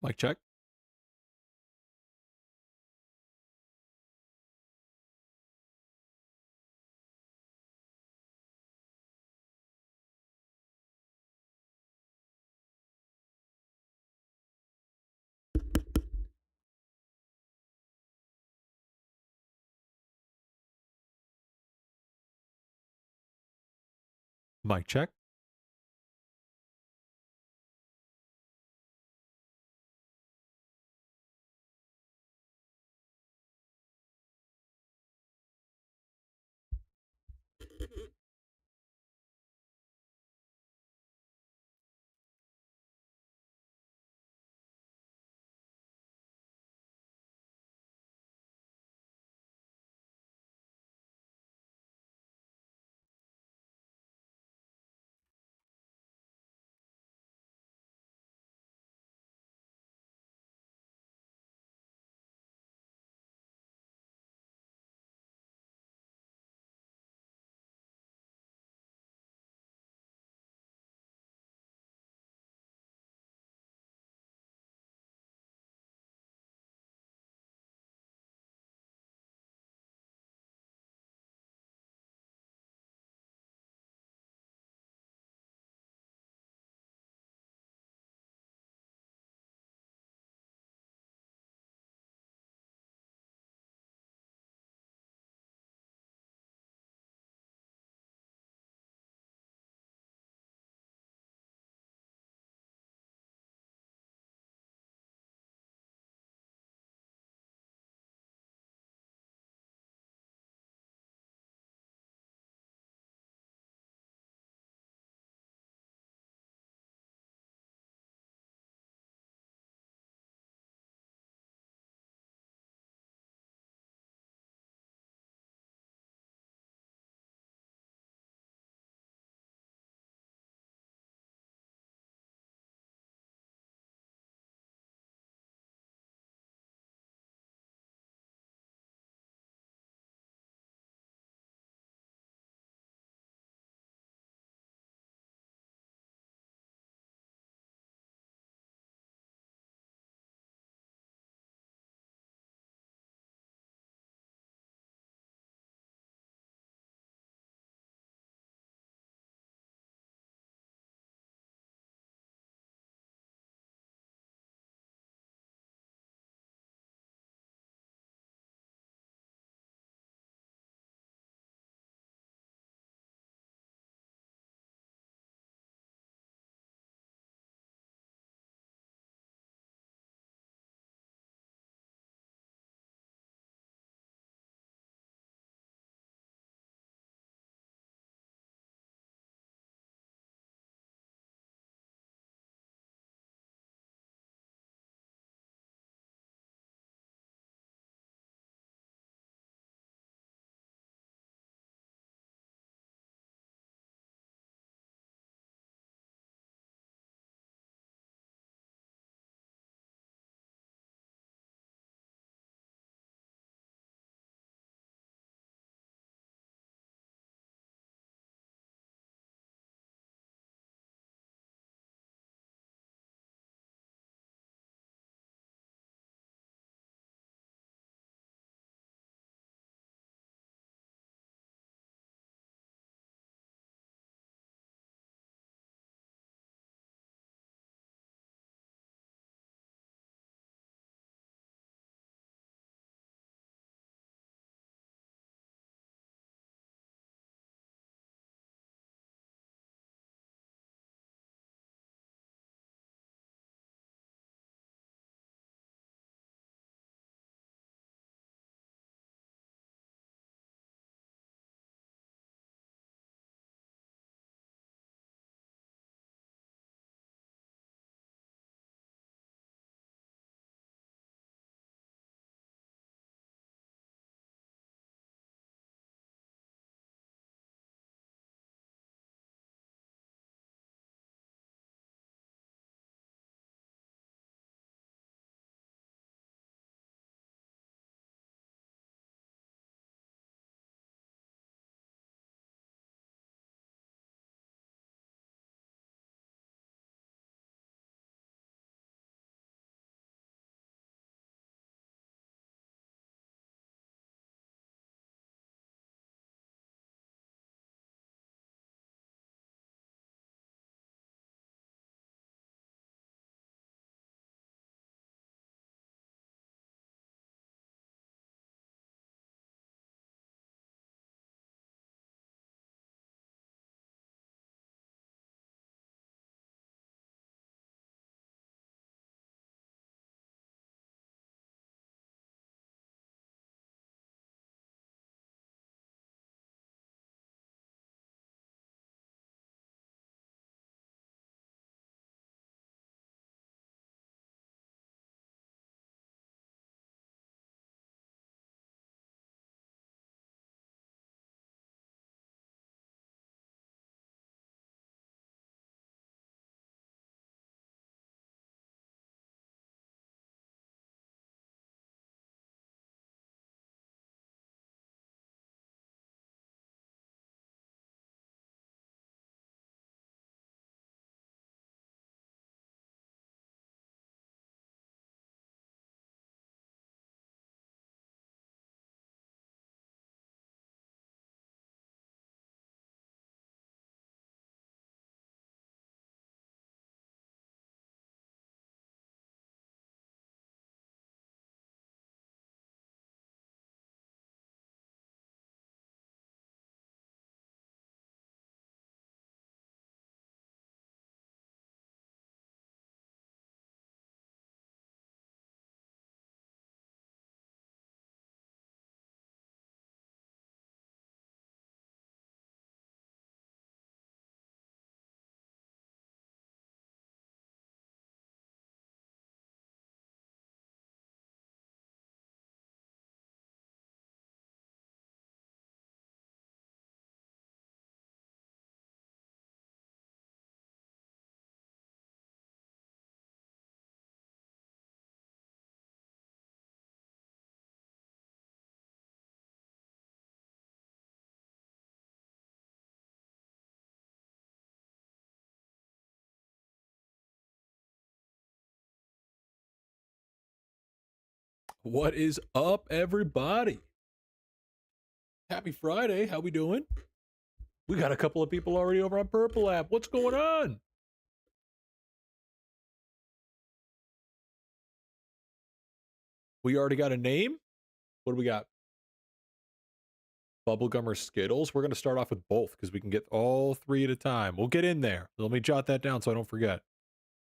Mic check. Mic check. What is up, everybody? Happy Friday. How we doing? We got a couple of people already over on Purple app. What's going on? We already got a name? What do we got? Bubblegum or Skittles? We're going to start off with both because we can get all three at a time. We'll get in there. Let me jot that down so I don't forget.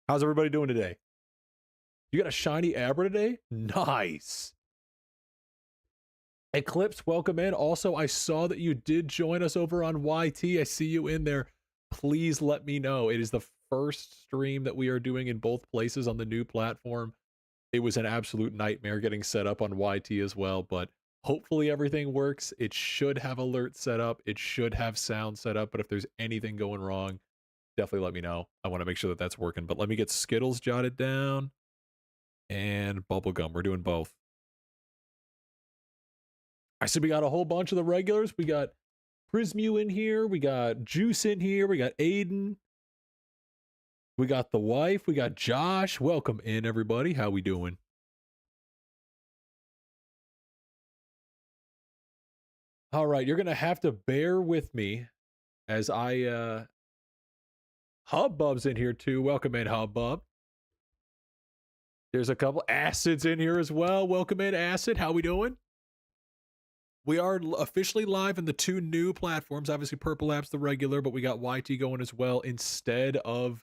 How's everybody doing today? You got a shiny Abra today? Nice. Eclipse, welcome in. Also, I saw that you did join us over on YT. I see you in there. Please let me know. It is the first stream that we are doing in both places on the new platform. It was an absolute nightmare getting set up on YT as well, but hopefully everything works. It should have alerts set up. It should have sound set up, but if there's anything going wrong, definitely let me know. I want to make sure that that's working, but let me get Skittles jotted down and Bubblegum. We're doing both. I said we got a whole bunch of the regulars. We got Prismu in here. We got Juice in here. We got Aiden. We got the wife. We got Josh. Welcome in, everybody. How we doing? All right, you're going to have to bear with me as I... Hubbub's in here, too. Welcome in, Hubbub. There's a couple Acids in here as well. Welcome in, Acid. How we doing? We are officially live in the two new platforms. Obviously, Purple App's the regular, but we got YT going as well instead of...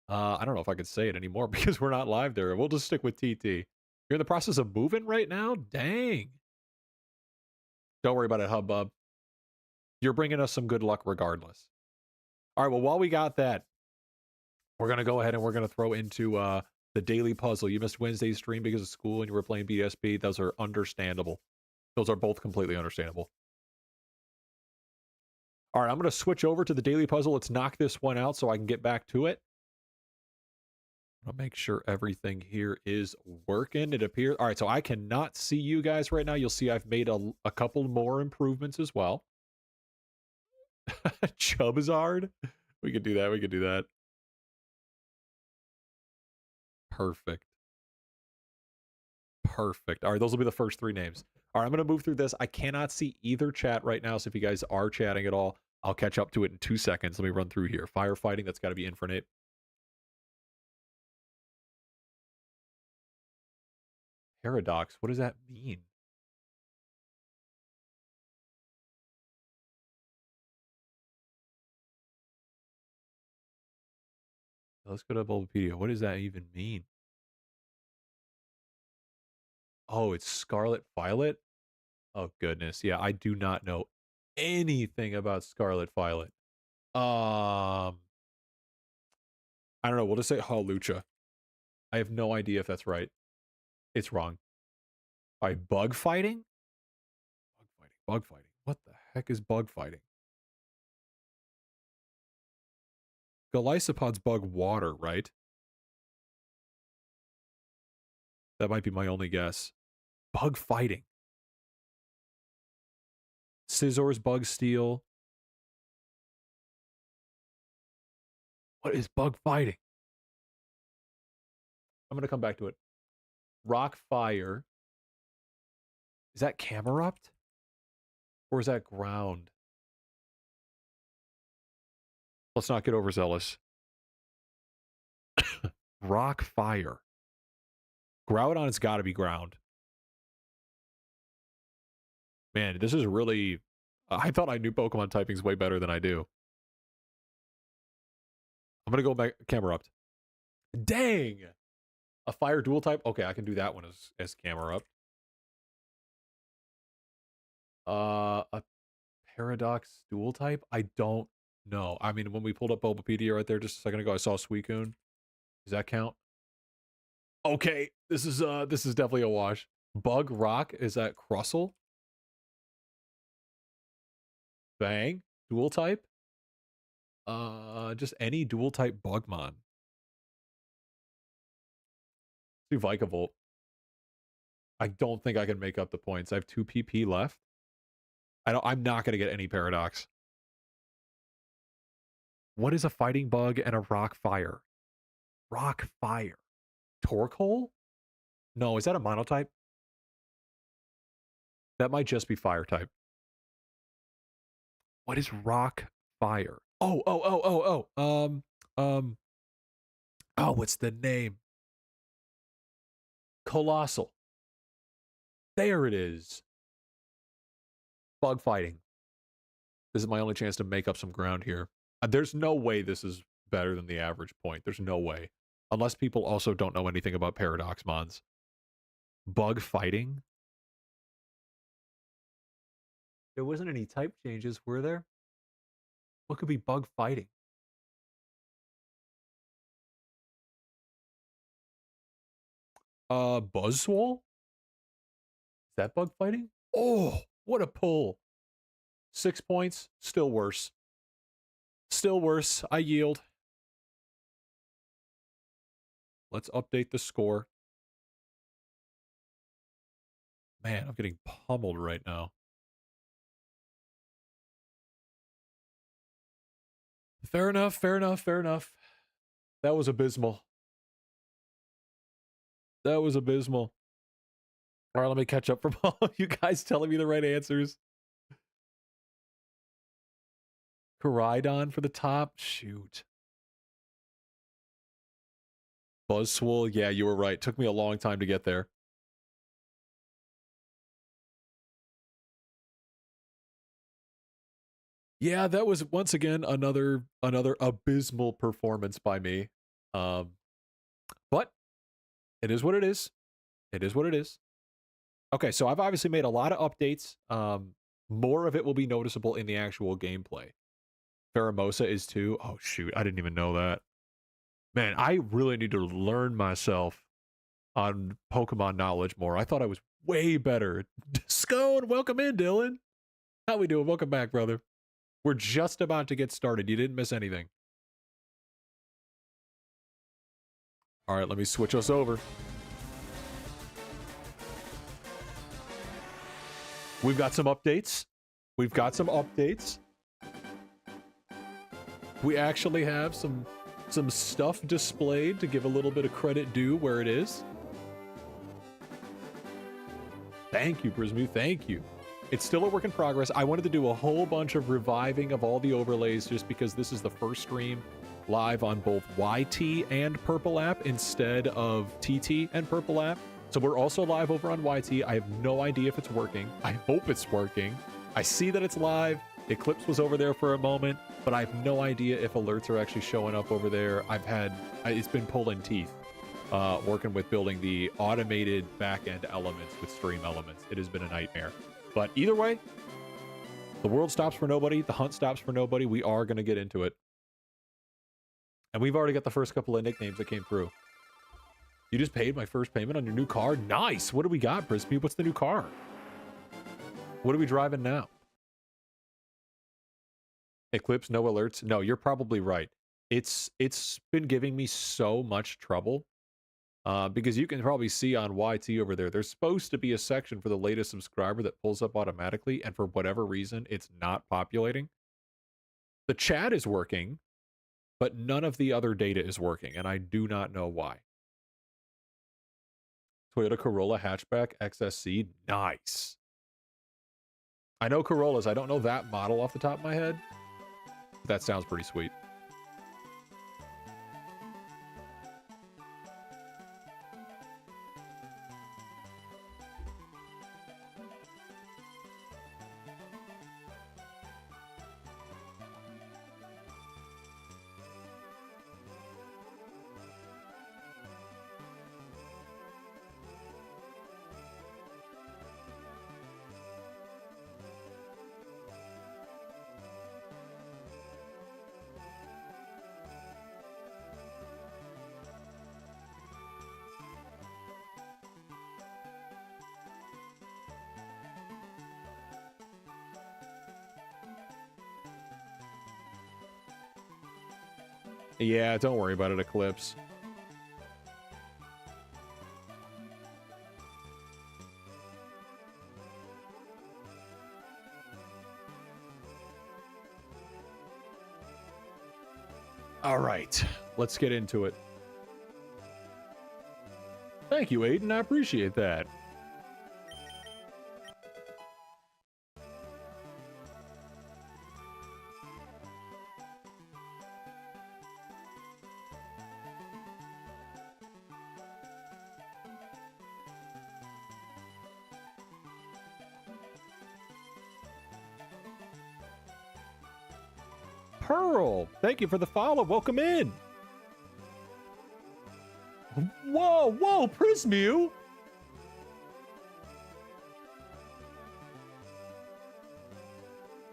I don't know if I could say it anymore because we're not live there. We'll just stick with TT. You're in the process of moving right now? Dang. Don't worry about it, Hubbub. You're bringing us some good luck regardless. All right, well, while we got that, we're going to go ahead and we're going to throw into the daily puzzle. You missed Wednesday's stream because of school and you were playing BSB. Those are understandable. Those are both completely understandable. All right, I'm going to switch over to the daily puzzle. Let's knock this one out so I can get back to it. I'll make sure everything here is working. It appears. All right, so I cannot see you guys right now. You'll see I've made a couple more improvements as well. Chubzard. We could do that. We could do that. Perfect. Perfect. All right, those will be the first three names. All right, I'm going to move through this. I cannot see either chat right now, so if you guys are chatting at all, I'll catch up to it in 2 seconds. Let me run through here. Firefighting, that's got to be Infernape. Paradox, what does that mean? Let's go to Bulbapedia. What does that even mean? Oh, it's Scarlet Violet? Oh, goodness. Yeah, I do not know anything about Scarlet Violet. I don't know. We'll just say Hawlucha. I have no idea if that's right. It's wrong. All right, bug fighting? Bug fighting. Bug fighting. What the heck is bug fighting? Golisopod's bug water, right? That might be my only guess. Bug fighting. Scissor's bug steel. What is bug fighting? I'm going to come back to it. Rock fire. Is that Camerupt? Or is that ground? Let's not get overzealous. Rock fire. Groudon's got to be ground. Man, this is really... I thought I knew Pokemon typings way better than I do. I'm going to go back... Camerupt. Dang! A fire dual type? Okay, I can do that one as Camerupt. A Paradox dual type? I don't know. I mean, when we pulled up Bulbapedia right there just a second ago, I saw Suicune. Does that count? Okay, this is definitely a wash. Bug Rock, is that Crustle? Bang, dual type? Just any dual type Bugmon. Let's do Vikavolt. I don't think I can make up the points. I have 2 PP left. I'm not going to get any Paradox. What is a fighting bug and a rock fire? Rock fire. Torkoal? No, is that a monotype? That might just be fire type. What is rock fire? Oh. Oh, what's the name? Colossal. There it is. Bug fighting. This is my only chance to make up some ground here. There's no way this is better than the average point. There's no way. Unless people also don't know anything about paradox mons. Bug fighting? There wasn't any type changes, were there? What could be bug fighting? Buzzswole? Is that bug fighting? Oh, what a pull. 6 points, still worse. Still worse, I yield. Let's update the score. Man, I'm getting pummeled right now. Fair enough. That was abysmal. All right, let me catch up from all of you guys telling me the right answers. Celadon for the top? Shoot. Buzzswole? Yeah, you were right. Took me a long time to get there. Yeah, that was once again another abysmal performance by me. But it is what it is. Okay, so I've obviously made a lot of updates. More of it will be noticeable in the actual gameplay. Pheromosa is too. Oh, shoot. I didn't even know that. Man, I really need to learn myself on Pokemon knowledge more. I thought I was way better. Scone, welcome in, Dylan. How we doing? Welcome back, brother. We're just about to get started. You didn't miss anything. All right, let me switch us over. We've got some updates. We actually have some stuff displayed to give a little bit of credit due where it is. Thank you, Prismu. Thank you. It's still a work in progress. I wanted to do a whole bunch of reviving of all the overlays just because this is the first stream live on both YT and Purple App instead of TT and Purple App. So we're also live over on YT. I have no idea if it's working. I hope it's working. I see that it's live. Eclipse was over there for a moment, but I have no idea if alerts are actually showing up over there. It's been pulling teeth working with building the automated back-end elements with stream elements. It has been a nightmare. But either way, the world stops for nobody. The hunt stops for nobody. We are going to get into it. And we've already got the first couple of nicknames that came through. You just paid my first payment on your new car? Nice! What do we got, Brisby? What's the new car? What are we driving now? Eclipse, no alerts? No, you're probably right. It's been giving me so much trouble. Because you can probably see on YT over there, there's supposed to be a section for the latest subscriber that pulls up automatically, and for whatever reason, it's not populating. The chat is working, but none of the other data is working, and I do not know why. Toyota Corolla hatchback XSC, nice. I know Corollas, I don't know that model off the top of my head. That sounds pretty sweet. Yeah, don't worry about it, Eclipse. All right, let's get into it. Thank you, Aiden. I appreciate that. Pearl, thank you for the follow. Welcome in. Whoa, whoa, Prismew.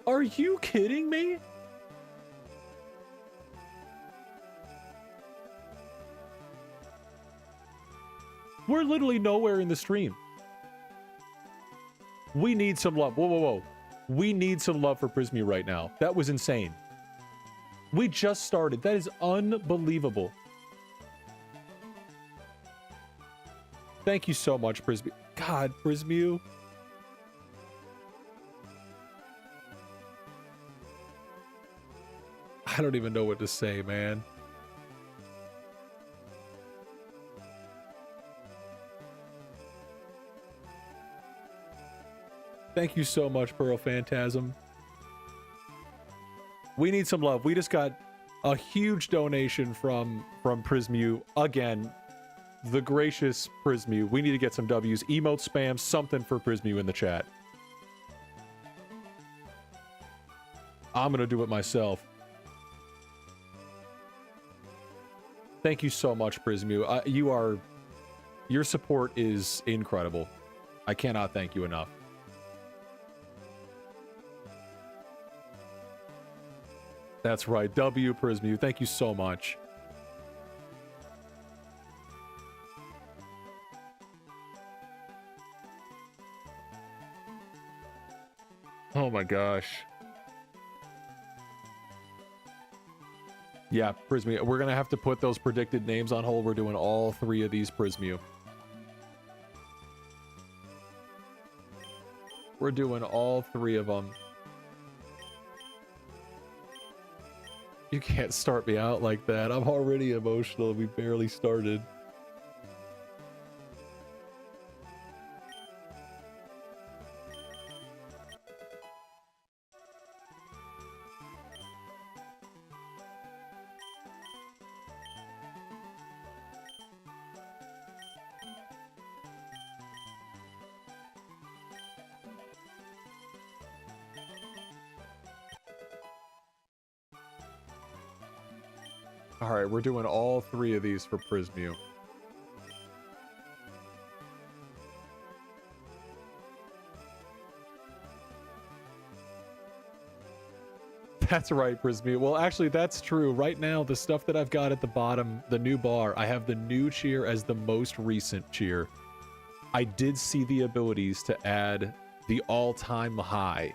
Are you kidding me? We're literally nowhere in the stream. We need some love. Whoa, whoa, whoa. We need some love for Prismew right now. That was insane. We just started. That is unbelievable. Thank you so much, Prismew. God, Prismew. I don't even know what to say, man. Thank you so much, Pearl Phantasm. We need some love. We just got a huge donation from Prismew. Again, the gracious Prismew. We need to get some W's. Emote spam, something for Prismew in the chat. I'm going to do it myself. Thank you so much, Prismew. Your support is incredible. I cannot thank you enough. That's right. W, Prismew. Thank you so much. Oh my gosh. Yeah, Prismew. We're going to have to put those predicted names on hold. We're doing all 3 of these, Prismew. We're doing all 3 of them. You can't start me out like that. I'm already emotional. We barely started. All right, we're doing all 3 of these for Prismew. That's right, Prismew. Well, actually, that's true. Right now, the stuff that I've got at the bottom, the new bar, I have the new cheer as the most recent cheer. I did see the abilities to add the all-time high,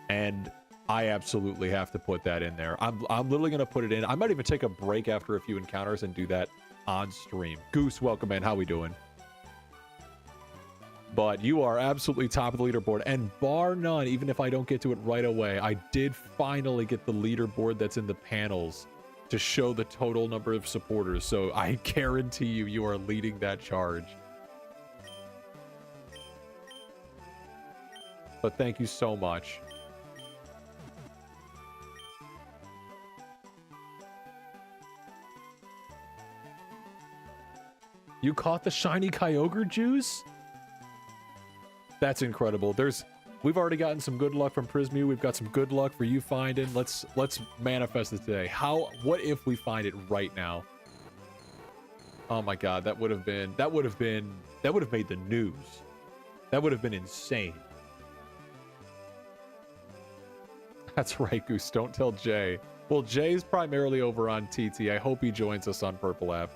and I absolutely have to put that in there. I'm literally going to put it in. I might even take a break after a few encounters and do that on stream. Goose, welcome in. How we doing? But you are absolutely top of the leaderboard. And bar none, even if I don't get to it right away, I did finally get the leaderboard that's in the panels to show the total number of supporters. So I guarantee you, you are leading that charge. But thank you so much. You caught the shiny Kyogre juice? That's incredible. We've already gotten some good luck from Prismew. We've got some good luck for you finding. Let's manifest it today. What if we find it right now? Oh my god, that would have made the news. That would have been insane. That's right, Goose. Don't tell Jay. Well, Jay's primarily over on TT. I hope he joins us on Purple App.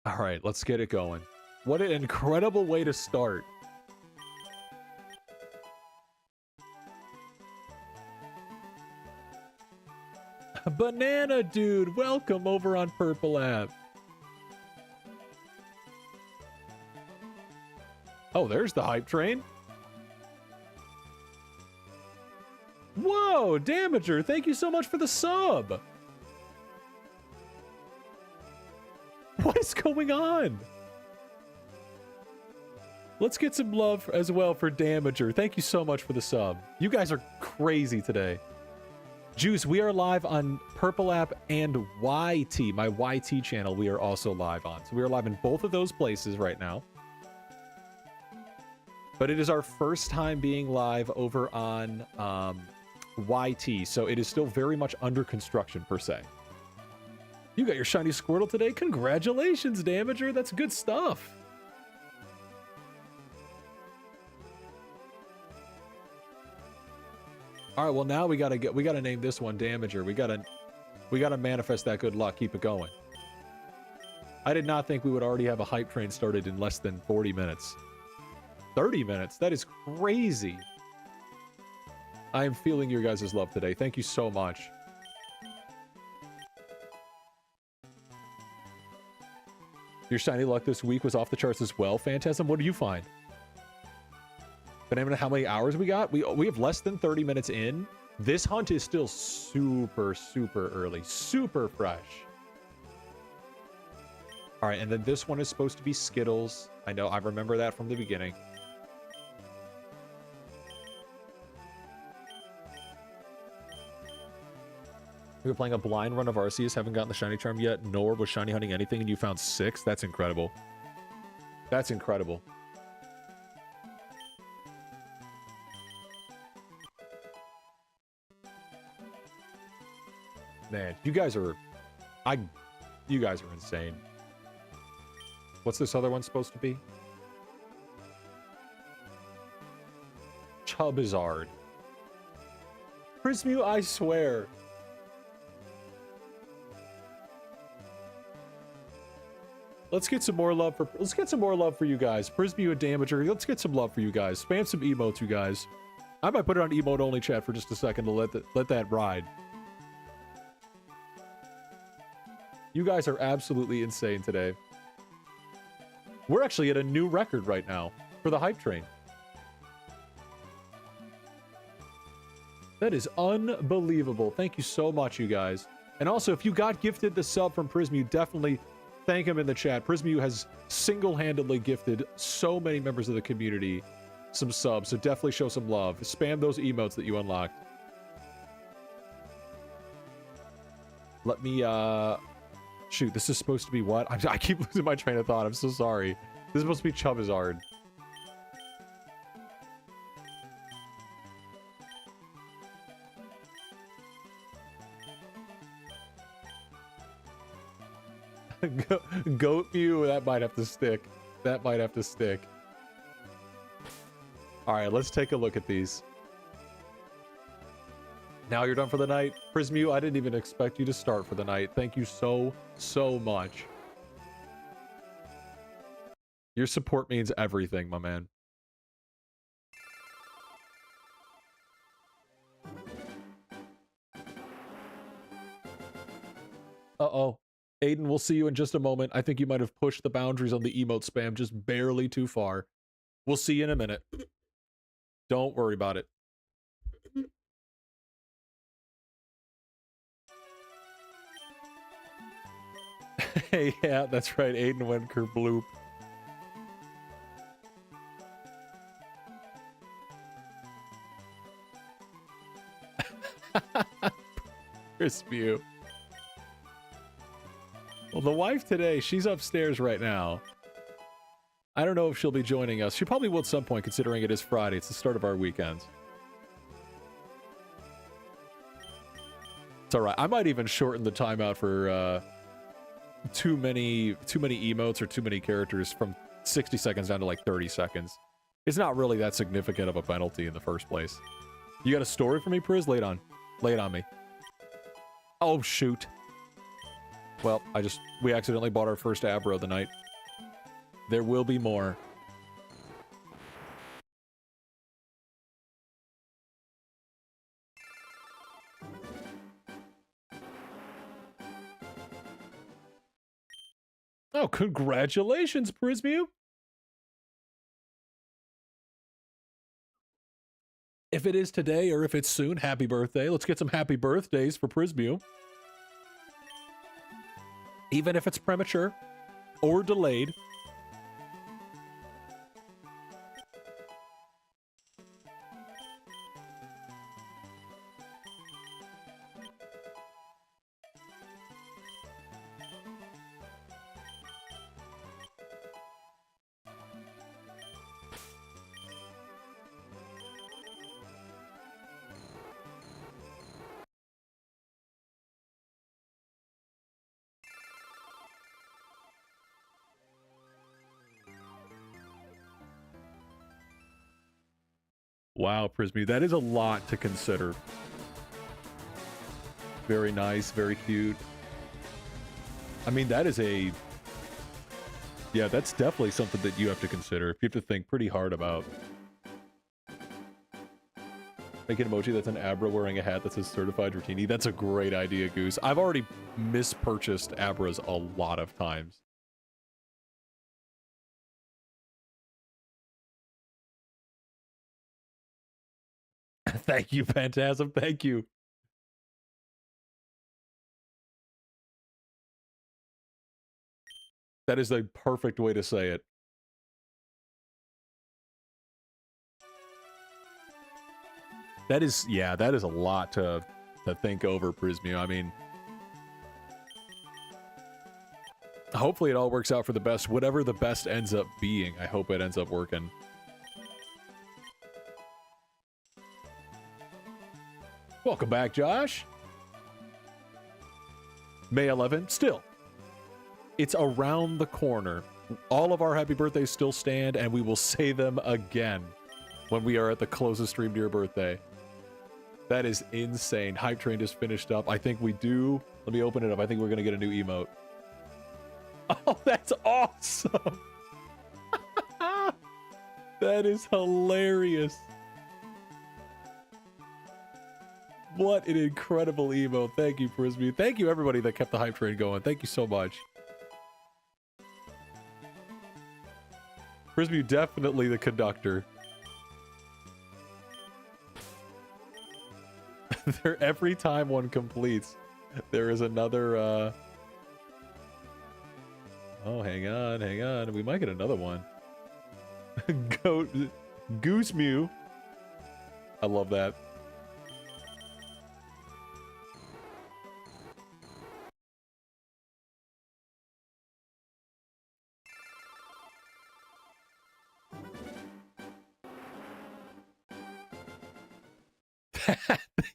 All right, let's get it going. What an incredible way to start. Banana Dude, welcome over on Purple App. Oh, there's the hype train. Whoa, Damager, thank you so much for the sub. What is going on? Let's get some love as well for Damager. Thank you so much for the sub. You guys are crazy today. Juice, we are live on Purple App and YT, my YT channel. We are also live on. So we are live in both of those places right now. But it is our first time being live over on YT, so it is still very much under construction, per se. You got your shiny Squirtle today? Congratulations, Damager. That's good stuff. All right, well now we gotta name this one Damager. We gotta manifest that good luck. Keep it going. I did not think we would already have a hype train started in less than 40 minutes. 30 minutes? That is crazy. I am feeling your guys' love today. Thank you so much. Your shiny luck this week was off the charts as well. Phantasm, what do you find? But I mean, how many hours we got? We have less than 30 minutes in. This hunt is still super, super early. Super fresh. All right, and then this one is supposed to be Skittles. I know, I remember that from the beginning. We were playing a blind run of Arceus, haven't gotten the shiny charm yet, nor was shiny hunting anything, and you found 6? That's incredible. That's incredible. Man, you guys are insane. What's this other one supposed to be? Chubbizard. Prismew, I swear. Let's get some more love for you guys. Prismew and Damager. Let's get some love for you guys. Spam some emotes, you guys. I might put it on emote only chat for just a second to let that ride. You guys are absolutely insane today. We're actually at a new record right now for the hype train. That is unbelievable. Thank you so much, you guys. And also, if you got gifted the sub from Prismew, definitely thank him in the chat. Prismew has single-handedly gifted so many members of the community some subs, so definitely show some love. Spam those emotes that you unlocked. Let me, shoot, this is supposed to be what? I keep losing my train of thought. I'm so sorry. This is supposed to be Chubbizard. Goat Mew, that might have to stick. That might have to stick. All right, let's take a look at these. Now you're done for the night. Prismew, I didn't even expect you to start for the night. Thank you so, so much. Your support means everything, my man. Uh-oh. Aiden, we'll see you in just a moment. I think you might have pushed the boundaries on the emote spam just barely too far. We'll see you in a minute. Don't worry about it. Yeah, that's right. Aiden went kerbloop. Prismew. Well, the wife today, she's upstairs right now. I don't know if she'll be joining us. She probably will at some point, considering it is Friday. It's the start of our weekends. It's all right. I might even shorten the timeout for too many emotes or too many characters from 60 seconds down to like 30 seconds. It's not really that significant of a penalty in the first place. You got a story for me, Priz? Lay it on. Lay it on me. Oh, shoot. Well, we accidentally bought our first Abro of the night. There will be more. Oh, congratulations, Prismew. If it is today or if it's soon, happy birthday. Let's get some happy birthdays for Prismew. Even if it's premature or delayed. Wow, Prismy, that is a lot to consider. Very nice, very cute. I mean, that is a... Yeah, that's definitely something that you have to consider. You have to think pretty hard about. Make an emoji that's an Abra wearing a hat that says certified Dratini. That's a great idea, Goose. I've already mispurchased Abras a lot of times. Thank you, Phantasm. Thank you. That is the perfect way to say it. That is, yeah, that is a lot to think over, Prismio. I mean, hopefully it all works out for the best. Whatever the best ends up being, I hope it ends up working. Welcome back, Josh. May 11th, still. It's around the corner. All of our happy birthdays still stand, and we will say them again when we are at the closest stream to your birthday. That is insane. Hype Train just finished up. I think we do. Let me open it up. I think we're going to get a new emote. Oh, that's awesome. That is hilarious. What an incredible emote. Thank you, Frisbee. Thank you, everybody that kept the hype train going. Thank you so much. Frisbee, definitely the conductor. Every time one completes, there is another, Oh, hang on. We might get another one. Goose Mew. I love that.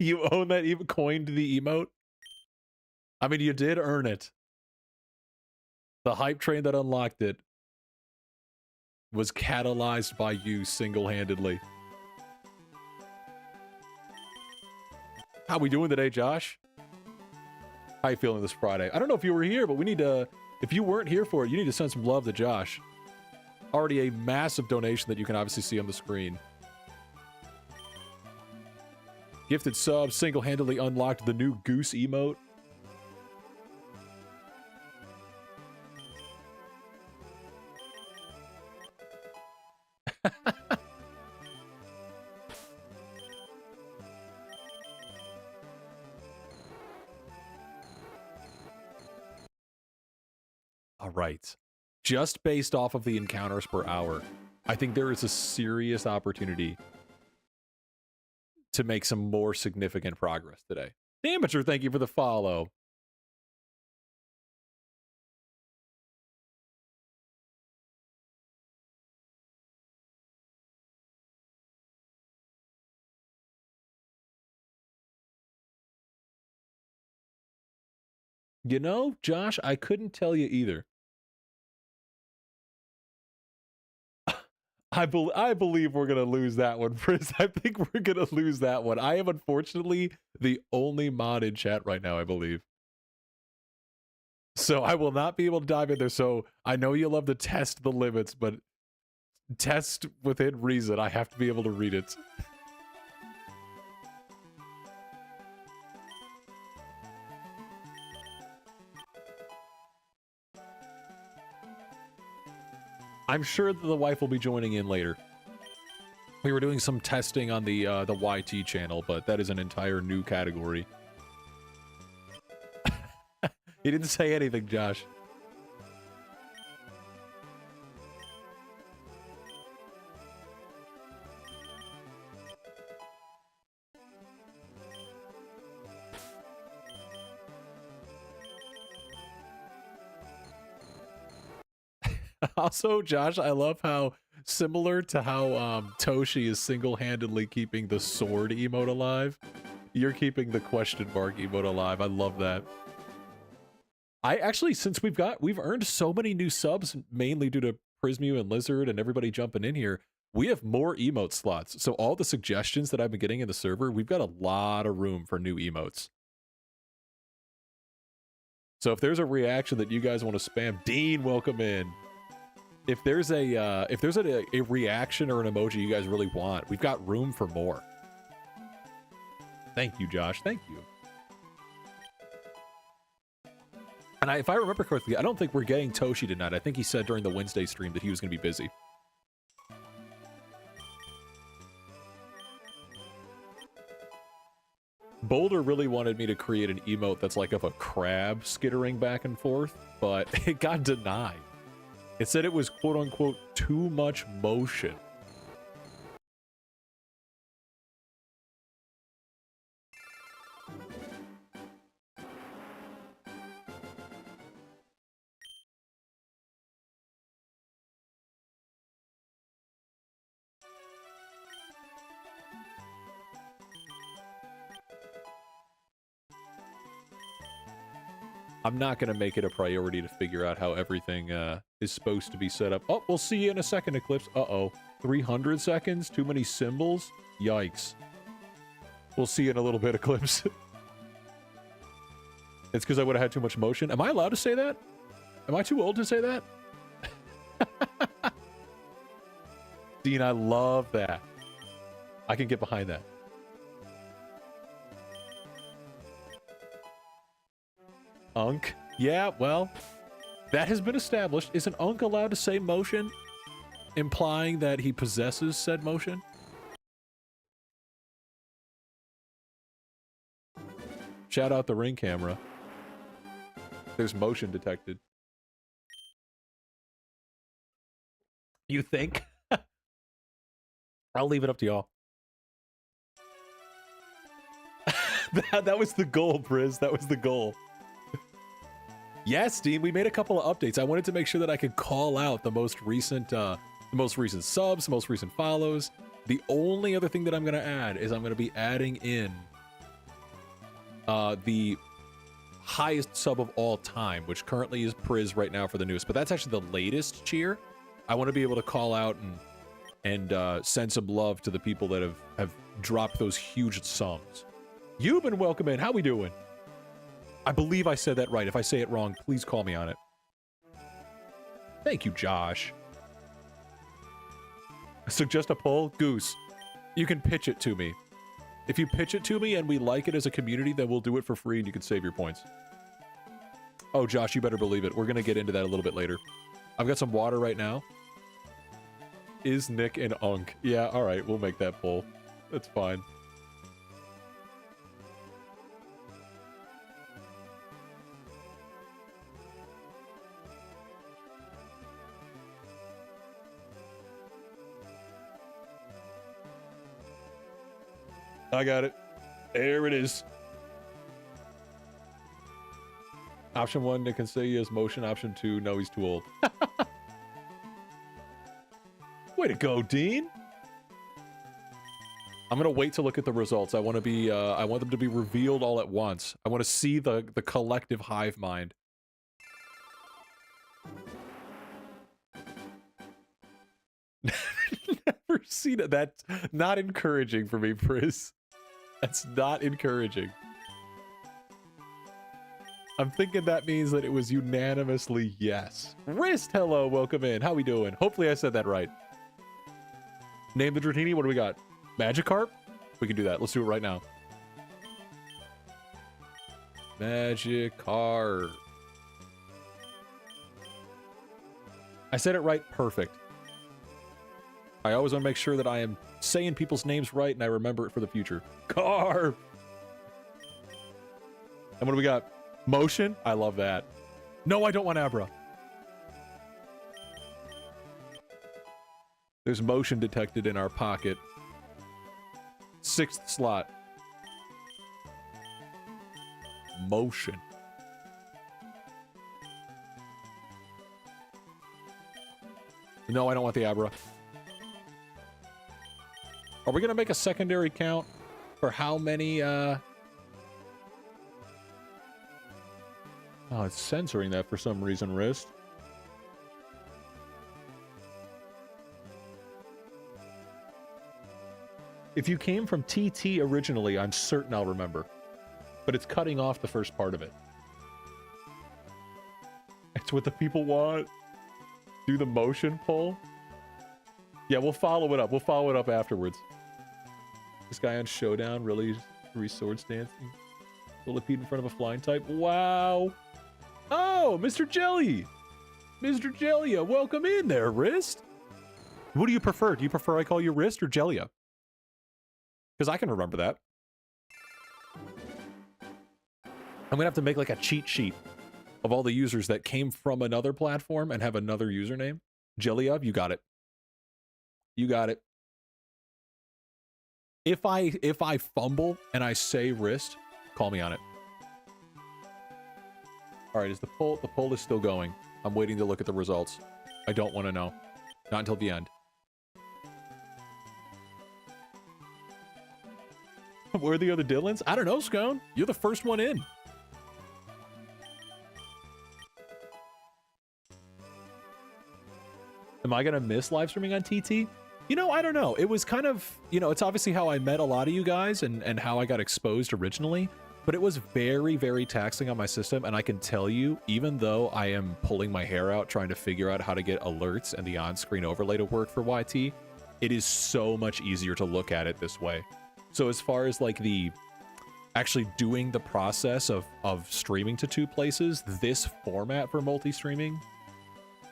You own that, even coined the emote? I mean, you did earn it. The hype train that unlocked it was catalyzed by you single-handedly. How we doing today, Josh? How you feeling this Friday? I don't know if you were here, but we need to... If you weren't here for it, you need to send some love to Josh. Already a massive donation that you can obviously see on the screen. Gifted sub, single-handedly unlocked the new goose emote. All right. Just based off of the encounters per hour, I think there is a serious opportunity to make some more significant progress today. Damager, thank you for the follow. You know, Josh, I couldn't tell you either. I believe we're going to lose that one, Frizz. I think we're going to lose that one. I am unfortunately the only mod in chat right now, I believe. So I will not be able to dive in there. So I know you love to test the limits, but test within reason. I have to be able to read it. I'm sure that the wife will be joining in later. We were doing some testing on the YT channel, but that is an entire new category. He didn't say anything, Josh. Also, Josh, I love how similar to how Toshi is single-handedly keeping the sword emote alive, you're keeping the question mark emote alive. I love that. I actually, since we've earned so many new subs, mainly due to Prismu and Lizard and everybody jumping in here, We have more emote slots. So all the suggestions that I've been getting in the server, we've got a lot of room for new emotes. So if there's a reaction that you guys want to spam, Dean, welcome in. If there's a reaction or an emoji you guys really want, we've got room for more. Thank you, Josh. Thank you. And if I remember correctly, I don't think we're getting Toshi tonight. I think he said during the Wednesday stream that he was going to be busy. Boulder really wanted me to create an emote that's like of a crab skittering back and forth, but it got denied. It said it was quote-unquote too much motion. I'm not going to make it a priority to figure out how everything is supposed to be set up. Oh, we'll see you in a second, Eclipse. Uh-oh. 300 seconds? Too many symbols? Yikes. We'll see you in a little bit, Eclipse. It's because I would have had too much motion. Am I allowed to say that? Am I too old to say that? Dean, I love that. I can get behind that. Unk? Yeah, well, that has been established. Is an Unk allowed to say motion, implying that he possesses said motion? Shout out the ring camera. There's motion detected. You think? I'll leave it up to y'all. that was the goal, Briz. That was the goal. Yes, Dean, we made a couple of updates. I wanted to make sure that I could call out the most recent subs, the most recent follows. The only other thing that I'm going to add is I'm going to be adding in the highest sub of all time, which currently is Priz right now for the newest, but that's actually the latest cheer. I want to be able to call out and send some love to the people that have dropped those huge sums. You've been welcome in. How we doing? I believe I said that right. If I say it wrong, please call me on it. Thank you, Josh. Suggest a poll? Goose, you can pitch it to me. If you pitch it to me and we like it as a community, then we'll do it for free and you can save your points. Oh, Josh, you better believe it. We're going to get into that a little bit later. I've got some water right now. Is Nick an Unk? Yeah, all right. We'll make that poll. That's fine. I got it. There it is. Option 1, Nick can say he has motion. Option 2, no, he's too old. Way to go, Dean. I'm gonna wait to look at the results. I want to be. I want them to be revealed all at once. I want to see the collective hive mind. Never seen it. That's not encouraging for me, Priz. That's not encouraging. I'm thinking that means that it was unanimously yes. Wrist, hello, welcome in. How we doing? Hopefully I said that right. Name the Dratini. What do we got? Magikarp? We can do that. Let's do it right now. Magikarp. I said it right. Perfect. I always want to make sure that I am saying people's names right and I remember it for the future. Carp. And what do we got? Motion? I love that. No, I don't want Abra. There's motion detected in our pocket. 6th slot. Motion. No, I don't want the Abra. Are we going to make a secondary count for how many, Oh, it's censoring that for some reason, Wrist. If you came from TT originally, I'm certain I'll remember. But it's cutting off the first part of it. It's what the people want. Do the motion pull. Yeah, we'll follow it up. We'll follow it up afterwards. This guy on Showdown, really 3 swords dancing. Millipede in front of a flying type. Wow. Oh, Mr. Jelly. Mr. Jellia, welcome in there, Wrist. What do you prefer? Do you prefer I call you Wrist or Jellia? Because I can remember that. I'm going to have to make like a cheat sheet of all the users that came from another platform and have another username. Jellia, you got it. You got it. If I fumble and I say Wrist, call me on it. All right, is the poll is still going. I'm waiting to look at the results. I don't want to know. Not until the end. Where are the other Dylans? I don't know, Scone. You're the first one in. Am I going to miss live streaming on TT? You know, I don't know. It was kind of, you know, it's obviously how I met a lot of you guys and how I got exposed originally. But it was very, very taxing on my system, and I can tell you, even though I am pulling my hair out trying to figure out how to get alerts and the on-screen overlay to work for YT, it is so much easier to look at it this way. So as far as like the actually doing the process of streaming to 2 places, this format for multi-streaming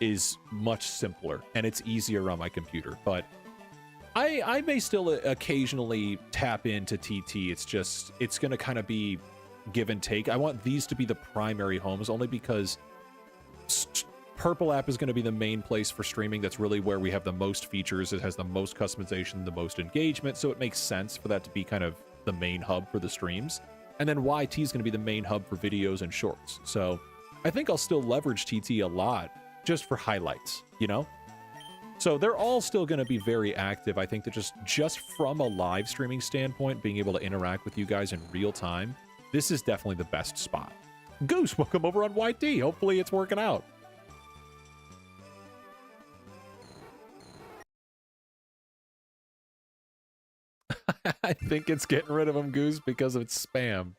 is much simpler, and it's easier on my computer. But I may still occasionally tap into TT. It's just, it's going to kind of be give and take. I want these to be the primary homes only because Purple App is going to be the main place for streaming. That's really where we have the most features. It has the most customization, the most engagement. So it makes sense for that to be kind of the main hub for the streams. And then YT is going to be the main hub for videos and shorts. So I think I'll still leverage TT a lot just for highlights, you know? So they're all still going to be very active. I think that just from a live streaming standpoint, being able to interact with you guys in real time, this is definitely the best spot. Goose, welcome over on YT. Hopefully it's working out. I think it's getting rid of them, Goose, because it's spam.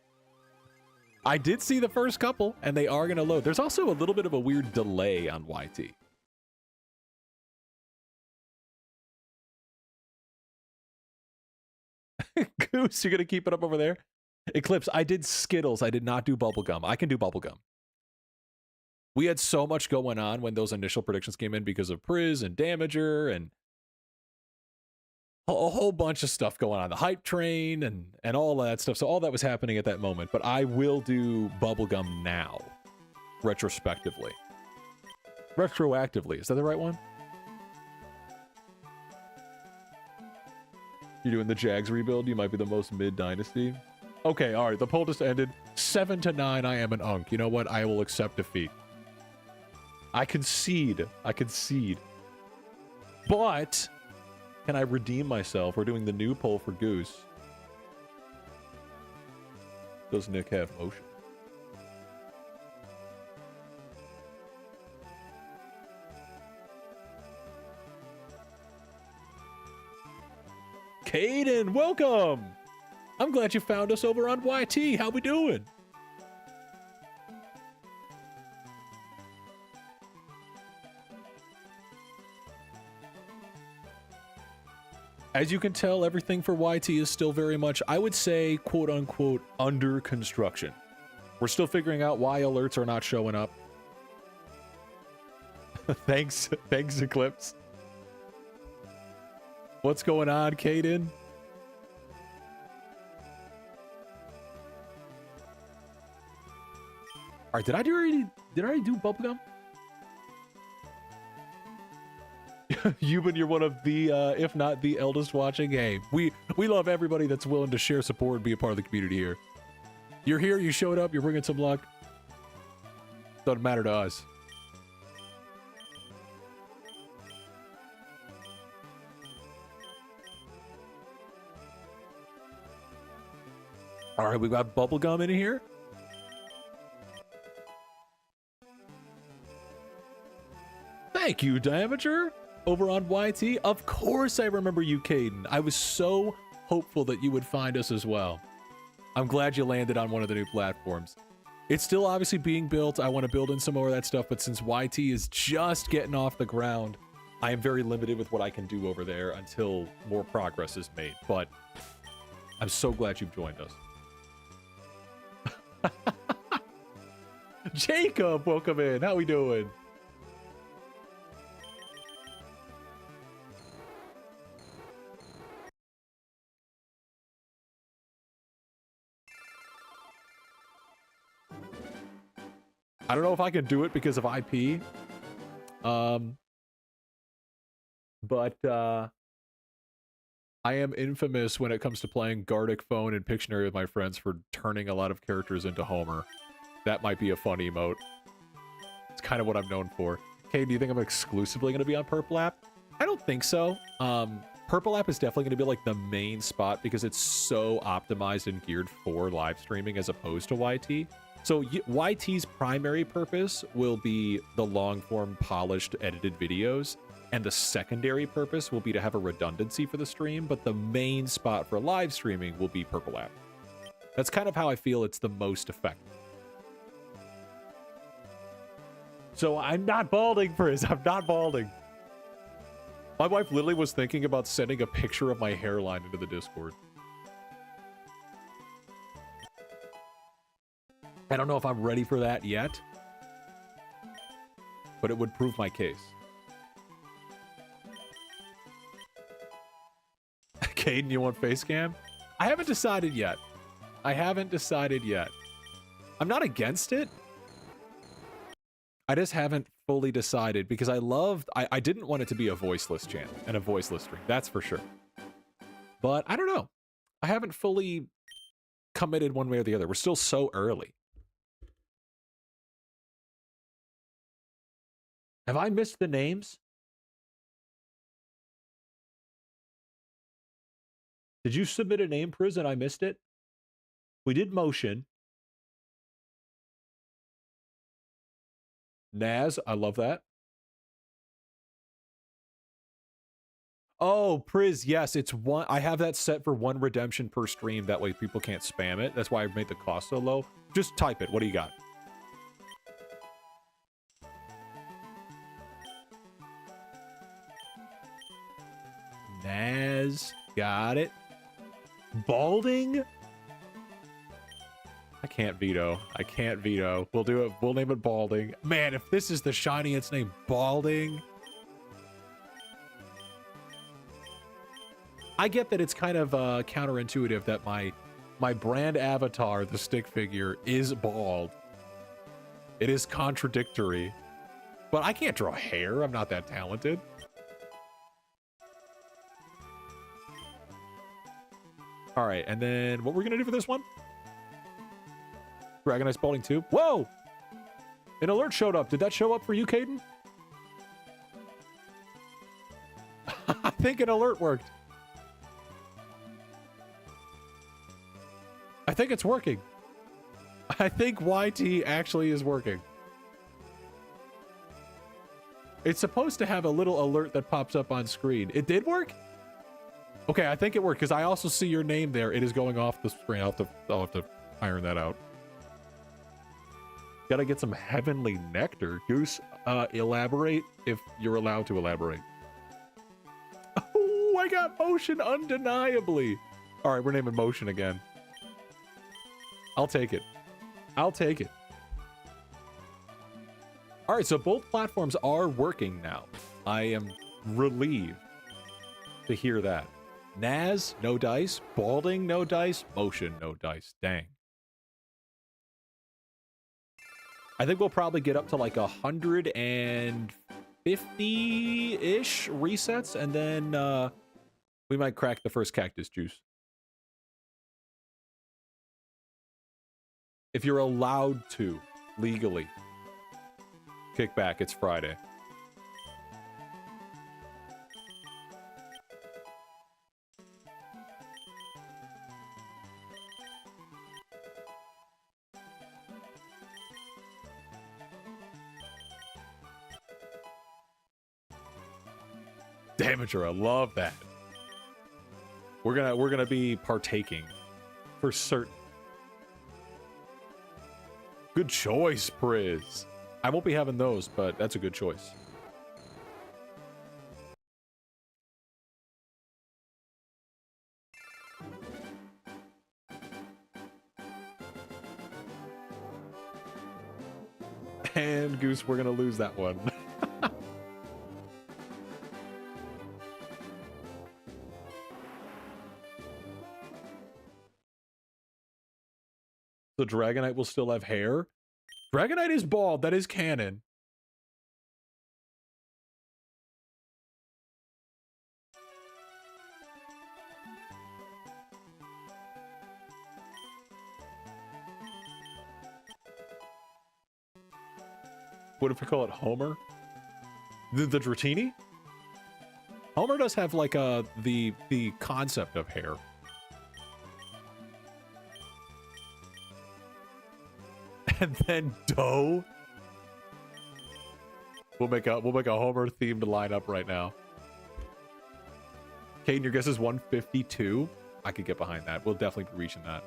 I did see the first couple, and they are going to load. There's also a little bit of a weird delay on YT. Goose, you're going to keep it up over there? Eclipse, I did Skittles. I did not do bubblegum. I can do bubblegum. We had so much going on when those initial predictions came in because of Priz and Damager and a whole bunch of stuff going on. The hype train and all that stuff. So all that was happening at that moment. But I will do bubblegum now, retrospectively. Retroactively. Is that the right one? You're doing the Jags rebuild? You might be the most mid-dynasty. Okay, all right. The poll just ended. 7-9, I am an unk. You know what? I will accept defeat. I concede. I concede. But can I redeem myself? We're doing the new poll for Goose. Does Nick have motion? Caden, welcome! I'm glad you found us over on YT. How we doing? As you can tell, everything for YT is still very much, I would say, quote-unquote, under construction. We're still figuring out why alerts are not showing up. Thanks, Eclipse. What's going on, Caden? All right, did I already do bubblegum? Euban, you're one of the, if not the eldest watching. Hey, we love everybody that's willing to share support and be a part of the community here. You're here, you showed up, you're bringing some luck. Doesn't matter to us. All right, we got bubblegum in here. Thank you, Damager. Over on YT. Of course I remember you, Caden. I was so hopeful that you would find us as well. I'm glad you landed on one of the new platforms. It's still obviously being built. I want to build in some more of that stuff, but since YT is just getting off the ground, I am very limited with what I can do over there until more progress is made. But I'm so glad you've joined us. Jacob, welcome in. How we doing? I don't know if I can do it because of IP. But I am infamous when it comes to playing Gartic Phone and Pictionary with my friends for turning a lot of characters into Homer. That might be a fun emote. It's kind of what I'm known for. Okay, do you think I'm exclusively going to be on Purple App? I don't think so. Purple App is definitely going to be like the main spot because it's so optimized and geared for live streaming as opposed to YT. So YT's primary purpose will be the long-form, polished, edited videos, and the secondary purpose will be to have a redundancy for the stream, but the main spot for live streaming will be Purple App. That's kind of how I feel it's the most effective. So I'm not balding, Frizz. I'm not balding. My wife literally was thinking about sending a picture of my hairline into the Discord. I don't know if I'm ready for that yet, but it would prove my case. Caden, you want face cam? I haven't decided yet. I haven't decided yet. I'm not against it. I just haven't fully decided because I didn't want it to be a voiceless channel and a voiceless stream, that's for sure. But I don't know. I haven't fully committed one way or the other. We're still so early. Have I missed the names? Did you submit a name, Priz, and I missed it? We did motion. Naz, I love that. Oh, Priz, yes, it's one. I have that set for one redemption per stream. That way people can't spam it. That's why I've made the cost so low. Just type it. What do you got? Naz, got it. Balding? I can't veto. I can't veto. We'll do it. We'll name it Balding. Man, if this is the shiny, it's named Balding. I get that it's kind of counterintuitive that my brand avatar, the stick figure, is bald. It is contradictory. But I can't draw hair. I'm not that talented. All right, and then what we're gonna do for this one? Dragonite Balding 2. Whoa! An alert showed up. Did that show up for you, Caden? I think an alert worked. I think it's working. I think YT actually is working. It's supposed to have a little alert that pops up on screen. It did work? Okay, I think it worked because I also see your name there. It is going off the screen. I'll have to iron that out. Gotta get some heavenly nectar. Goose, elaborate if you're allowed to elaborate. Oh, I got motion undeniably. All right, we're naming motion again. I'll take it. I'll take it. All right, so both platforms are working now. I am relieved to hear that. Naz, no dice. Balding, no dice. Motion, no dice. Dang. I think we'll probably get up to like 150-ish resets, and then we might crack the first cactus juice. If you're allowed to, legally. Kick back, it's Friday. Damager, I love that. We're gonna be partaking for certain. Good choice, Priz. I won't be having those, but that's a good choice. And Goose, we're gonna lose that one. The Dragonite will still have hair. Dragonite is bald. That is canon. What if we call it Homer? The Dratini? Homer does have like the concept of hair. And then Doe. We'll make a Homer themed lineup right now. Caden, your guess is 152. I could get behind that. We'll definitely be reaching that.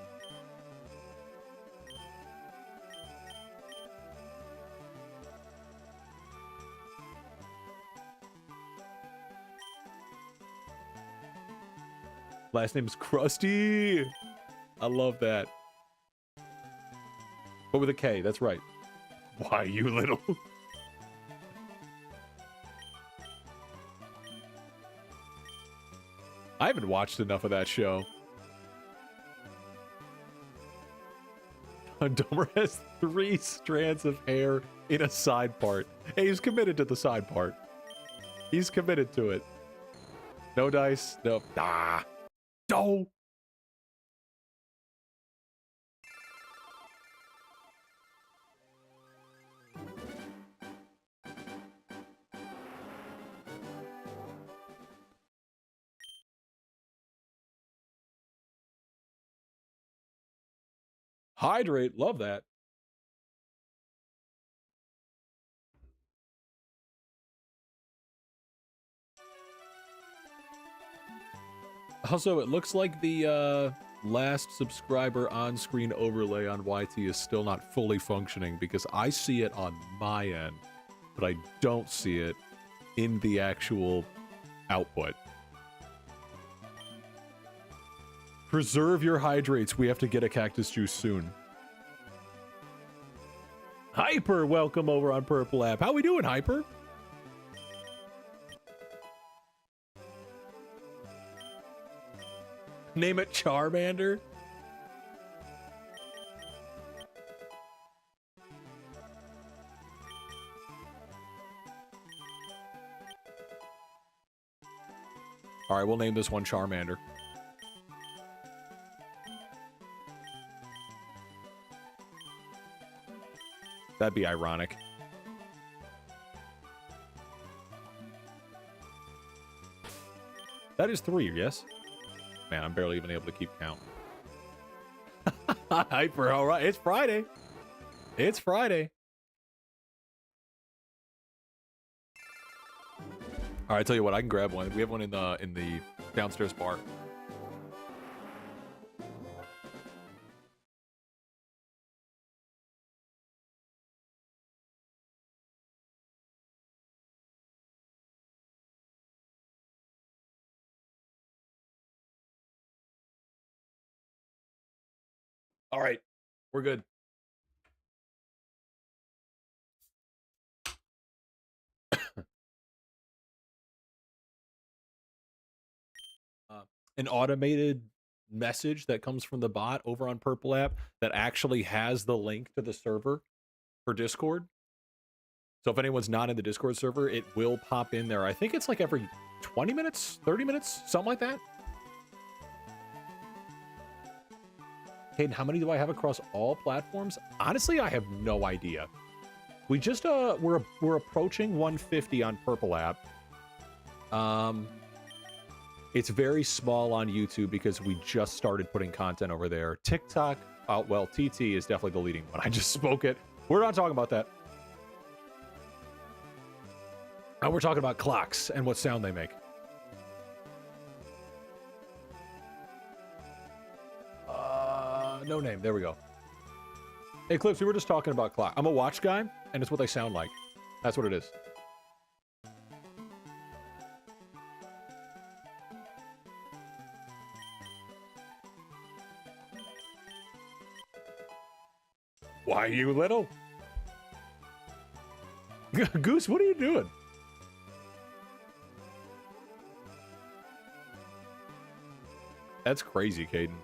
Last name's Krusty. I love that. But with a K, that's right. Why, you little... I haven't watched enough of that show. Domer has 3 strands of hair in a side part. Hey, he's committed to the side part. He's committed to it. No dice. No. Ah. No. Hydrate, love that. Also, it looks like the last subscriber on-screen overlay on YT is still not fully functioning because I see it on my end, but I don't see it in the actual output. Preserve your hydrates. We have to get a cactus juice soon. Hyper, welcome over on Purple App. How we doing, Hyper? Name it Charmander. All right, we'll name this one Charmander. That'd be ironic. That is 3, yes? Man, I'm barely even able to keep count. Hyper, all right. It's Friday. It's Friday. All right, tell you what, I can grab one. We have one in the downstairs bar. All right, we're good. An automated message that comes from the bot over on Purple App that actually has the link to the server for Discord. So if anyone's not in the Discord server, it will pop in there. I think it's like every 20 minutes, 30 minutes, something like that. Caden, how many do I have across all platforms? Honestly, I have no idea. We just we're approaching 150 on Purple App. It's very small on YouTube because we just started putting content over there. TikTok, well, TT is definitely the leading one. I just spoke it. We're not talking about that. We're talking about clocks and what sound they make. no name. There we go. Eclipse, we were just talking about clock. I'm a watch guy, and it's what they sound like. That's what it is. Why you little? Goose, what are you doing? That's crazy, Caden.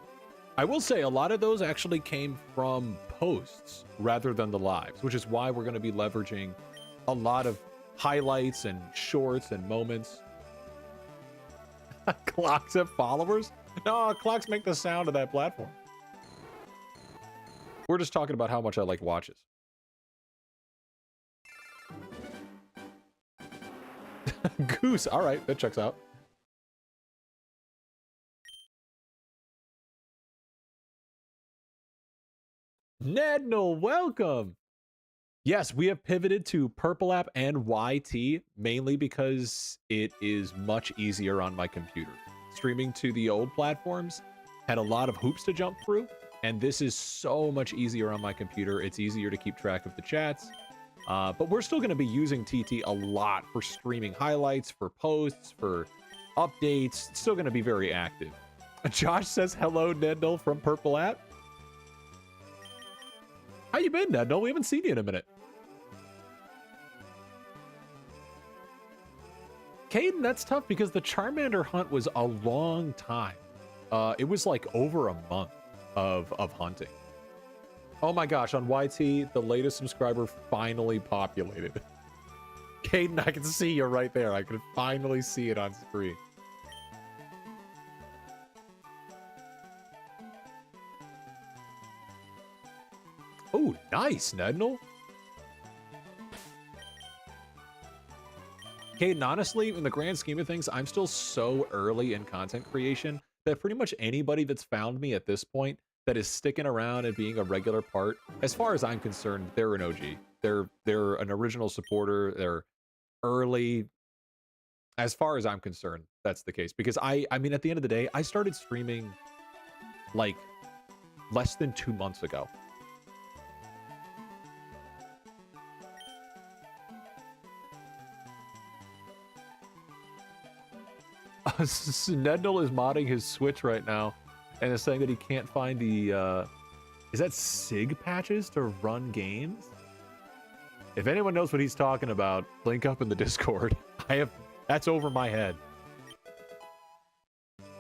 I will say a lot of those actually came from posts rather than the lives, which is why we're going to be leveraging a lot of highlights and shorts and moments. Clocks have followers? No, clocks make the sound of that platform. We're just talking about how much I like watches. Goose, all right, that checks out. Nednal, welcome. Yes, we have pivoted to Purple App and YT mainly because it is much easier on my computer. Streaming to the old platforms had a lot of hoops to jump through, and this is so much easier on my computer. It's easier to keep track of the chats, but we're still going to be using TT a lot for streaming highlights, for posts, for updates. It's still going to be very active. Josh says hello, Nednal from Purple App. How you been, Nednal? We haven't seen you in a minute. Caden, that's tough because the Charmander hunt was a long time. It was like over a month of hunting. Oh my gosh, on YT, the latest subscriber finally populated. Caden, I can see you right there. I could finally see it on screen. Oh, nice, Nednal. Caden, honestly, in the grand scheme of things, I'm still so early in content creation that pretty much anybody that's found me at this point that is sticking around and being a regular part, as far as I'm concerned, they're an OG. They're an original supporter. They're early. As far as I'm concerned, that's the case. Because I mean, at the end of the day, I started streaming like less than 2 months ago. Nednal is modding his Switch right now and is saying that he can't find the, is that SIG patches to run games? If anyone knows what he's talking about, link up in the Discord. That's over my head.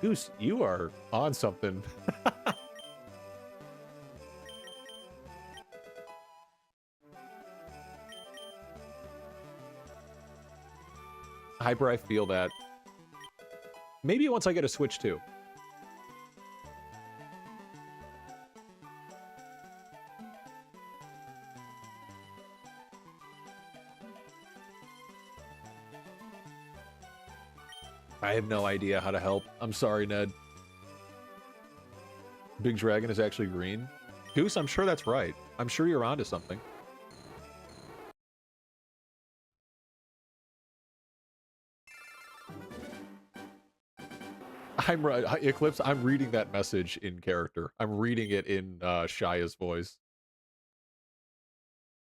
Goose, you are on something. Hyper, I feel that. Maybe once I get a Switch too. I have no idea how to help. I'm sorry, Ned. Big Dragon is actually green. Goose, I'm sure that's right. I'm sure you're onto something. Eclipse, I'm reading that message in character. I'm reading it in Shaya's voice.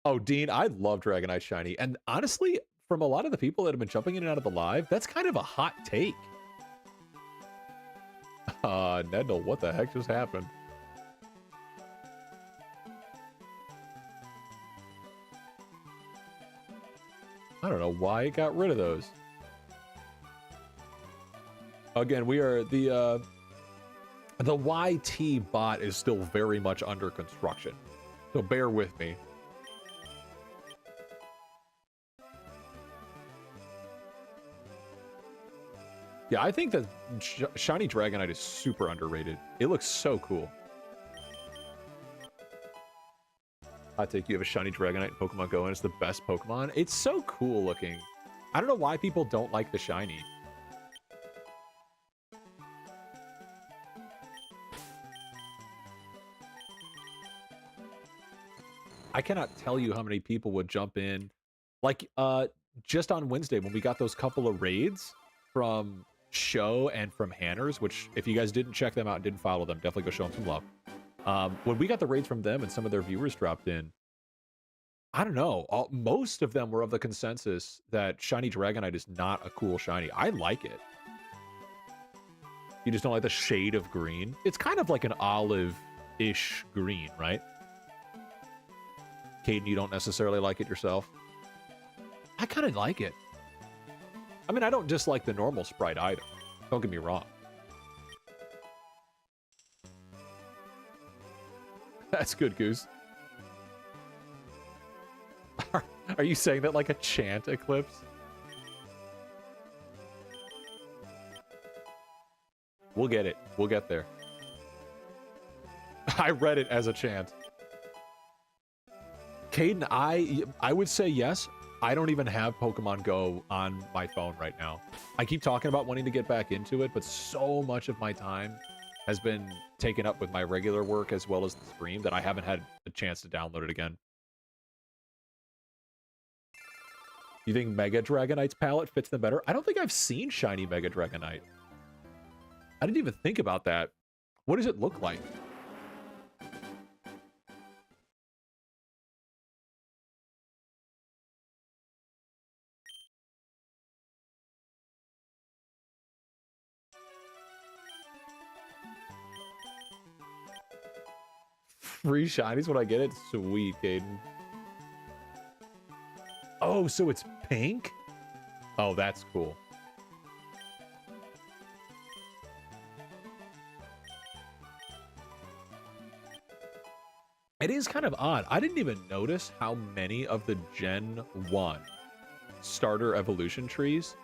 Oh, Dean, I love Dragonite Shiny. And honestly, from a lot of the people that have been jumping in and out of the live, that's kind of a hot take. Nednal, what the heck just happened? I don't know why it got rid of those. Again, we are the YT bot is still very much under construction, so bear with me. Yeah, I think that Shiny Dragonite is super underrated. It looks so cool. I think you have a Shiny Dragonite in Pokemon Go, and it's the best Pokemon. It's so cool looking. I don't know why people don't like the Shiny. I cannot tell you how many people would jump in. Like, just on Wednesday when we got those couple of raids from Show and from Hanners, which if you guys didn't check them out and didn't follow them, definitely go show them some love. When we got the raids from them and some of their viewers dropped in, I don't know. Most of them were of the consensus that shiny Dragonite is not a cool shiny. I like it. You just don't like the shade of green. It's kind of like an olive-ish green, right? Caden, you don't necessarily like it yourself? I kind of like it. I mean, I don't dislike the normal sprite either. Don't get me wrong. That's good, Goose. Are you saying that like a chant, Eclipse? We'll get it. We'll get there. I read it as a chant. Caden, I would say yes. I don't even have Pokemon Go on my phone right now. I keep talking about wanting to get back into it, but so much of my time has been taken up with my regular work as well as the stream that I haven't had a chance to download it again. You think Mega Dragonite's palette fits them better? I don't think I've seen shiny Mega Dragonite. I didn't even think about that. What does it look like? Free shinies when I get it? Sweet, Caden. Oh, so it's pink? Oh, that's cool. It is kind of odd. I didn't even notice how many of the Gen 1 starter evolution trees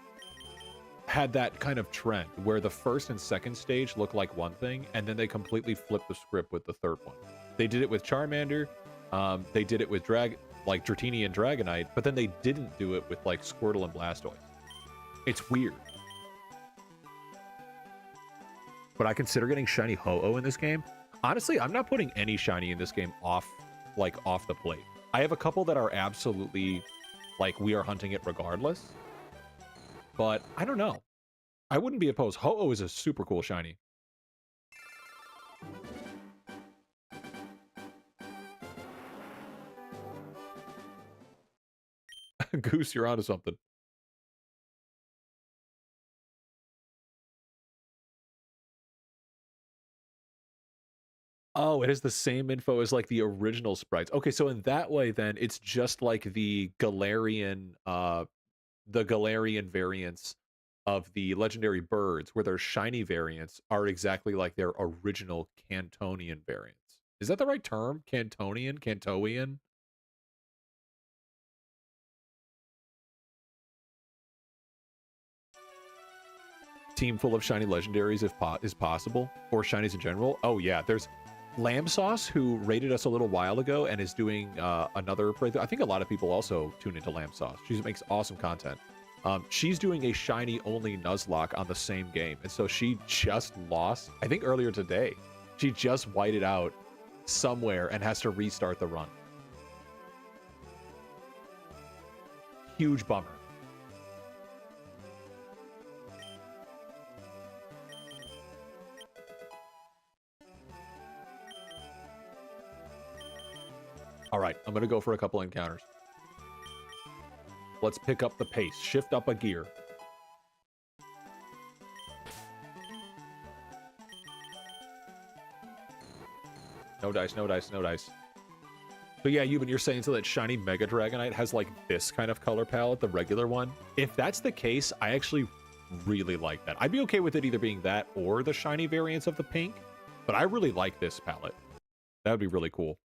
had that kind of trend where the first and second stage look like one thing, and then they completely flip the script with the third one. They did it with Charmander. They did it with Dratini and Dragonite, but then they didn't do it with like Squirtle and Blastoise. It's weird. But I consider getting shiny Ho-Oh in this game. Honestly, I'm not putting any shiny in this game off the plate. I have a couple that are absolutely like we are hunting it regardless. But I don't know. I wouldn't be opposed. Ho-Oh is a super cool shiny. Goose, you're onto something. Oh, it is the same info as like the original sprites. Okay, so in that way, then it's just like the Galarian variants of the legendary birds, where their shiny variants are exactly like their original Cantonian variants. Is that the right term? Cantonian? Cantoian? Team full of shiny legendaries is possible, or shinies in general. Oh yeah, there's Lamb Sauce, who rated us a little while ago and is doing another playthrough. I think a lot of people also tune into Lamb Sauce. She makes awesome content. She's doing a shiny only Nuzlocke on the same game, and so she just lost, I think earlier today. She just whited out somewhere and has to restart the run. Huge bummer. All right, I'm going to go for a couple encounters. Let's pick up the pace. Shift up a gear. No dice, no dice, no dice. So yeah, you're saying so that shiny Mega Dragonite has like this kind of color palette, the regular one. If that's the case, I actually really like that. I'd be okay with it either being that or the shiny variants of the pink, but I really like this palette. That would be really cool.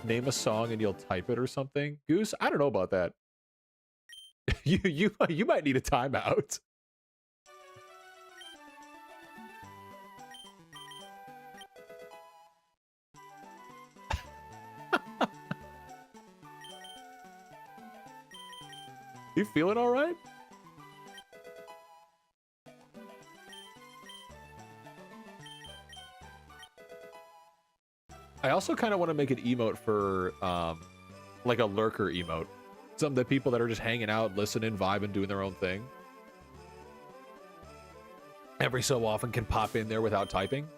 Name a song and you'll type it or something. Goose, I don't know about that. you might need a timeout. You feeling all right? I also kind of want to make an emote for, like a lurker emote. Some of the people that are just hanging out, listening, vibing, doing their own thing. every so often can pop in there without typing.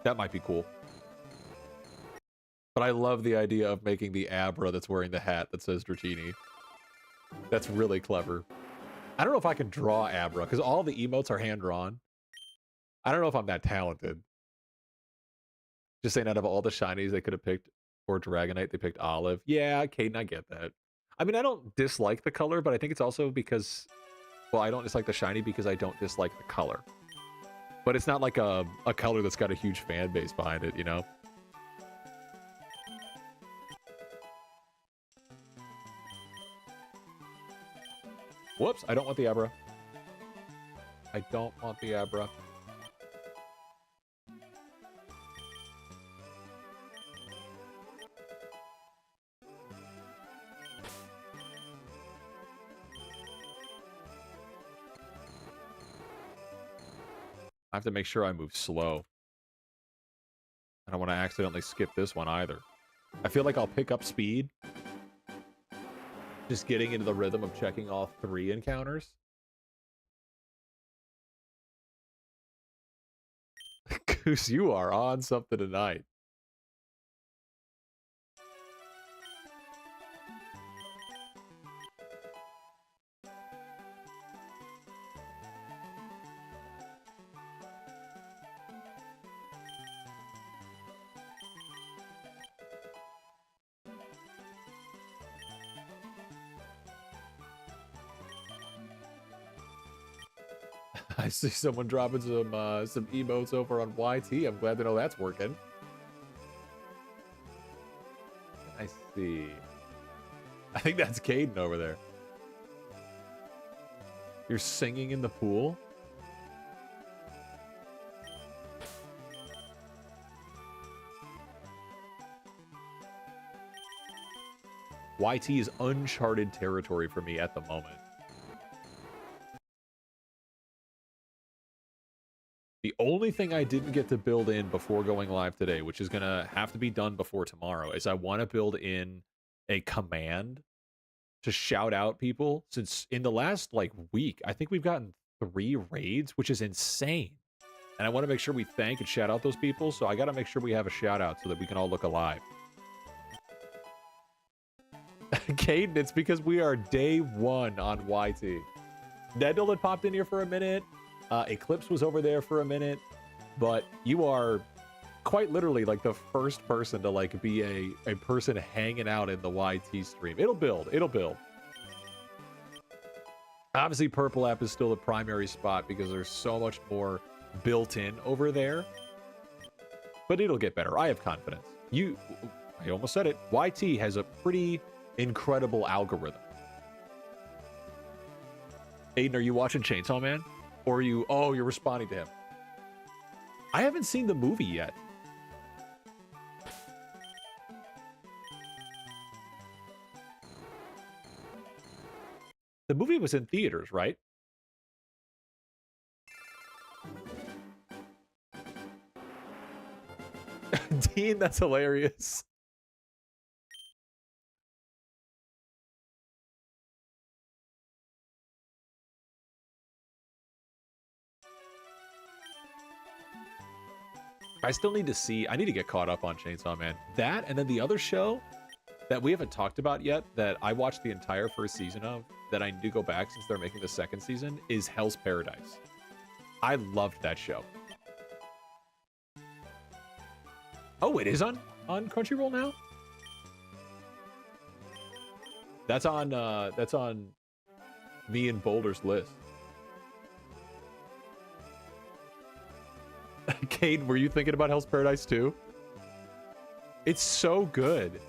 That might be cool. But I love the idea of making the Abra that's wearing the hat that says Dratini. That's really clever. I don't know if I can draw Abra, because all the emotes are hand-drawn. I don't know if I'm that talented. Just saying, out of all the shinies they could have picked for Dragonite, they picked Olive. Yeah, Caden, I get that. I mean, I don't dislike the color, but I think it's also because... Well, I don't dislike the shiny because I don't dislike the color. But it's not like a color that's got a huge fan base behind it, you know? Whoops, I don't want the Abra. I don't want the Abra. I have to make sure I move slow. I don't want to accidentally skip this one either. I feel like I'll pick up speed. Just getting into the rhythm of checking all 3 encounters. Goose, you are on something tonight. I see someone dropping some emotes over on YT. I'm glad to know that's working. I see. I think that's Caden over there. You're singing in the pool? YT is uncharted territory for me at the moment. The only thing I didn't get to build in before going live today, which is going to have to be done before tomorrow, is I want to build in a command to shout out people. Since in the last, like, week, I think we've gotten 3 raids, which is insane. And I want to make sure we thank and shout out those people, so I got to make sure we have a shout out so that we can all look alive. Caden, it's because we are day 1 on YT. Nedal had popped in here for a minute. Eclipse was over there for a minute, but you are quite literally like the first person to like be a person hanging out in the YT stream. It'll build. It'll build. Obviously, Purple App is still the primary spot because there's so much more built in over there, but it'll get better. I have confidence. I almost said it. YT has a pretty incredible algorithm. Aiden, are you watching Chainsaw Man? Or are you... Oh, you're responding to him. I haven't seen the movie yet. The movie was in theaters, right? Dean, that's hilarious. I still need to see... I need to get caught up on Chainsaw Man. That, and then the other show that we haven't talked about yet, that I watched the entire first season of, that I need to go back since they're making the second season, is Hell's Paradise. I loved that show. Oh, it is on Crunchyroll now? That's on me and Boulder's list. Caden, were you thinking about Hell's Paradise too? It's so good.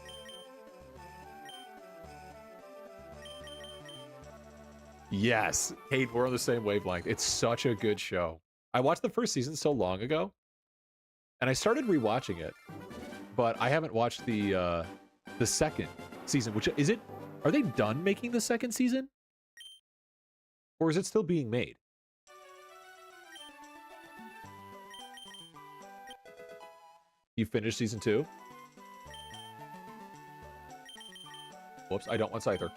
Yes, Caden, we're on the same wavelength. It's such a good show. I watched the first season so long ago, and I started rewatching it, but I haven't watched the second season. Which is it? Are they done making the second season, or is it still being made? You finished season 2? Whoops, I don't want Scyther.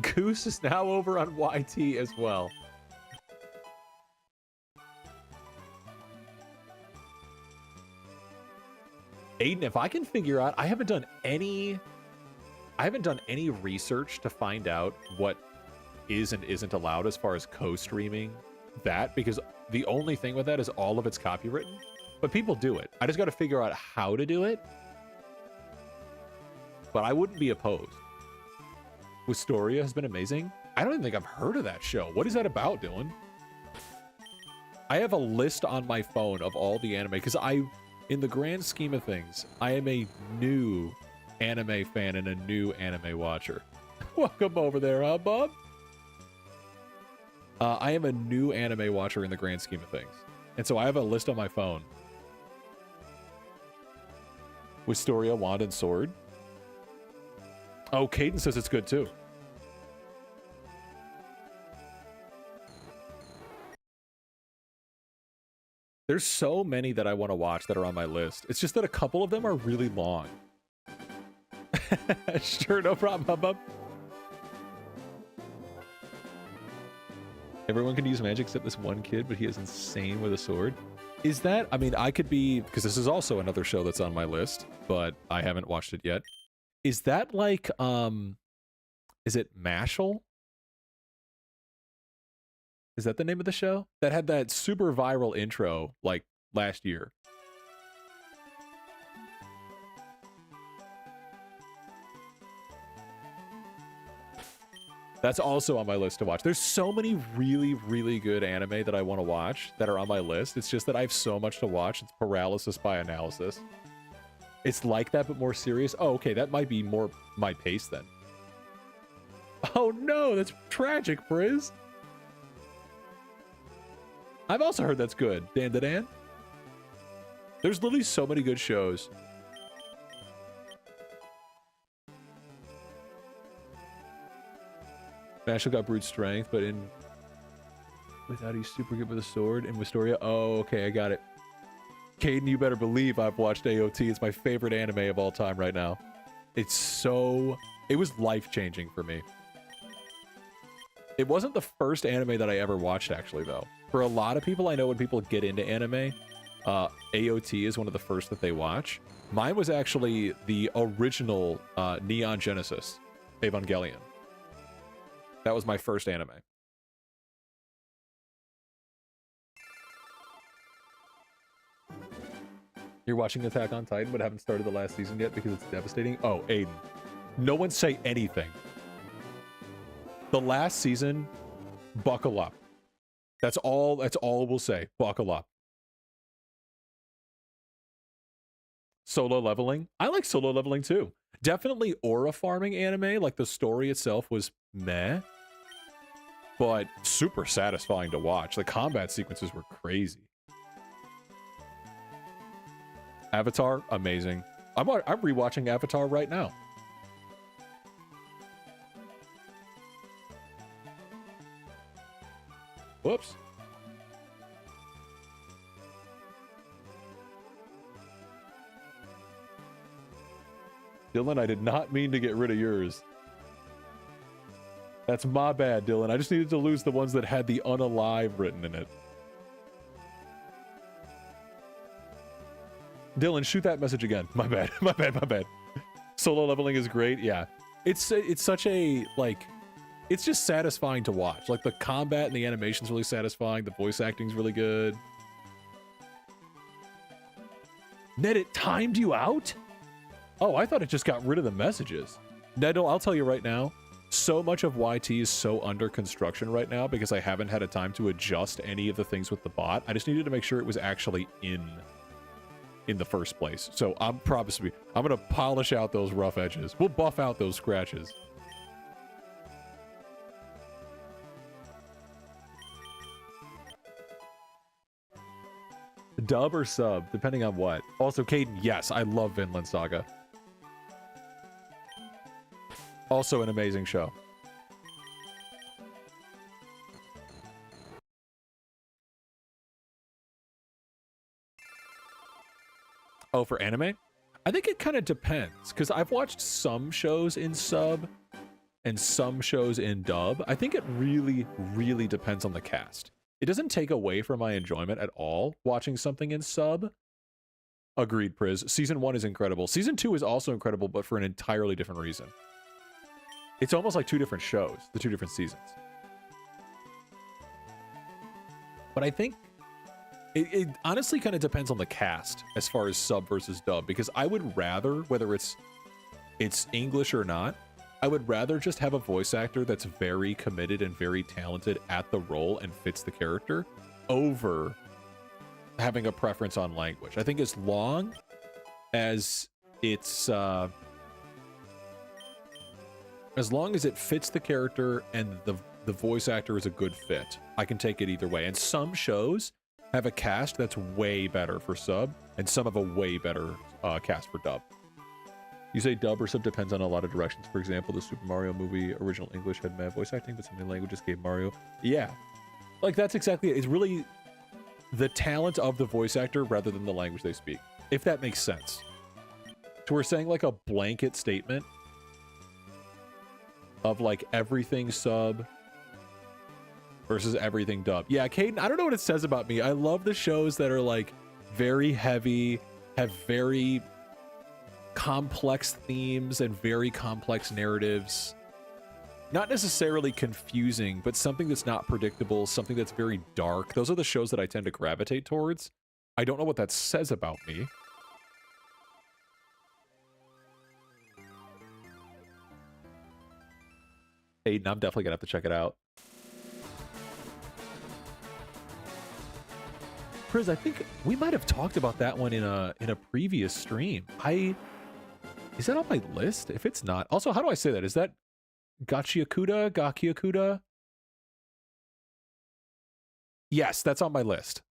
Goose is now over on YT as well. Aiden, if I can figure out, I haven't done any research to find out what is and isn't allowed as far as co-streaming that, because the only thing with that is all of it's copywritten, but people do it. I just got to figure out how to do it, but I wouldn't be opposed. Wistoria has been amazing. I don't even think I've heard of that show. What is that about, Dylan? I have a list on my phone of all the anime, because in the grand scheme of things, I am a new anime fan and a new anime watcher. Welcome over there, huh, Bob? I am a new anime watcher in the grand scheme of things. And so I have a list on my phone. Wistoria, Wand, and Sword. Oh, Caden says it's good too. There's so many that I want to watch that are on my list. It's just that a couple of them are really long. Sure, no problem, Bub. Everyone can use magic except this one kid, but he is insane with a sword. Is that, I mean, I could be, because this is also another show that's on my list, but I haven't watched it yet. Is that like, is it Mashal? Is that the name of the show? That had that super viral intro, like, last year. That's also on my list to watch. There's so many really, really good anime that I want to watch that are on my list. It's just that I have so much to watch. It's paralysis by analysis. It's like that, but more serious. Oh, okay, that might be more my pace then. Oh no, that's tragic, Briz. I've also heard that's good. Dan da Dan. There's literally so many good shows. Mashal got brute strength, but without he's super good with a sword. In Wistoria, oh, okay, I got it. Caden, you better believe I've watched AOT. It's my favorite anime of all time right now. It was life-changing for me. It wasn't the first anime that I ever watched, actually, though. For a lot of people, I know when people get into anime, AOT is one of the first that they watch. Mine was actually the original Neon Genesis Evangelion. That was my first anime. You're watching Attack on Titan, but haven't started the last season yet because it's devastating? Oh, Aiden. No one say anything. The last season, buckle up. That's all we'll say. Buckle up. Solo leveling. I like solo leveling too. Definitely aura farming anime. Like the story itself was meh, but super satisfying to watch. The combat sequences were crazy. Avatar, amazing. I'm rewatching Avatar right now. Whoops. Dylan, I did not mean to get rid of yours. That's my bad, Dylan. I just needed to lose the ones that had the unalive written in it. Dylan, shoot that message again. My bad. My bad. My bad. Solo leveling is great. Yeah. It's such a, like, it's just satisfying to watch. Like, the combat and the animation's really satisfying. The voice acting's really good. Ned, it timed you out? Oh, I thought it just got rid of the messages. Ned, I'll tell you right now, so much of YT is so under construction right now because I haven't had a time to adjust any of the things with the bot. I just needed to make sure it was actually in the first place. So I'm gonna polish out those rough edges. We'll buff out those scratches. Dub or sub, depending on what. Also, Caden, yes, I love Vinland Saga. Also an amazing show. Oh, for anime? I think it kind of depends, because I've watched some shows in sub, and some shows in dub. I think it really, really depends on the cast. It doesn't take away from my enjoyment at all watching something in sub. Agreed, Priz. Season 1 is incredible. Season 2 is also incredible, but for an entirely different reason. It's almost like 2 different shows, the 2 different seasons. But I think it honestly kind of depends on the cast as far as sub versus dub, because I would rather, whether it's English or not, I would rather just have a voice actor that's very committed and very talented at the role and fits the character over having a preference on language. I think as long as it's as long as it fits the character and the voice actor is a good fit, I can take it either way. And some shows have a cast that's way better for sub, and some have a way better cast for dub. You say dub or sub depends on a lot of directions. For example, the Super Mario movie original English had mad voice acting, but some new languages gave Mario. Yeah, like that's exactly it. It's really the talent of the voice actor rather than the language they speak, if that makes sense. So we're saying like a blanket statement of like everything sub versus everything dub. Yeah, Caden, I don't know what it says about me. I love the shows that are like very heavy, have very complex themes and very complex narratives. Not necessarily confusing, but something that's not predictable, something that's very dark. Those are the shows that I tend to gravitate towards. I don't know what that says about me. Aiden, I'm definitely gonna have to check it out. Chris, I think we might have talked about that one in a previous stream. Is that on my list? If it's not, also, how do I say that? Is that Gachiakuda? Gachiakuda? Yes, that's on my list.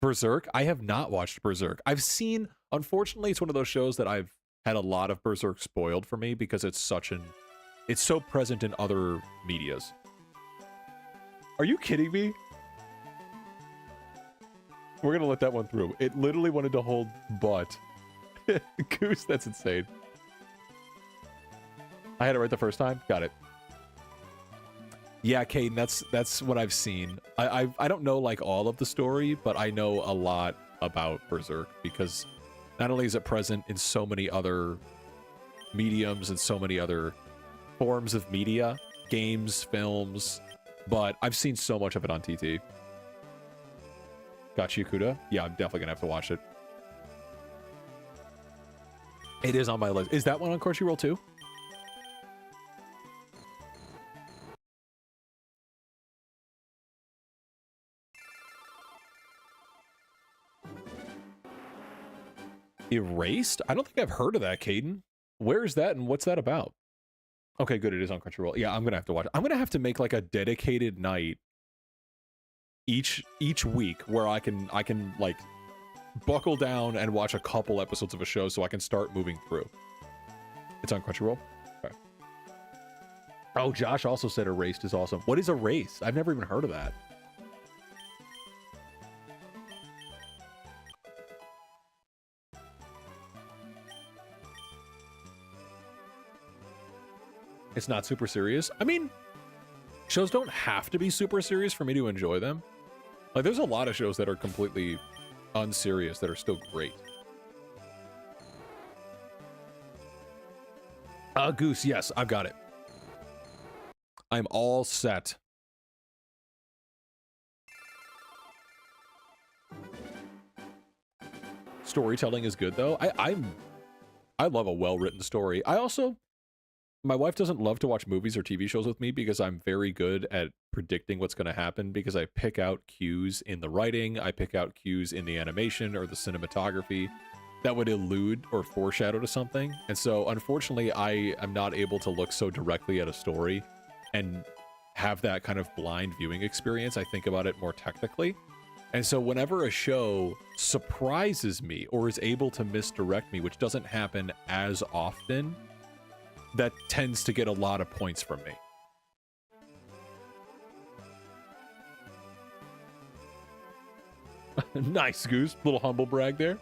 Berserk? I have not watched Berserk. I've seen, unfortunately, it's one of those shows that I've had a lot of Berserk spoiled for me because it's so present in other medias. Are you kidding me? We're gonna let that one through. It literally wanted to hold butt. Goose, that's insane. I had it right the first time. Got it. Yeah, Caden, that's what I've seen. I don't know like all of the story, but I know a lot about Berserk because not only is it present in so many other mediums and so many other forms of media, games, films, but I've seen so much of it on TT. Gachiakuda? Yeah, I'm definitely gonna have to watch it. It is on my list. Is that one on Crunchyroll too? Erased? I don't think I've heard of that, Caden. Where is that and what's that about? Okay, good. It is on Crunchyroll. Yeah, I'm gonna have to watch it. I'm gonna have to make like a dedicated night each week where I can like buckle down and watch a couple episodes of a show so I can start moving through. It's on Crunchyroll? Okay. Oh, Josh also said Erased is awesome. What is Erased? I've never even heard of that. It's not super serious. I mean, shows don't have to be super serious for me to enjoy them. Like, there's a lot of shows that are completely unserious that are still great. Goose, yes, I've got it. I'm all set. Storytelling is good, though. I love a well-written story. My wife doesn't love to watch movies or TV shows with me because I'm very good at predicting what's going to happen because I pick out cues in the writing, I pick out cues in the animation or the cinematography that would allude or foreshadow to something. And so, unfortunately, I am not able to look so directly at a story and have that kind of blind viewing experience. I think about it more technically. And so whenever a show surprises me or is able to misdirect me, which doesn't happen as often, that tends to get a lot of points from me. Nice, Goose. Little humble brag there.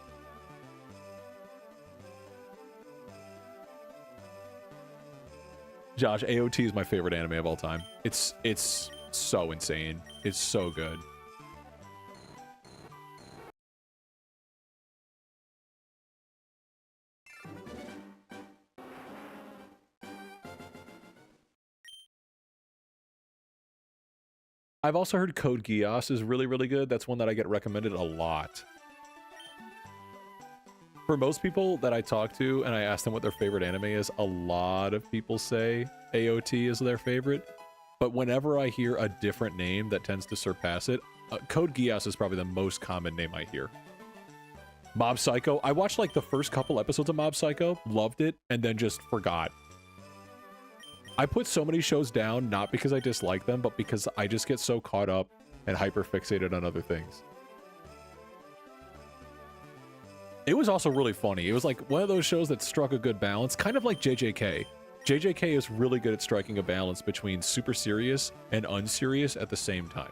Josh, AOT is my favorite anime of all time. It's so insane. It's so good. I've also heard Code Geass is really, really good. That's one that I get recommended a lot. For most people that I talk to and I ask them what their favorite anime is, a lot of people say AOT is their favorite. But whenever I hear a different name that tends to surpass it, Code Geass is probably the most common name I hear. Mob Psycho. I watched like the first couple episodes of Mob Psycho, loved it, and then just forgot. I put so many shows down, not because I dislike them, but because I just get so caught up and hyper-fixated on other things. It was also really funny. It was like one of those shows that struck a good balance, kind of like JJK. JJK is really good at striking a balance between super serious and unserious at the same time.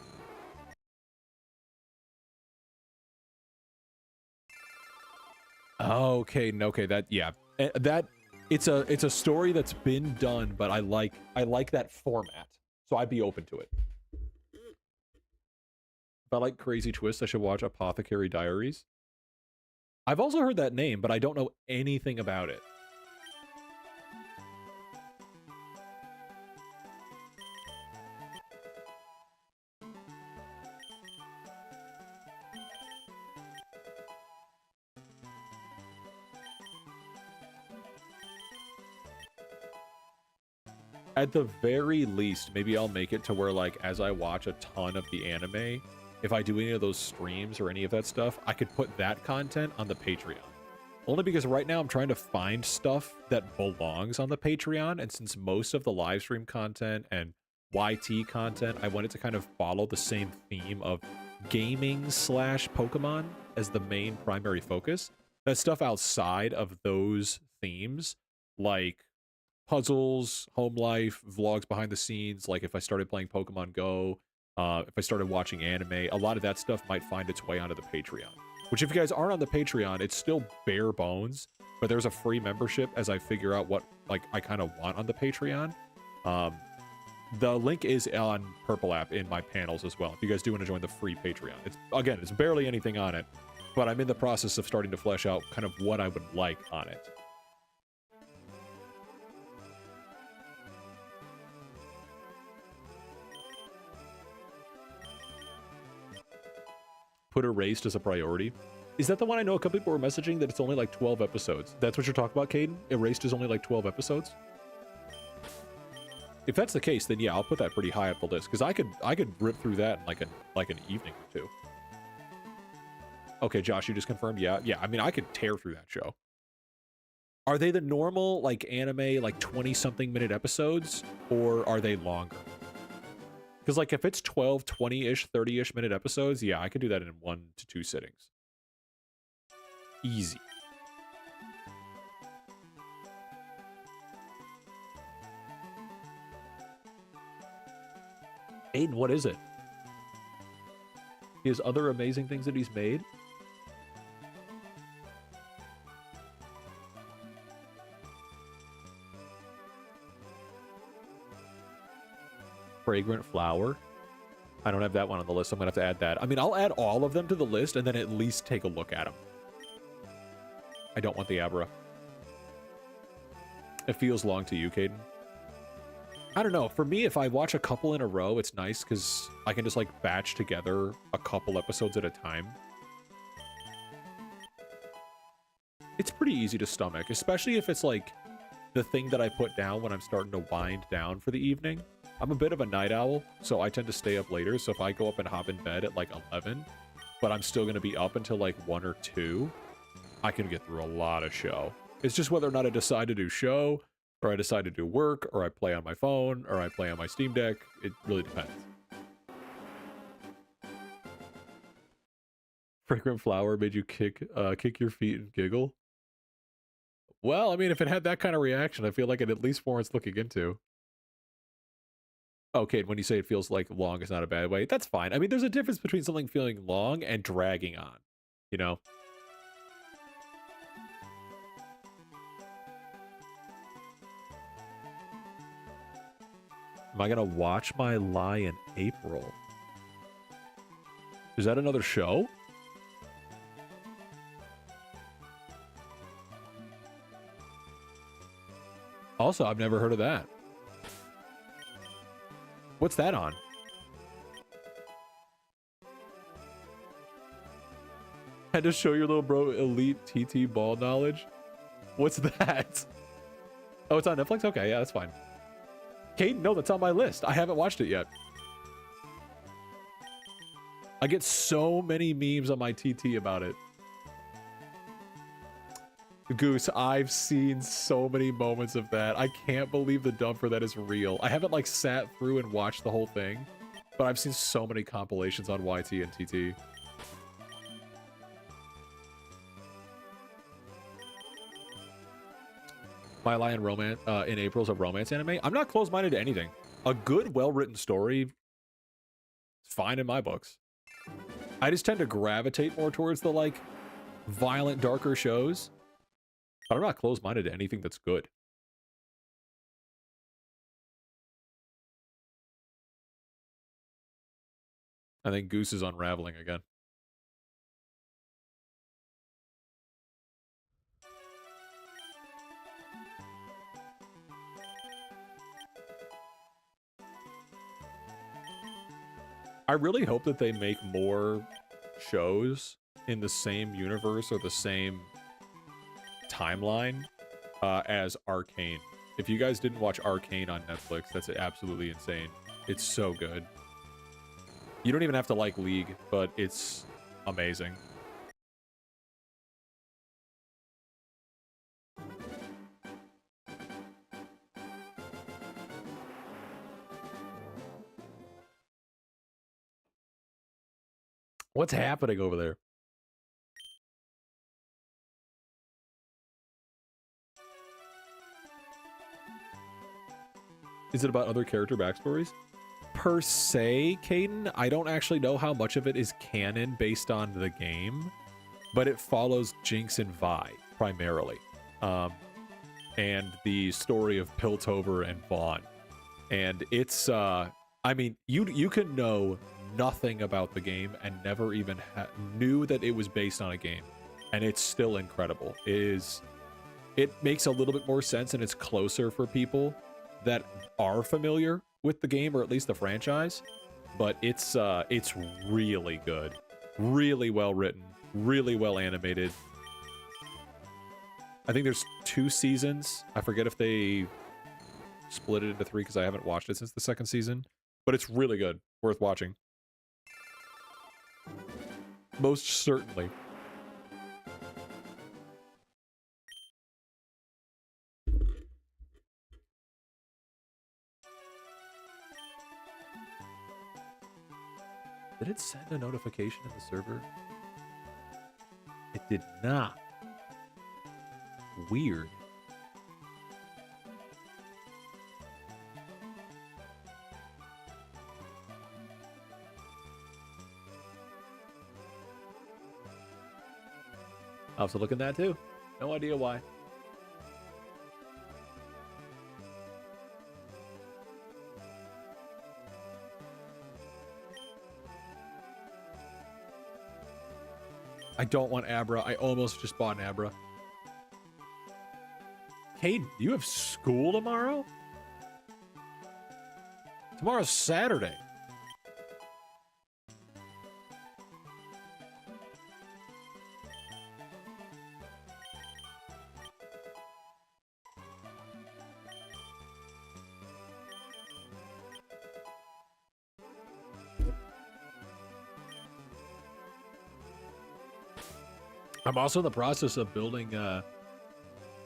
Okay, that, yeah. That... It's a story that's been done, but I like that format, so I'd be open to it. If I like crazy twists, I should watch Apothecary Diaries. I've also heard that name, but I don't know anything about it. At the very least, maybe I'll make it to where, like, as I watch a ton of the anime, if I do any of those streams or any of that stuff, I could put that content on the Patreon. Only because right now I'm trying to find stuff that belongs on the Patreon, and since most of the live stream content and YT content, I wanted to kind of follow the same theme of gaming / Pokemon as the main primary focus. That stuff outside of those themes, like puzzles, home life, vlogs behind the scenes, like if I started playing Pokemon Go, if I started watching anime, a lot of that stuff might find its way onto the Patreon. Which, if you guys aren't on the Patreon, it's still bare bones, but there's a free membership as I figure out what, like, I kind of want on the Patreon. The link is on Purple App in my panels as well, if you guys do want to join the free Patreon. It's barely anything on it, but I'm in the process of starting to flesh out kind of what I would like on it. Put Erased as a priority. Is that the one I know a couple people were messaging that it's only like 12 episodes? That's what you're talking about, Caden? Erased is only like 12 episodes? If that's the case, then yeah, I'll put that pretty high up the list, because I could rip through that in like an evening or two. Okay, Josh, you just confirmed? Yeah, I mean, I could tear through that show. Are they the normal, like, anime, like, 20-something minute episodes, or are they longer? Because, like, if it's 12, 20-ish, 30-ish minute episodes, yeah, I could do that in 1 to 2 sittings. Easy. Aiden, what is it? He has other amazing things that he's made? Fragrant Flower. I don't have that one on the list. I'm gonna have to add that. I mean, I'll add all of them to the list and then at least take a look at them. I don't want the Abra. It feels long to you, Caden. I don't know. For me, if I watch a couple in a row, it's nice because I can just, like, batch together a couple episodes at a time. It's pretty easy to stomach, especially if it's, like, the thing that I put down when I'm starting to wind down for the evening. I'm a bit of a night owl, so I tend to stay up later. So if I go up and hop in bed at, like, 11, but I'm still going to be up until, like, 1 or 2, I can get through a lot of show. It's just whether or not I decide to do show, or I decide to do work, or I play on my phone, or I play on my Steam Deck. It really depends. Fragrant Flower made you kick your feet and giggle? Well, I mean, if it had that kind of reaction, I feel like it at least warrants looking into. Okay, when you say it feels like long, it's not a bad way. That's fine. I mean, there's a difference between something feeling long and dragging on, you know? Am I gonna watch My Lie in April? Is that another show? Also, I've never heard of that. What's that on? Had to show your little bro elite TT ball knowledge. What's that? Oh, it's on Netflix? Okay, yeah, that's fine. Caden, no, that's on my list. I haven't watched it yet. I get so many memes on my TT about it. Goose, I've seen so many moments of that. I can't believe the dub for that is real. I haven't like sat through and watched the whole thing, but I've seen so many compilations on YT and TT. My Lie in Romance in April's a romance anime. I'm not closed-minded to anything. A good, well-written story is fine in my books. I just tend to gravitate more towards the like violent, darker shows. But I'm not closed-minded to anything that's good. I think Goose is unraveling again. I really hope that they make more shows in the same universe or the same timeline as Arcane. If you guys didn't watch Arcane on Netflix, that's absolutely insane. It's so good. You don't even have to like League, but it's amazing. What's happening over there? Is it about other character backstories? Per se, Caden, I don't actually know how much of it is canon based on the game, but it follows Jinx and Vi primarily. And the story of Piltover and Vaughn. And it's, I mean, you can know nothing about the game and never even knew that it was based on a game. And it's still incredible. It makes a little bit more sense and it's closer for people that are familiar with the game or at least the franchise. But it's really good. Really well written. Really well animated. I think there's 2 seasons. I forget if they split it into 3 because I haven't watched it since the 2nd season. But it's really good. Worth watching. Most certainly. Did it send a notification in the server? It did not. Weird. I'll have to look at that too. No idea why. I don't want Abra. I almost just bought an Abra. Caden, you have school tomorrow? Tomorrow's Saturday. I'm also in the process of building out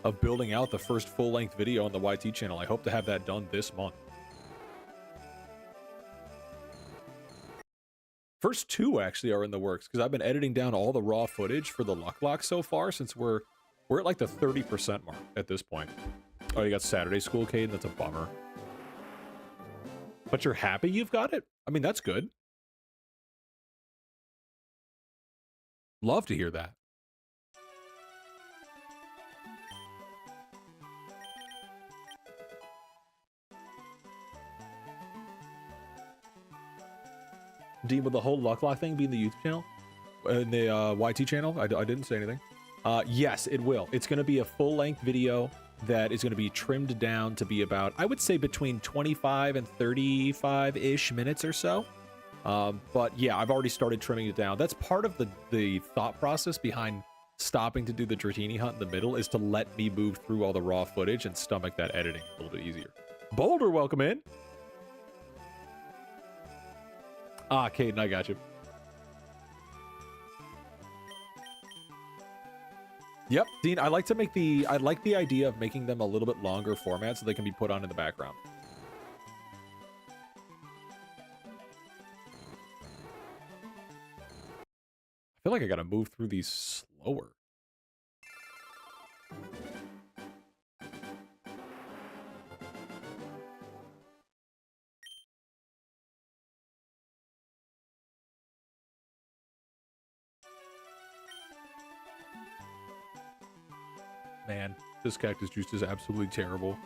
the first full-length video on the YT channel. I hope to have that done this month. First 2 actually are in the works because I've been editing down all the raw footage for the LuckLocke so far since we're at like the 30% mark at this point. Oh, you got Saturday school, Caden? That's a bummer. But you're happy you've got it? I mean, that's good. Love to hear that. Dean, with the whole LuckLocke thing being the YouTube channel, in the YT channel, I didn't say anything. Yes, it will. It's going to be a full-length video that is going to be trimmed down to be about, I would say, between 25 and 35-ish minutes or so. But yeah, I've already started trimming it down. That's part of the thought process behind stopping to do the Dratini hunt in the middle, is to let me move through all the raw footage and stomach that editing a little bit easier. Boulder, welcome in. Ah, Caden, I got you. Yep, Dean, I like the idea of making them a little bit longer format so they can be put on in the background. I feel like I gotta move through these slower. Man, this cactus juice is absolutely terrible.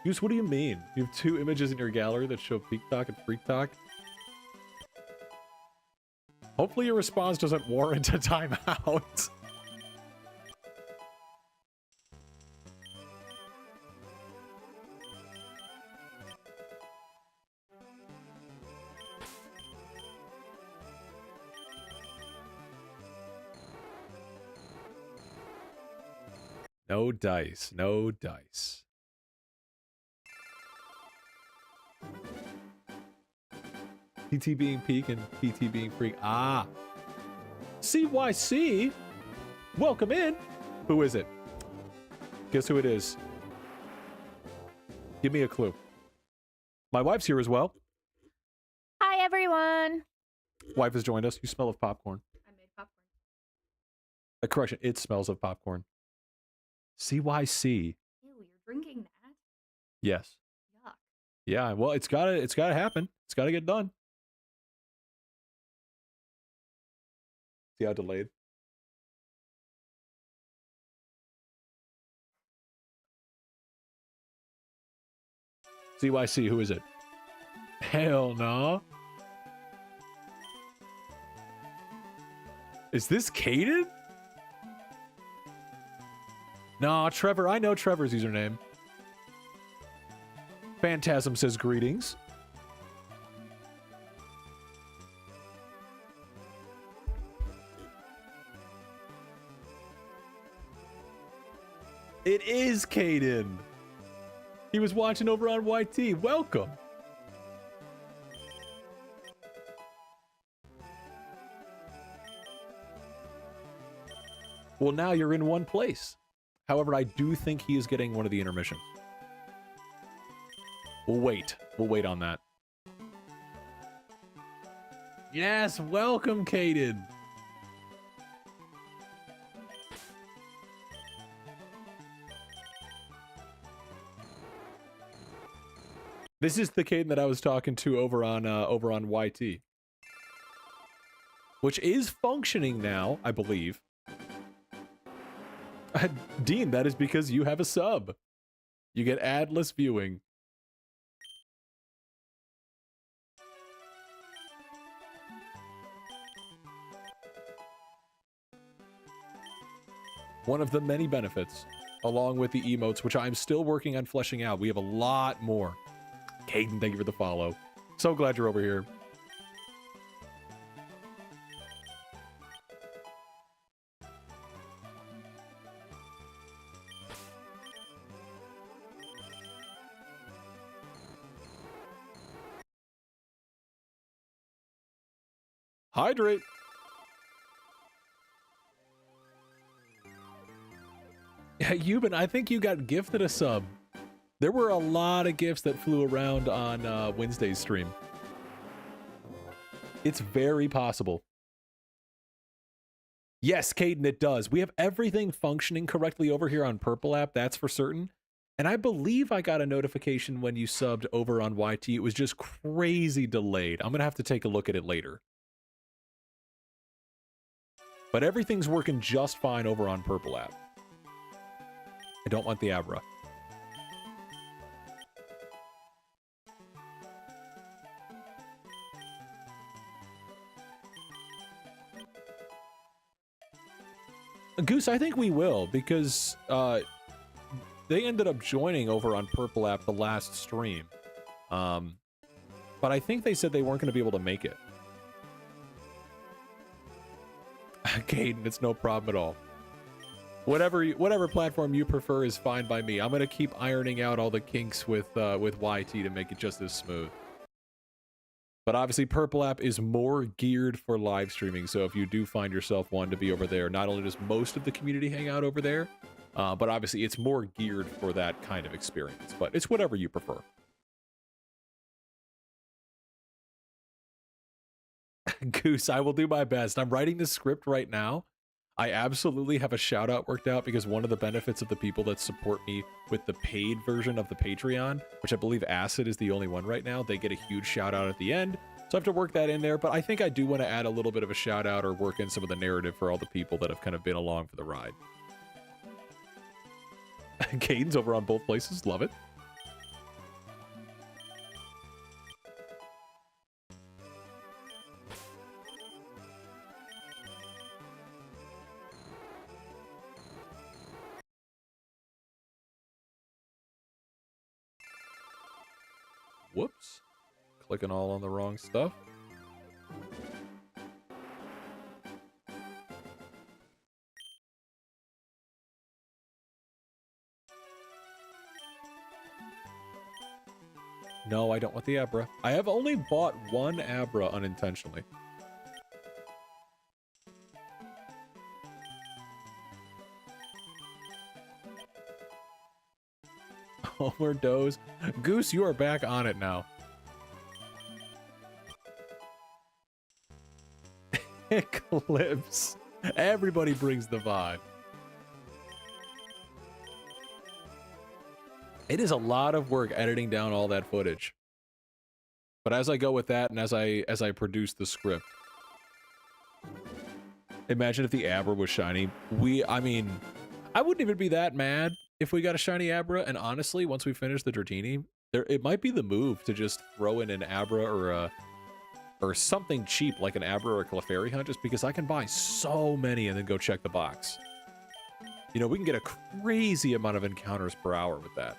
Goose, what do you mean? You have 2 images in your gallery that show Peak Talk and Freak Talk? Hopefully your response doesn't warrant a timeout. No dice, no dice. PT being Peak and PT being Freak. Ah. CYC? Welcome in. Who is it? Guess who it is? Give me a clue. My wife's here as well. Hi, everyone. Wife has joined us. You smell of popcorn. I made popcorn. Correction, it smells of popcorn. CYC. Ew, you're drinking that? Yes. Yuck. Yeah, well, it's gotta happen. It's gotta get done. See how delayed? CYC, who is it? Hell no. Is this Caden? Nah, Trevor. I know Trevor's username. Phantasm says greetings. It is Caden. He was watching over on YT. Welcome. Well, now you're in one place. However, I do think he is getting one of the intermissions. We'll wait. We'll wait on that. Yes, welcome, Caden. This is the Caden that I was talking to over on YT. Which is functioning now, I believe. Dean, that is because you have a sub. You get adless viewing. One of the many benefits, along with the emotes, which I'm still working on fleshing out. We have a lot more. Caden, thank you for the follow. So glad you're over here. Hydrate. Yeah, Euban, I think you got gifted a sub. There were a lot of gifts that flew around on Wednesday's stream. It's very possible. Yes, Caden, it does. We have everything functioning correctly over here on Purple app, that's for certain. And I believe I got a notification when you subbed over on YT. It was just crazy delayed. I'm going to have to take a look at it later. But everything's working just fine over on Purple app. I don't want the Abra. Goose, I think we will, because they ended up joining over on Purple App the last stream. But I think they said they weren't going to be able to make it. Caden, it's no problem at all. Whatever platform you prefer is fine by me. I'm going to keep ironing out all the kinks with YT to make it just as smooth. But obviously, Purple App is more geared for live streaming, so if you do find yourself wanting to be over there, not only does most of the community hang out over there, but obviously it's more geared for that kind of experience. But it's whatever you prefer. Goose, I will do my best. I'm writing this script right now. I absolutely have a shout out worked out because one of the benefits of the people that support me with the paid version of the Patreon, which I believe Acid is the only one right now, they get a huge shout out at the end. So I have to work that in there, but I think I do want to add a little bit of a shout out or work in some of the narrative for all the people that have kind of been along for the ride. Caden's over on both places. Love it. Whoops. Clicking all on the wrong stuff. No, I don't want the Abra. I have only bought one Abra unintentionally. Homer Doze. Goose, you are back on it now. Eclipse. Everybody brings the vibe. It is a lot of work editing down all that footage. But as I go with that and as I produce the script. Imagine if the Abra was shiny. I mean, I wouldn't even be that mad if we got a shiny Abra, and honestly, once we finish the Dratini, it might be the move to just throw in an Abra or something cheap like an Abra or a Clefairy Hunt, just because I can buy so many and then go check the box. You know, we can get a crazy amount of encounters per hour with that.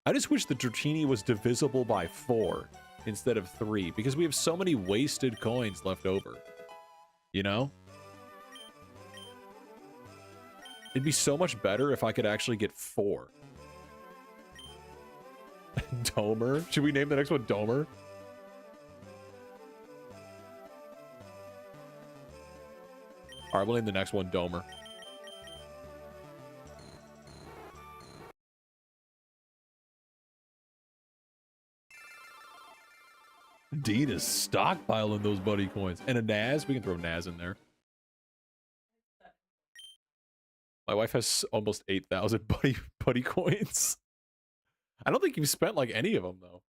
I just wish the Dratini was divisible by 4 instead of 3, because we have so many wasted coins left over. You know? It'd be so much better if I could actually get 4. Domer? Should we name the next one Domer? Alright, we'll name the next one Domer. Dean is stockpiling those buddy coins. And a Naz? We can throw Naz in there. My wife has almost 8,000 buddy coins. I don't think you've spent like any of them though.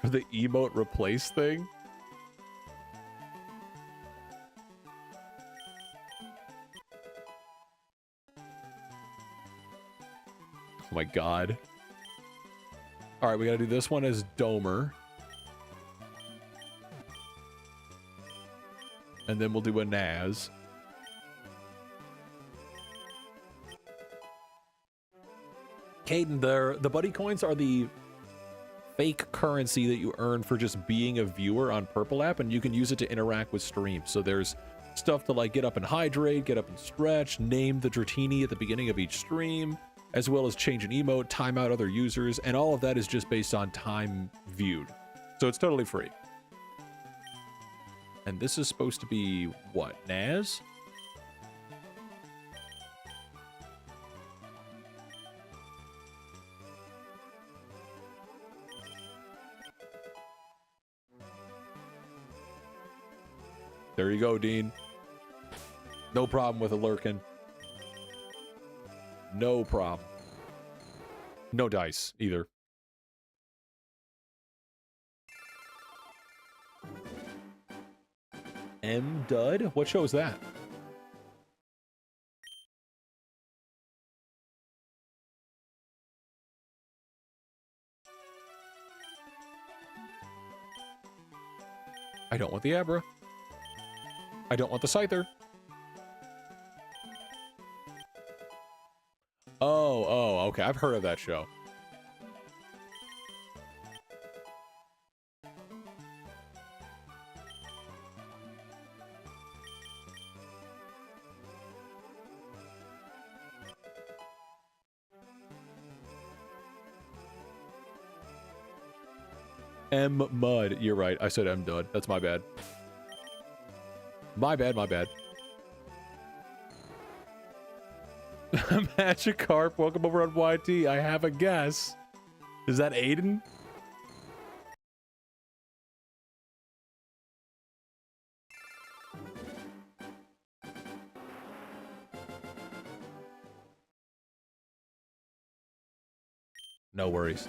For the emote replace thing? Oh my god. Alright, we gotta do this one as Domer. And then we'll do a Naz. Caden, the buddy coins are the fake currency that you earn for just being a viewer on Purple App, and you can use it to interact with streams. So there's stuff to like get up and hydrate, get up and stretch, name the Dratini at the beginning of each stream, as well as change an emote, time out other users, and all of that is just based on time viewed. So it's totally free. And this is supposed to be, what, Naz? There you go, Dean. No problem with a lurkin. No problem. No dice, either. M. Dud? What show is that? I don't want the Abra. I don't want the Scyther. Oh, okay. I've heard of that show. M Mud. You're right. I said M Dud. That's my bad. My bad, my bad. Magikarp, welcome over on YT. I have a guess. Is that Aiden? No worries.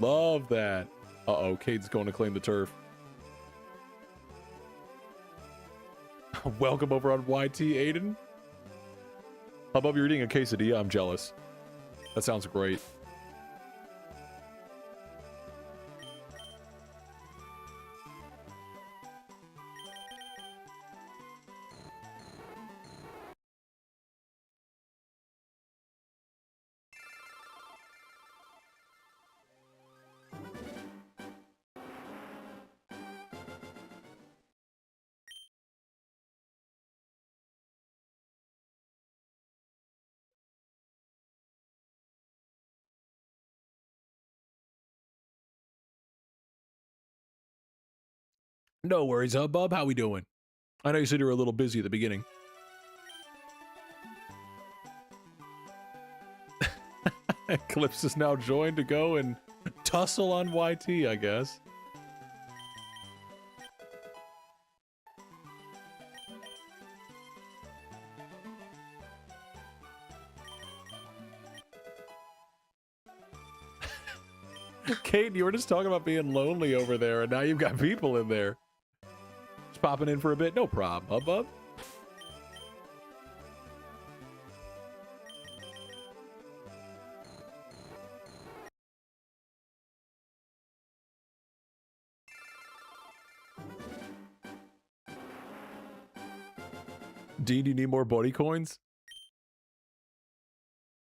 Love that. Uh-oh, Cade's going to claim the turf. Welcome over on YT, Aiden. How about you're eating a quesadilla? I'm jealous. That sounds great. No worries, Bub. How we doing? I know you said you were a little busy at the beginning. Eclipse is now joined to go and tussle on YT, I guess. Kate, you were just talking about being lonely over there, and now you've got people in there. Just popping in for a bit, no problem, Bub. Dean, do you need more buddy coins?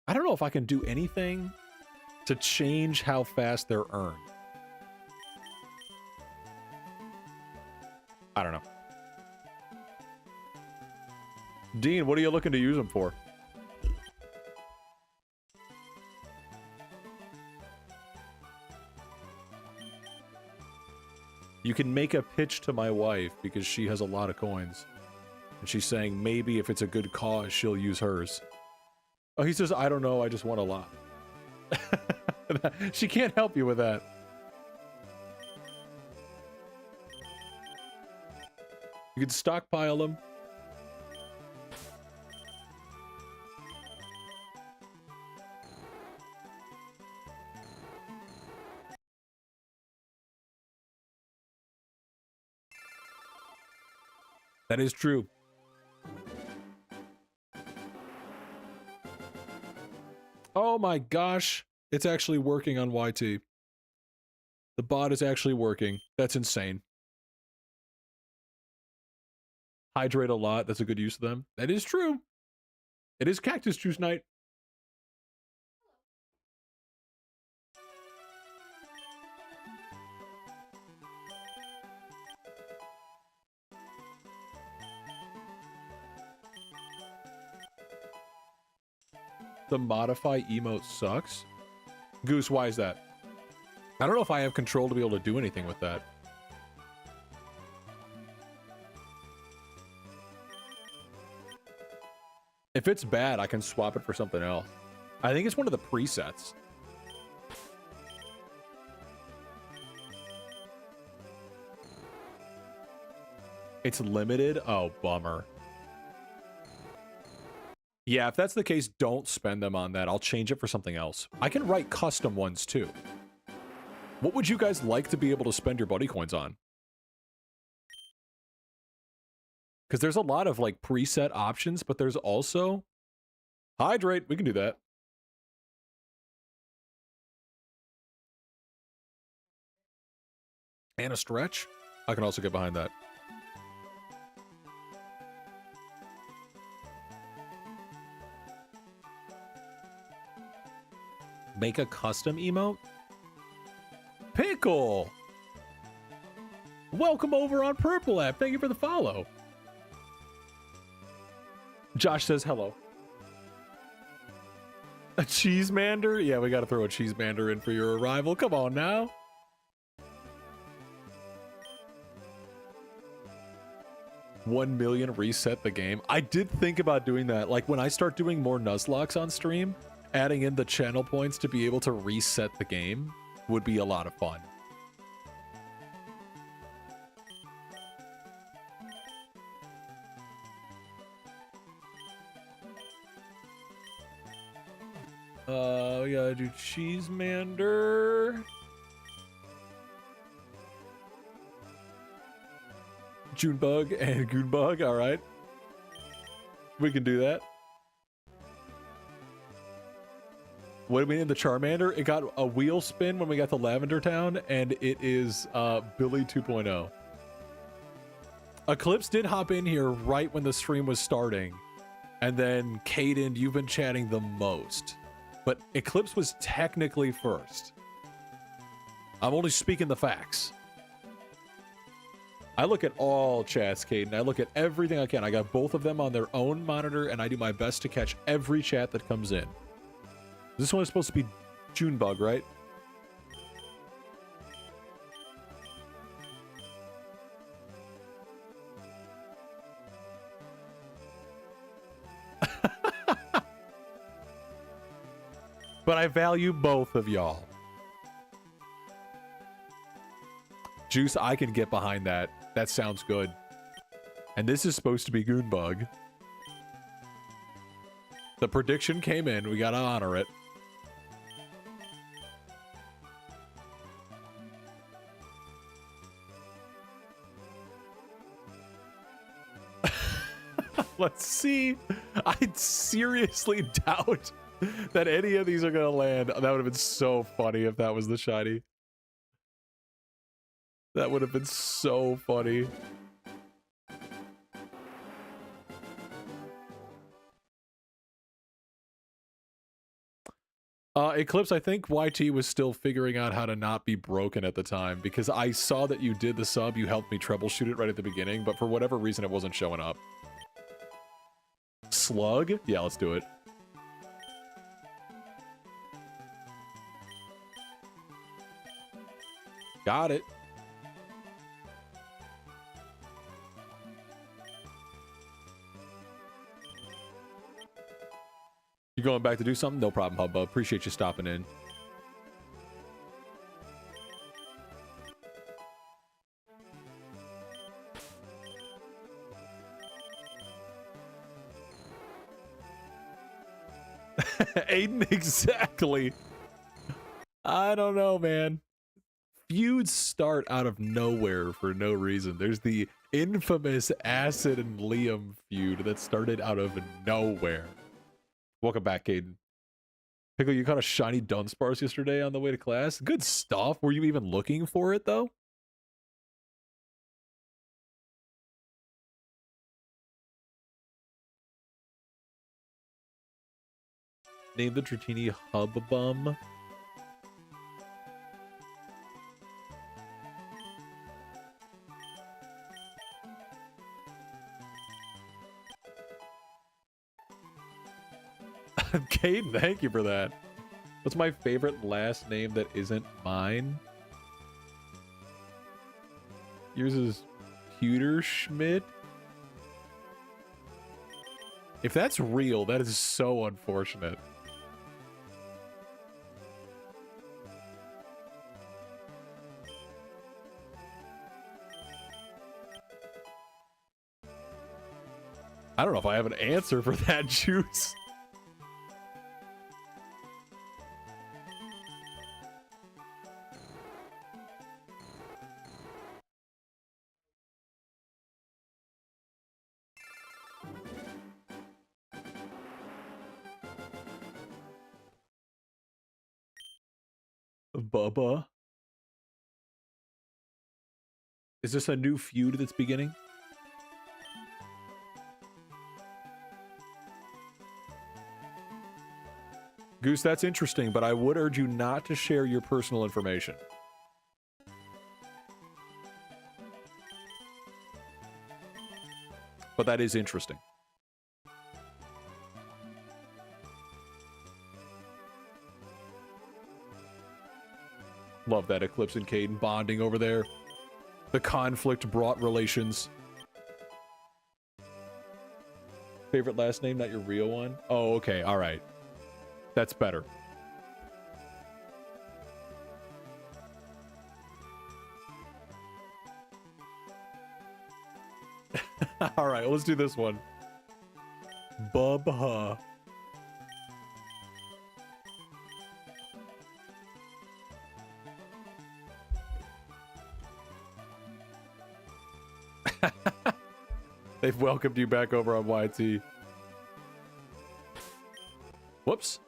I don't know if I can do anything to change how fast they're earned. I don't know. Dean, what are you looking to use them for? You can make a pitch to my wife because she has a lot of coins. And she's saying maybe if it's a good cause, she'll use hers. Oh, he says, I don't know, I just want a lot. She can't help you with that. You can stockpile them. That is true. Oh my gosh. It's actually working on YT. The bot is actually working. That's insane. Hydrate a lot. That's a good use of them. That is true. It is Cactus Juice Night. The modify emote sucks. Goose, why is that? I don't know if I have control to be able to do anything with that. If it's bad, I can swap it for something else. I think it's one of the presets. It's limited? Oh, bummer. Yeah, if that's the case, don't spend them on that. I'll change it for something else. I can write custom ones too. What would you guys like to be able to spend your buddy coins on? Because there's a lot of like preset options, but there's also hydrate. We can do that. And a stretch. I can also get behind that. Make a custom emote? Pickle! Welcome over on Purple App. Thank you for the follow. Josh says hello. A cheesemander? Yeah, we gotta throw a cheesemander in for your arrival. Come on now. $1 million reset the game. I did think about doing that. Like when I start doing more Nuzlocks on stream, adding in the channel points to be able to reset the game would be a lot of fun. We gotta do cheesemander. Junebug and Goonbug, alright. We can do that. What do we name the Charmander? It got a wheel spin when we got to Lavender Town, and it is Billy 2.0. Eclipse did hop in here right when the stream was starting. And then, Caden, you've been chatting the most. But Eclipse was technically first. I'm only speaking the facts. I look at all chats, Caden. I look at everything I can. I got both of them on their own monitor, and I do my best to catch every chat that comes in. This one is supposed to be Junebug, right? But I value both of y'all. Juice, I can get behind that. That sounds good. And this is supposed to be Goonbug. The prediction came in. We gotta honor it. Let's see. I seriously doubt that any of these are gonna land. That would have been so funny if that was the shiny. That would have been so funny. Eclipse, I think YT was still figuring out how to not be broken at the time, because I saw that you did the sub, you helped me troubleshoot it right at the beginning, but for whatever reason it wasn't showing up. Slug? Yeah, let's do it. Got it. You going back to do something? No problem, Hubba. Appreciate you stopping in. Aiden, exactly. I don't know, man. Feuds start out of nowhere for no reason. There's the infamous Acid and Liam feud that started out of nowhere. Welcome back, Caden. Pickle, you caught a shiny Dunsparce yesterday on the way to class. Good stuff. Were you even looking for it, though? Name the Dratini Hubbum. Caden, thank you for that. What's my favorite last name that isn't mine? Yours is Pewter Schmidt. If that's real, that is so unfortunate. I don't know if I have an answer for that, Juice. Bubba. Is this a new feud that's beginning? Goose, that's interesting, but I would urge you not to share your personal information. But that is interesting. Love that Eclipse and Caden bonding over there. The conflict brought relations. Favorite last name, not your real one? Oh, okay, all right. That's better. All right, let's do this one. Bubba. They've welcomed you back over on YT. Whoops.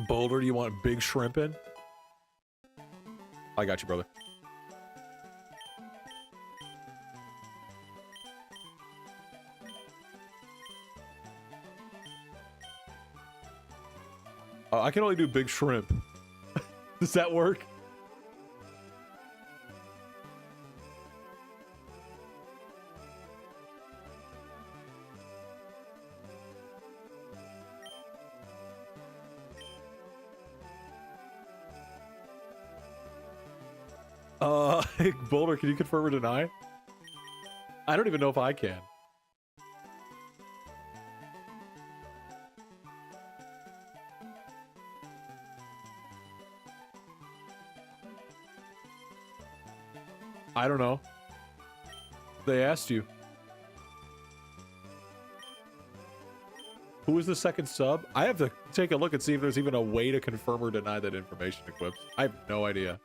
Boulder, do you want big shrimp in? I got you, brother. I can only do big shrimp. Does that work? Boulder, can you confirm or deny? I don't even know if I can. I don't know. They asked you. Who is the second sub? I have to take a look and see if there's even a way to confirm or deny that information, Eclipse. I have no idea.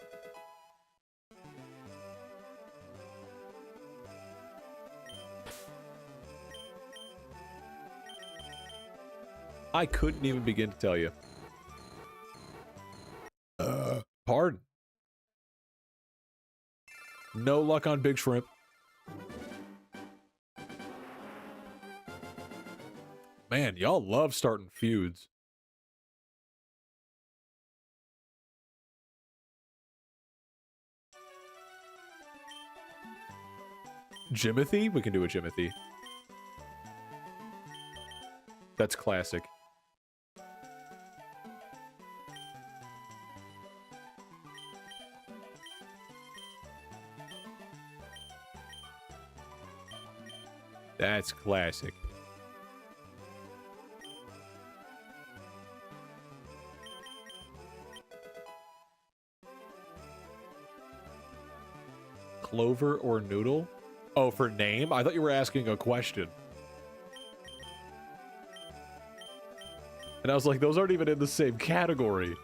I couldn't even begin to tell you. Pardon. No luck on big shrimp. Man, y'all love starting feuds. Jimothy? We can do a Jimothy. That's classic. That's classic. Clover or Noodle? Oh, for name? I thought you were asking a question. And I was like, those aren't even in the same category.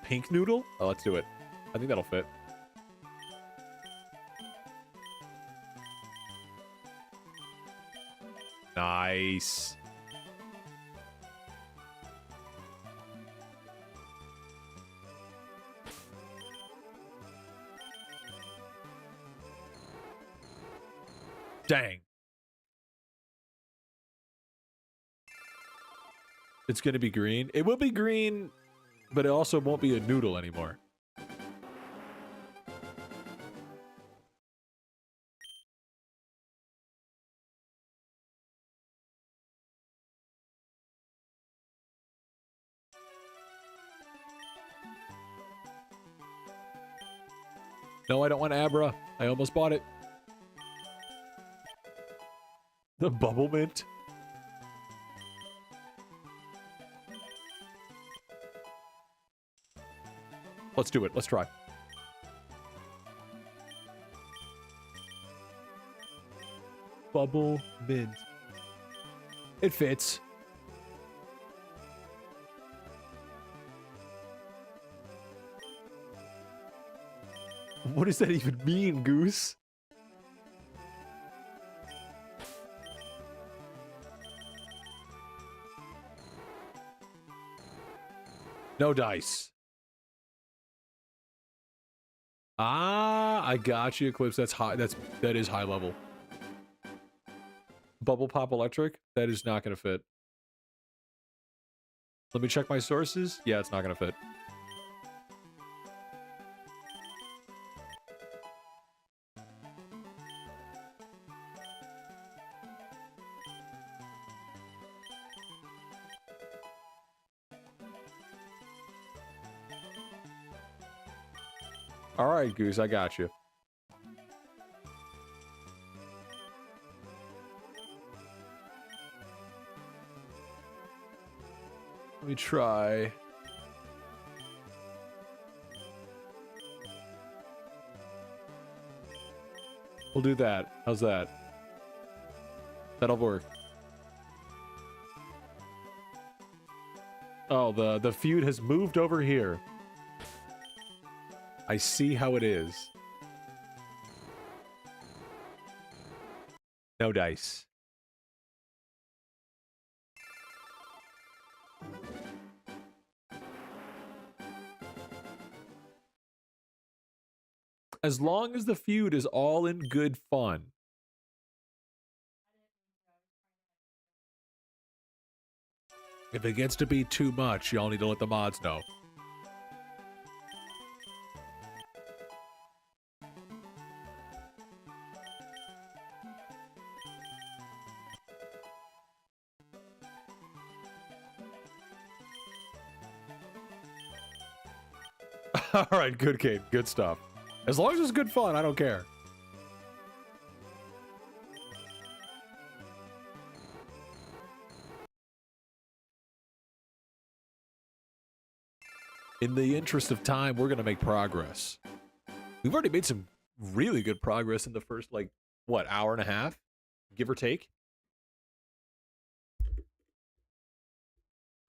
Pink Noodle? Oh, let's do it. I think that'll fit. Nice. Dang. It's gonna be green. It will be green, but it also won't be a noodle anymore. No, I don't want Abra. I almost bought it. The Bubble Mint. Let's do it. Let's try. Bubble Mint. It fits. What does that even mean, Goose? No dice. Ah, I got you, Eclipse. That's high. That is high level. Bubble Pop Electric? That is not going to fit. Let me check my sources. Yeah, it's not going to fit. All right, Goose, I got you. Let me try. We'll do that. How's that? That'll work. Oh, the feud has moved over here. I see how it is. No dice. As long as the feud is all in good fun. If it gets to be too much, y'all need to let the mods know. All right, good Kate, good stuff. As long as it's good fun, I don't care. In the interest of time, we're going to make progress. We've already made some really good progress in the first, like, what, hour and a half? Give or take?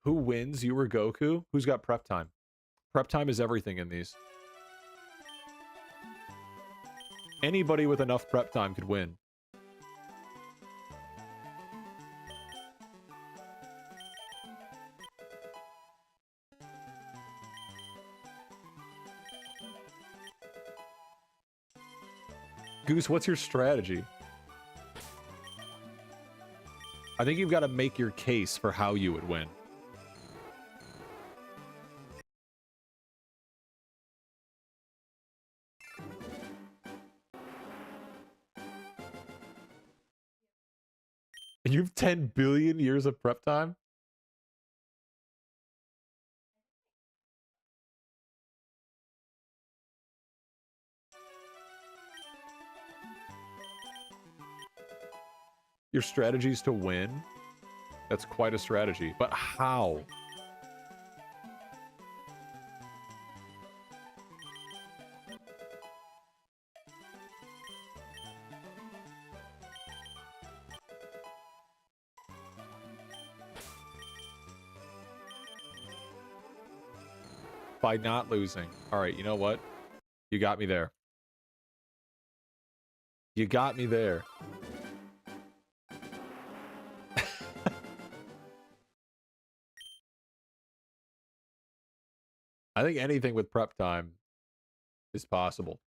Who wins, you or Goku? Who's got prep time? Prep time is everything in these. Anybody with enough prep time could win. Goose, what's your strategy? I think you've got to make your case for how you would win. You've 10 billion years of prep time? Your strategy is to win? That's quite a strategy. But how? By not losing. All right, you know what? You got me there. You got me there. I think anything with prep time is possible.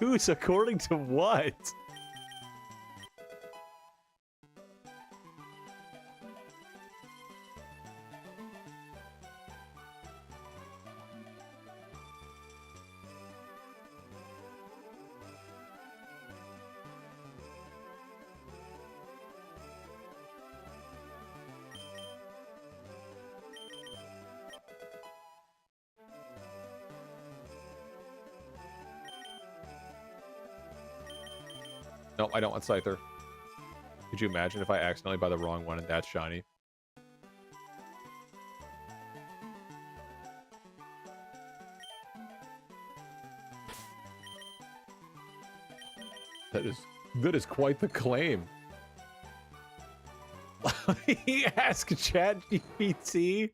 Goose, according to what? No, I don't want Scyther. Could you imagine if I accidentally buy the wrong one and that's shiny? That is quite the claim. He asked ChatGPT.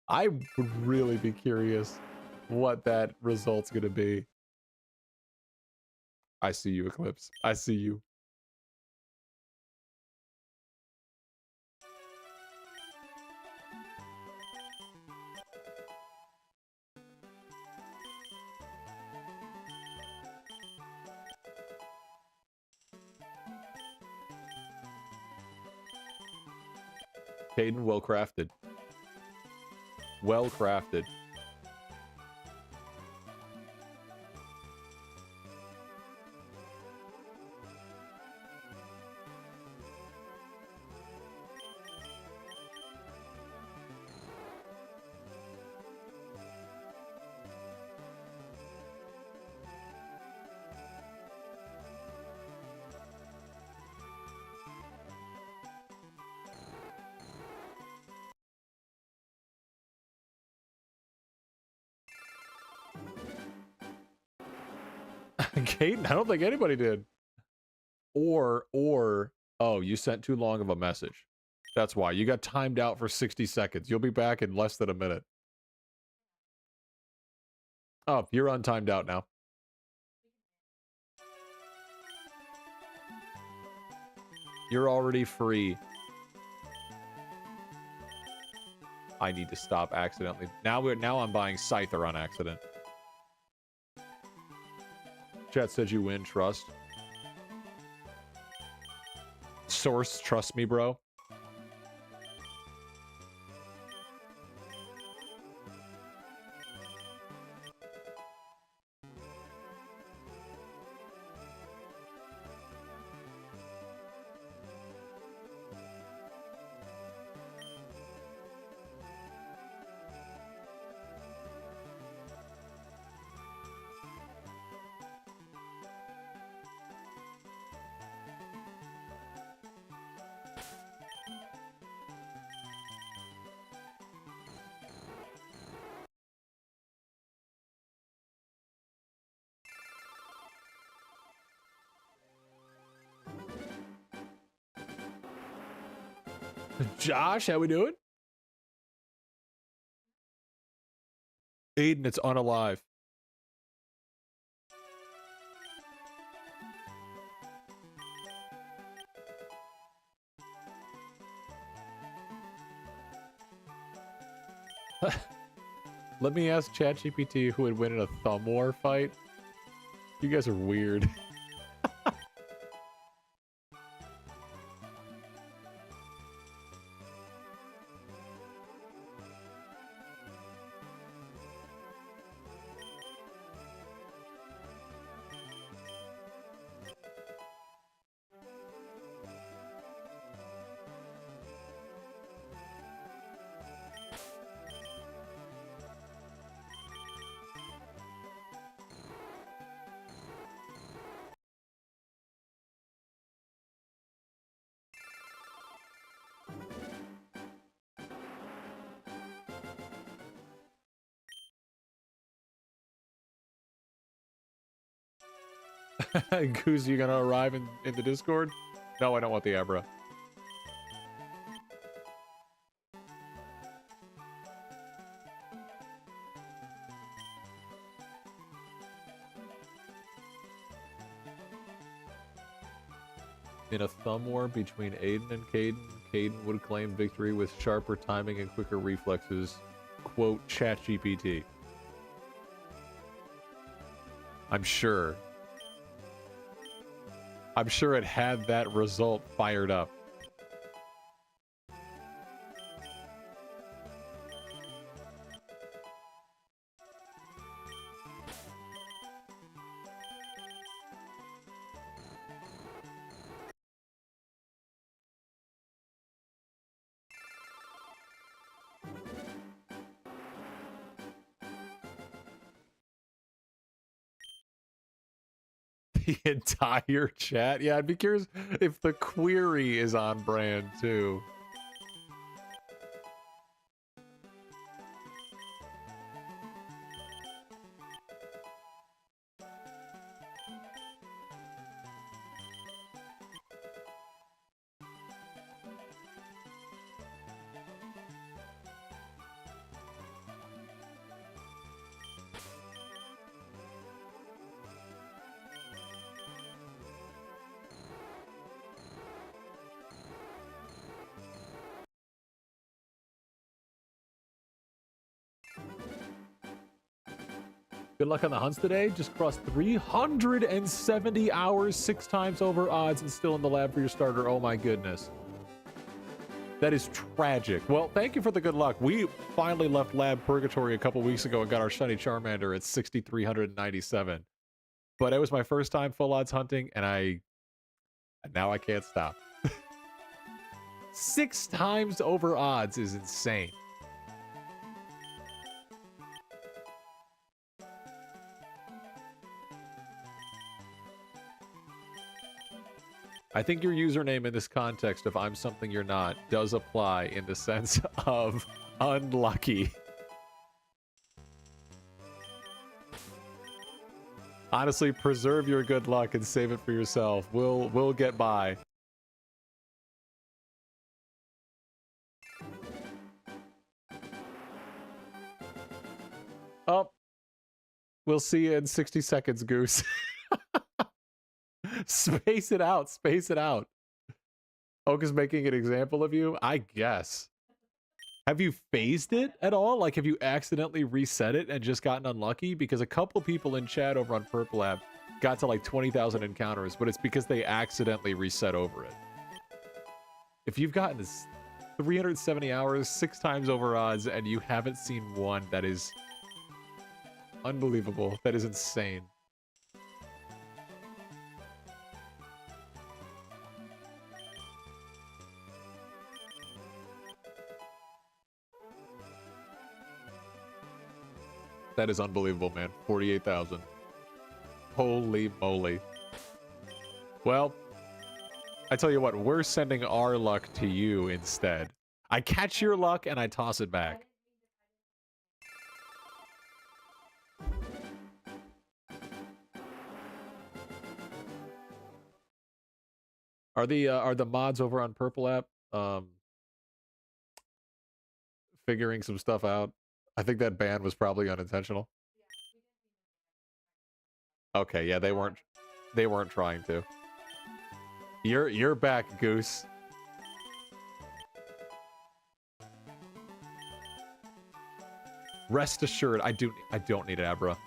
I would really be curious what that result's gonna be. I see you, Eclipse. I see you. Caden, well crafted. Well crafted. Caden, I don't think anybody did. Or, oh, you sent too long of a message. That's why. You got timed out for 60 seconds. You'll be back in less than a minute. Oh, you're untimed out now. You're already free. I need to stop accidentally. Now I'm buying Scyther on accident. Chat said you win, trust. Source, trust me, bro. Josh, how we doing? Aiden, it's unalive. Let me ask ChatGPT who would win in a thumb war fight. You guys are weird. Goose, you gonna arrive in the Discord? No, I don't want the Abra. In a thumb war between Aiden and Caden, Caden would claim victory with sharper timing and quicker reflexes. Quote, ChatGPT. I'm sure it had that result fired up. The entire chat? Yeah, I'd be curious if the query is on brand, too. Good luck on the hunts today. Just crossed 370 hours, 6 times over odds, and still in the lab for your starter. Oh my goodness. That is tragic. Well, thank you for the good luck. We finally left lab purgatory a couple weeks ago and got our shiny Charmander at 6,397. But it was my first time full odds hunting, and now I can't stop. 6 times over odds is insane. I think your username in this context of I'm something you're not does apply in the sense of unlucky. Honestly, preserve your good luck and save it for yourself. We'll get by. Oh. We'll see you in 60 seconds, Goose. Space it out. Space it out. Oak is making an example of you? I guess. Have you phased it at all? Like, have you accidentally reset it and just gotten unlucky? Because a couple people in chat over on Purple App got to like 20,000 encounters, but it's because they accidentally reset over it. If you've gotten this 370 hours, 6 times over odds, and you haven't seen one, that is unbelievable. That is insane. That is unbelievable, man. 48,000. Holy moly. Well, I tell you what, we're sending our luck to you instead. I catch your luck and I toss it back. Are the mods over on Purple App figuring some stuff out? I think that ban was probably unintentional. Okay, yeah, they weren't trying to. You're back, Goose. Rest assured, I don't need Abra.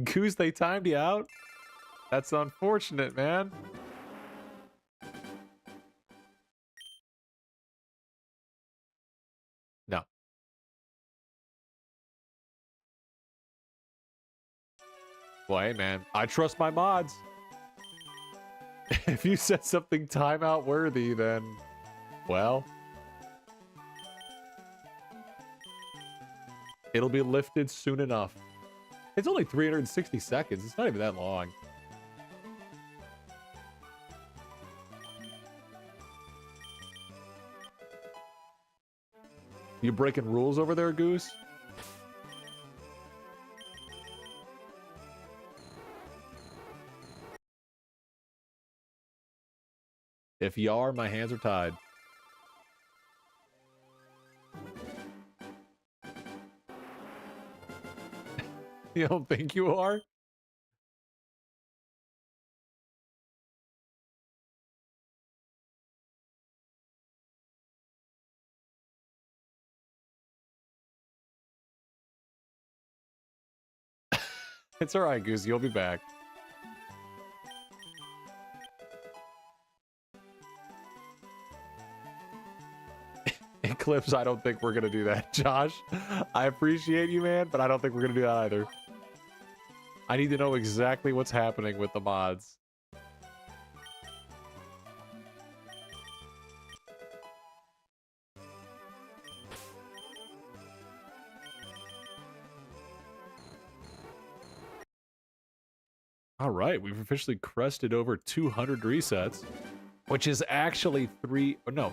Goose, they timed you out? That's unfortunate, man. No. Well, hey, man, I trust my mods. If you said something timeout worthy, then, well, it'll be lifted soon enough. It's only 360 seconds. It's not even that long. You breaking rules over there, Goose? If you are, my hands are tied. You don't think you are? It's alright, Goose. You'll be back. Eclipse, I don't think we're gonna do that. Josh, I appreciate you, man, but I don't think we're gonna do that either. I need to know exactly what's happening with the mods. All right, we've officially crested over 200 resets, which is actually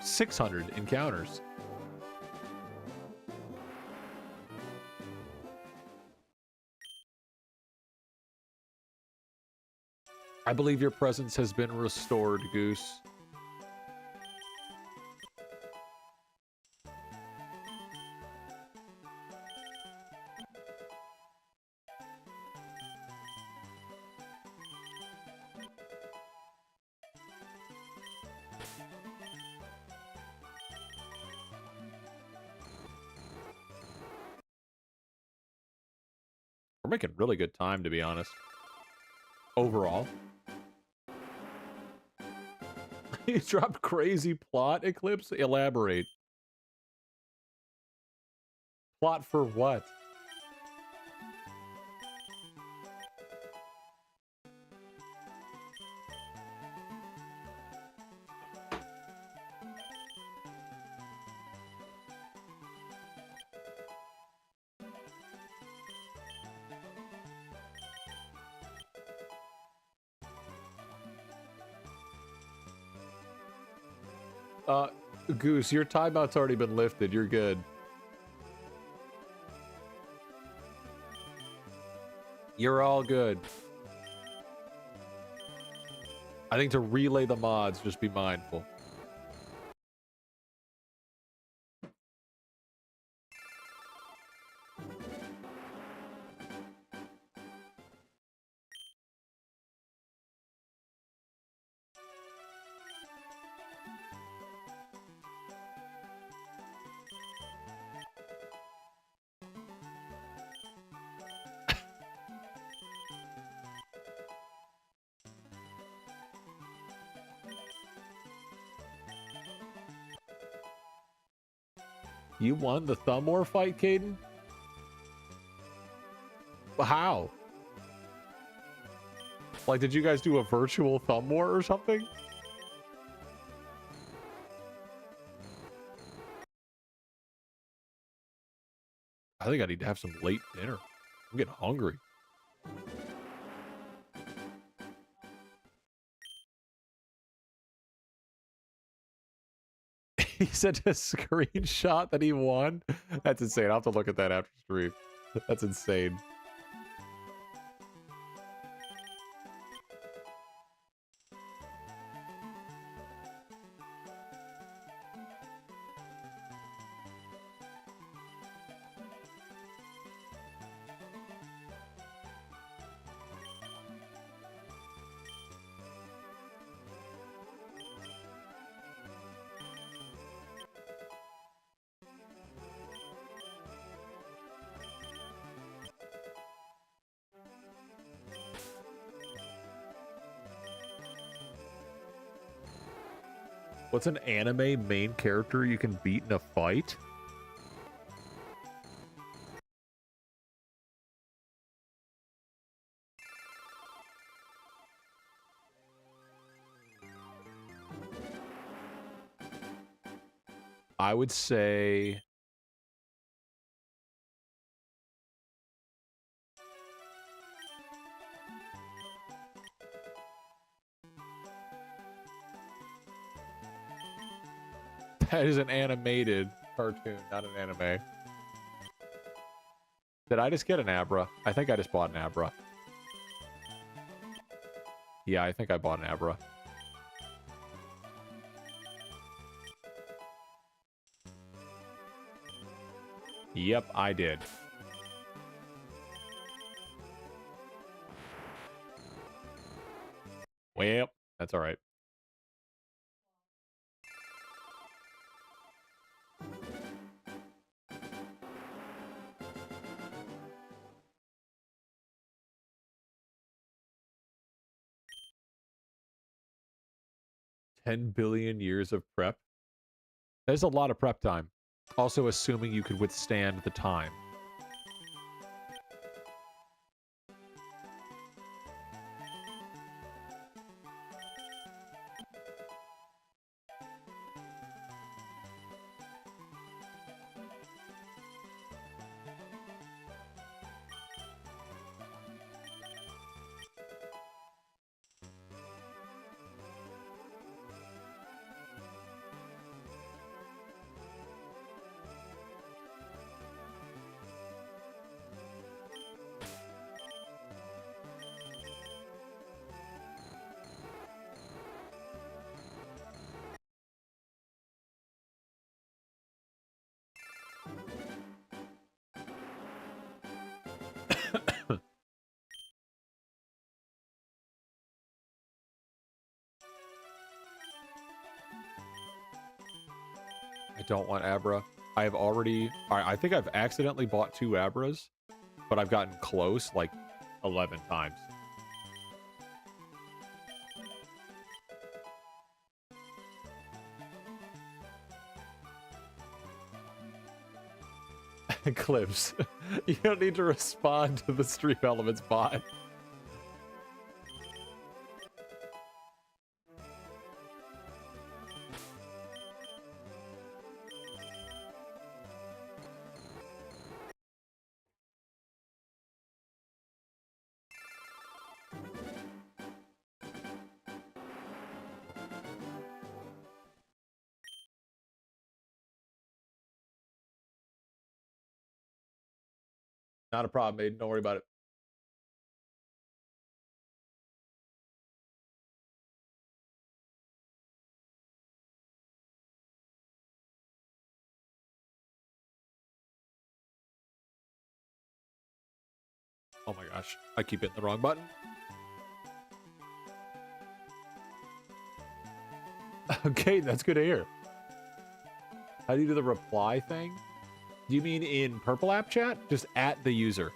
600 encounters. I believe your presence has been restored, Goose. We're making really good time, to be honest. Overall. You dropped crazy plot, Eclipse? Elaborate. Plot for what? Goose, your timeout's already been lifted. You're good. You're all good. I think to relay the mods, just be mindful. You won the thumb war fight, Caden? How? Like, did you guys do a virtual thumb war or something? I think I need to have some late dinner. I'm getting hungry. He sent a screenshot that he won. That's insane. I'll have to look at that after stream. That's insane. What's an anime main character you can beat in a fight? I would say... That is an animated cartoon, not an anime. Did I just get an Abra? I think I just bought an Abra. Yeah, I think I bought an Abra. Yep, I did. Well, that's all right. $10 billion years of prep. There's a lot of prep time. Also assuming you could withstand the time. I don't want Abra. I have already... I think I've accidentally bought 2 Abras, but I've gotten close like 11 times. Clips. You don't need to respond to the Stream Elements bot. Not a problem, Aiden. Don't worry about it. Oh my gosh. I keep hitting the wrong button. Okay, that's good to hear. How do you do the reply thing? Do you mean in Purple App chat? Just at the user.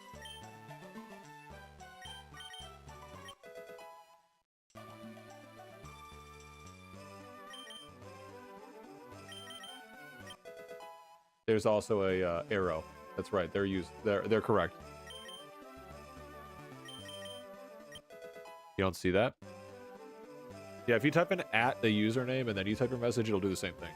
There's also a arrow. That's right. They're correct. You don't see that? Yeah, if you type in at the username and then you type your message, it'll do the same thing.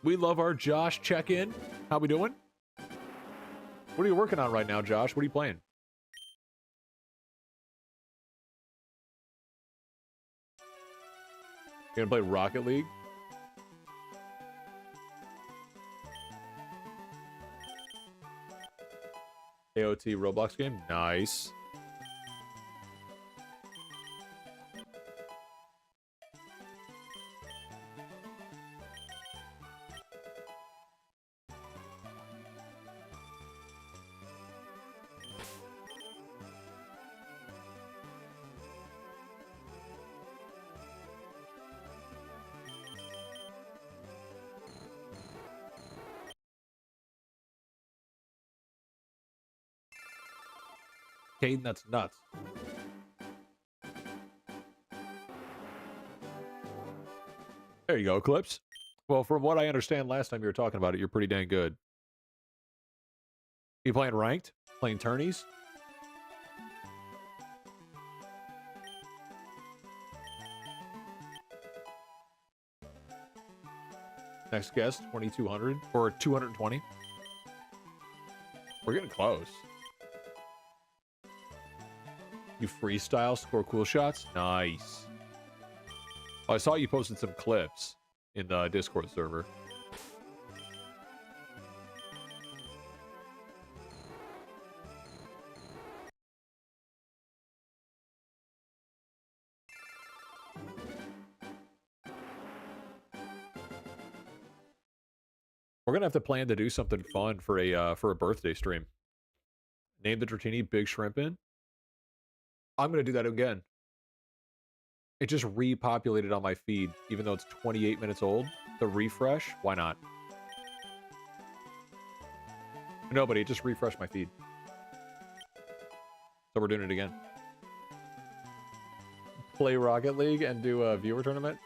We love our Josh check-in. How we doing? What are you working on right now, Josh? What are you playing? You gonna play Rocket League? AOT Roblox game? Nice. Caden, that's nuts. There you go, Clips. Well, from what I understand last time you were talking about it, you're pretty dang good. You playing ranked? Playing tourneys? Next guest, 2200 or 220. We're getting close. You freestyle, score cool shots? Nice. Oh, I saw you posted some clips in the Discord server. We're gonna have to plan to do something fun for a birthday stream. Name the Dratini Big Shrimpin'. I'm gonna do that again. It just repopulated on my feed, even though it's 28 minutes old. the refresh. Why not? Nobody, just refresh my feed. So we're doing it again. Play Rocket League and do a viewer tournament.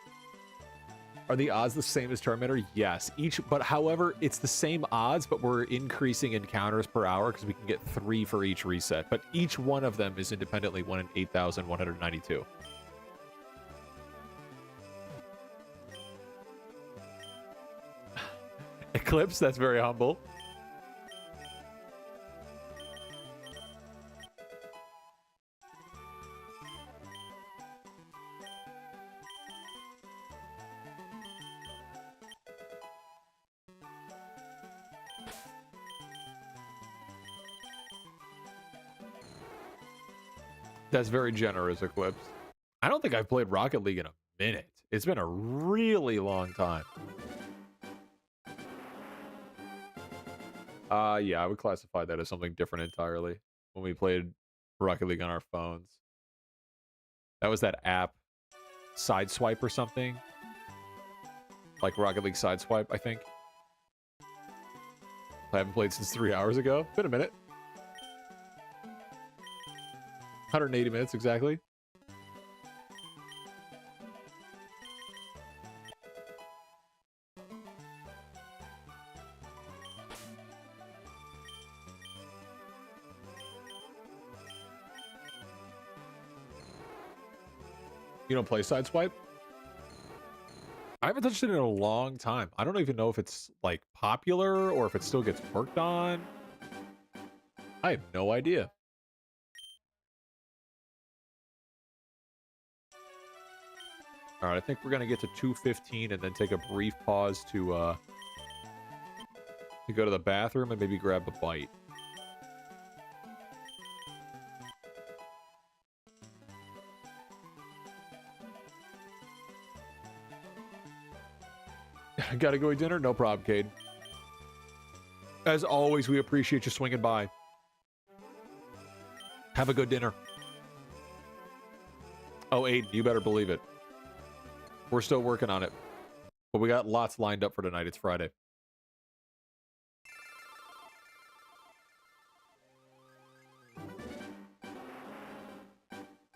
Are the odds the same as Terminator? Yes. But however, it's the same odds, but we're increasing encounters per hour because we can get 3 for each reset. But each one of them is independently 1 in 8,192. Eclipse, that's very humble. That's very generous, Eclipse. I don't think I've played Rocket League in a minute. It's been a really long time. Yeah, I would classify that as something different entirely. When we played Rocket League on our phones. That was that app, Sideswipe or something. Like Rocket League Sideswipe, I think. I haven't played since 3 hours ago. Been a minute. 180 minutes exactly. You don't play Sideswipe? I haven't touched it in a long time. I don't even know if it's like popular or if it still gets worked on. I have no idea. All right, I think we're gonna get to 2:15 and then take a brief pause to go to the bathroom and maybe grab a bite. Gotta go eat dinner? No problem, Cade. As always, we appreciate you swinging by. Have a good dinner. Oh, Aiden, you better believe it. We're still working on it. But we got lots lined up for tonight. It's Friday.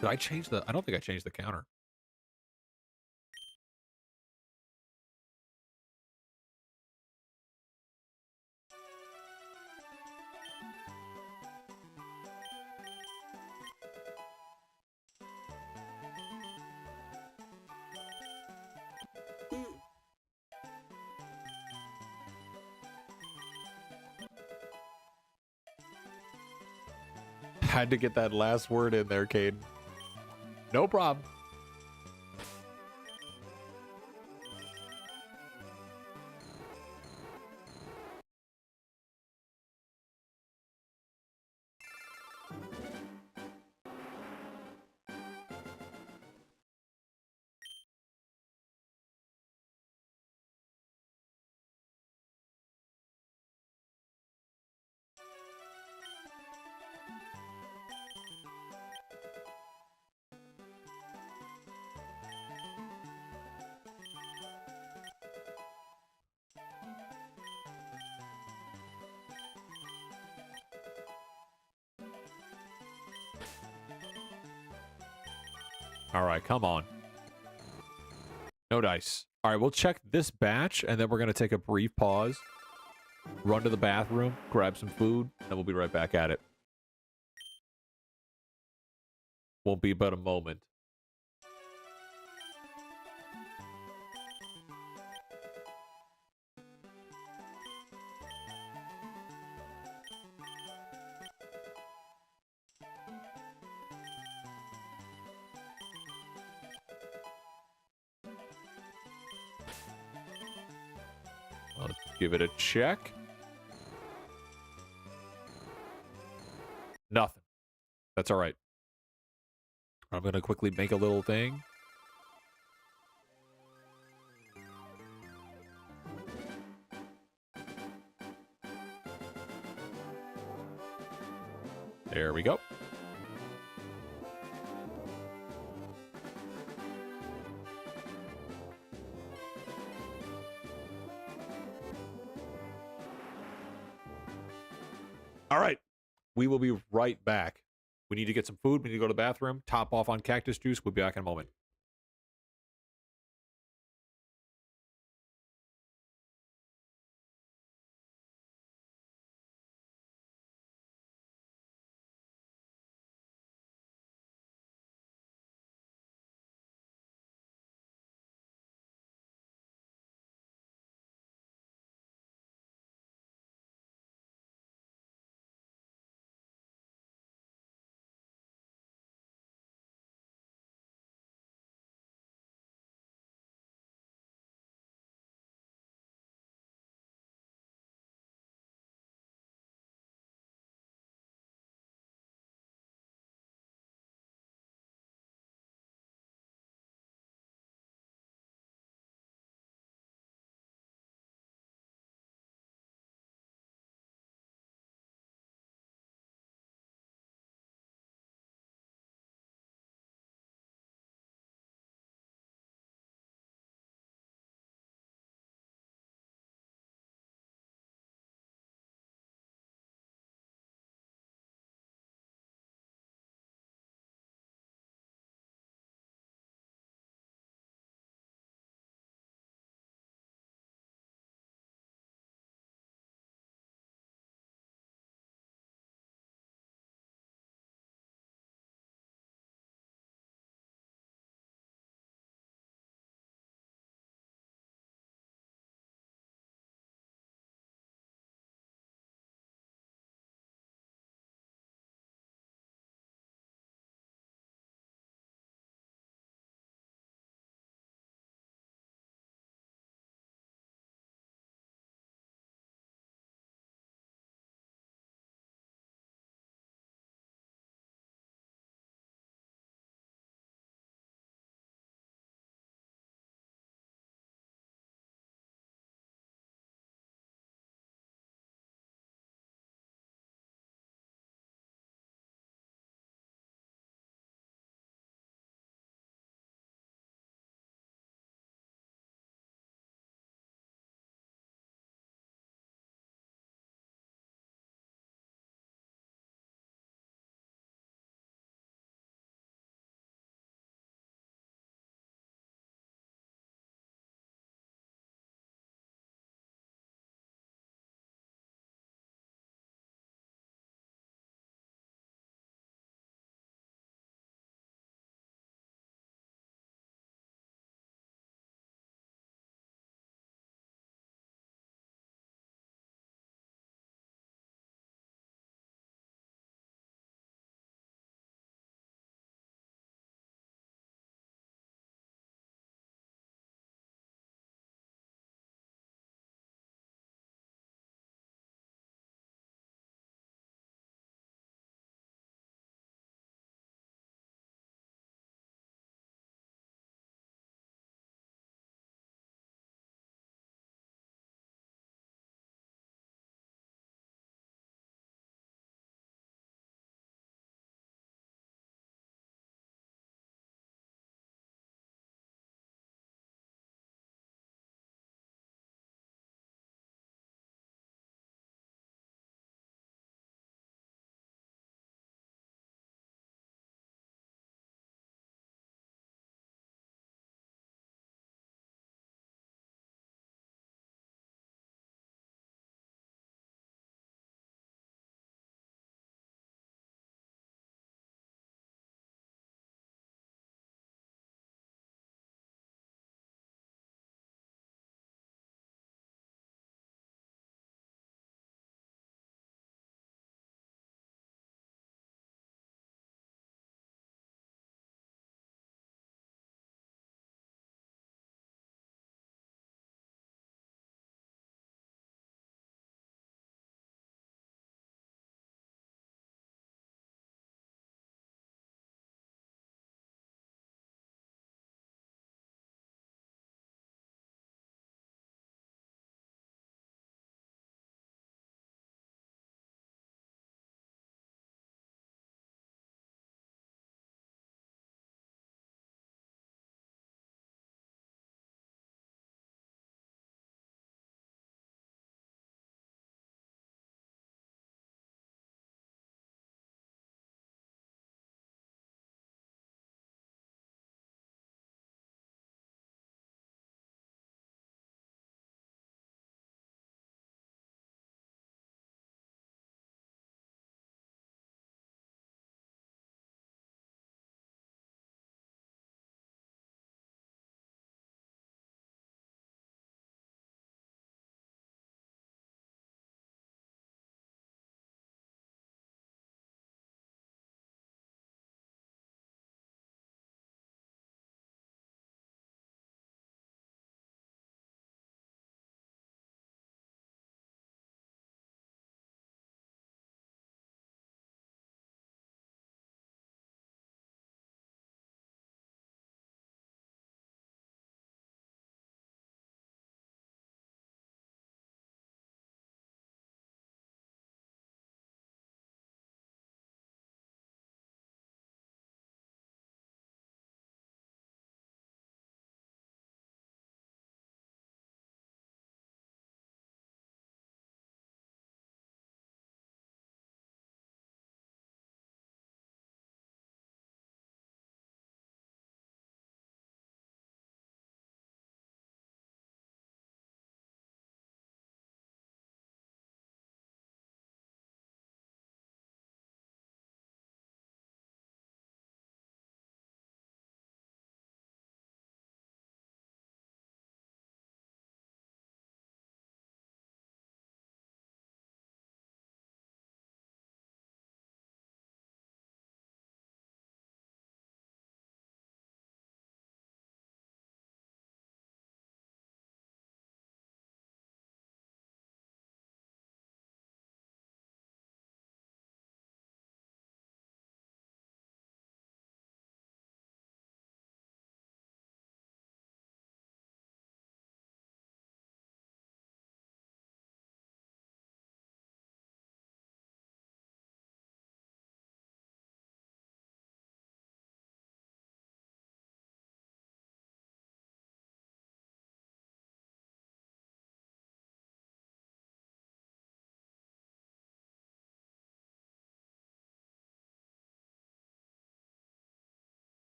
Did I change the... I don't think I changed the counter. Had to get that last word in there, Caden. No problem. All right, come on. No dice. All right, we'll check this batch, and then we're going to take a brief pause, run to the bathroom, grab some food, and we'll be right back at it. Won't be but a moment. Let's give it a check. Nothing. That's all right. I'm going to quickly make a little thing. There we go. We will be right back. We need to get some food. We need to go to the bathroom. Top off on cactus juice. We'll be back in a moment.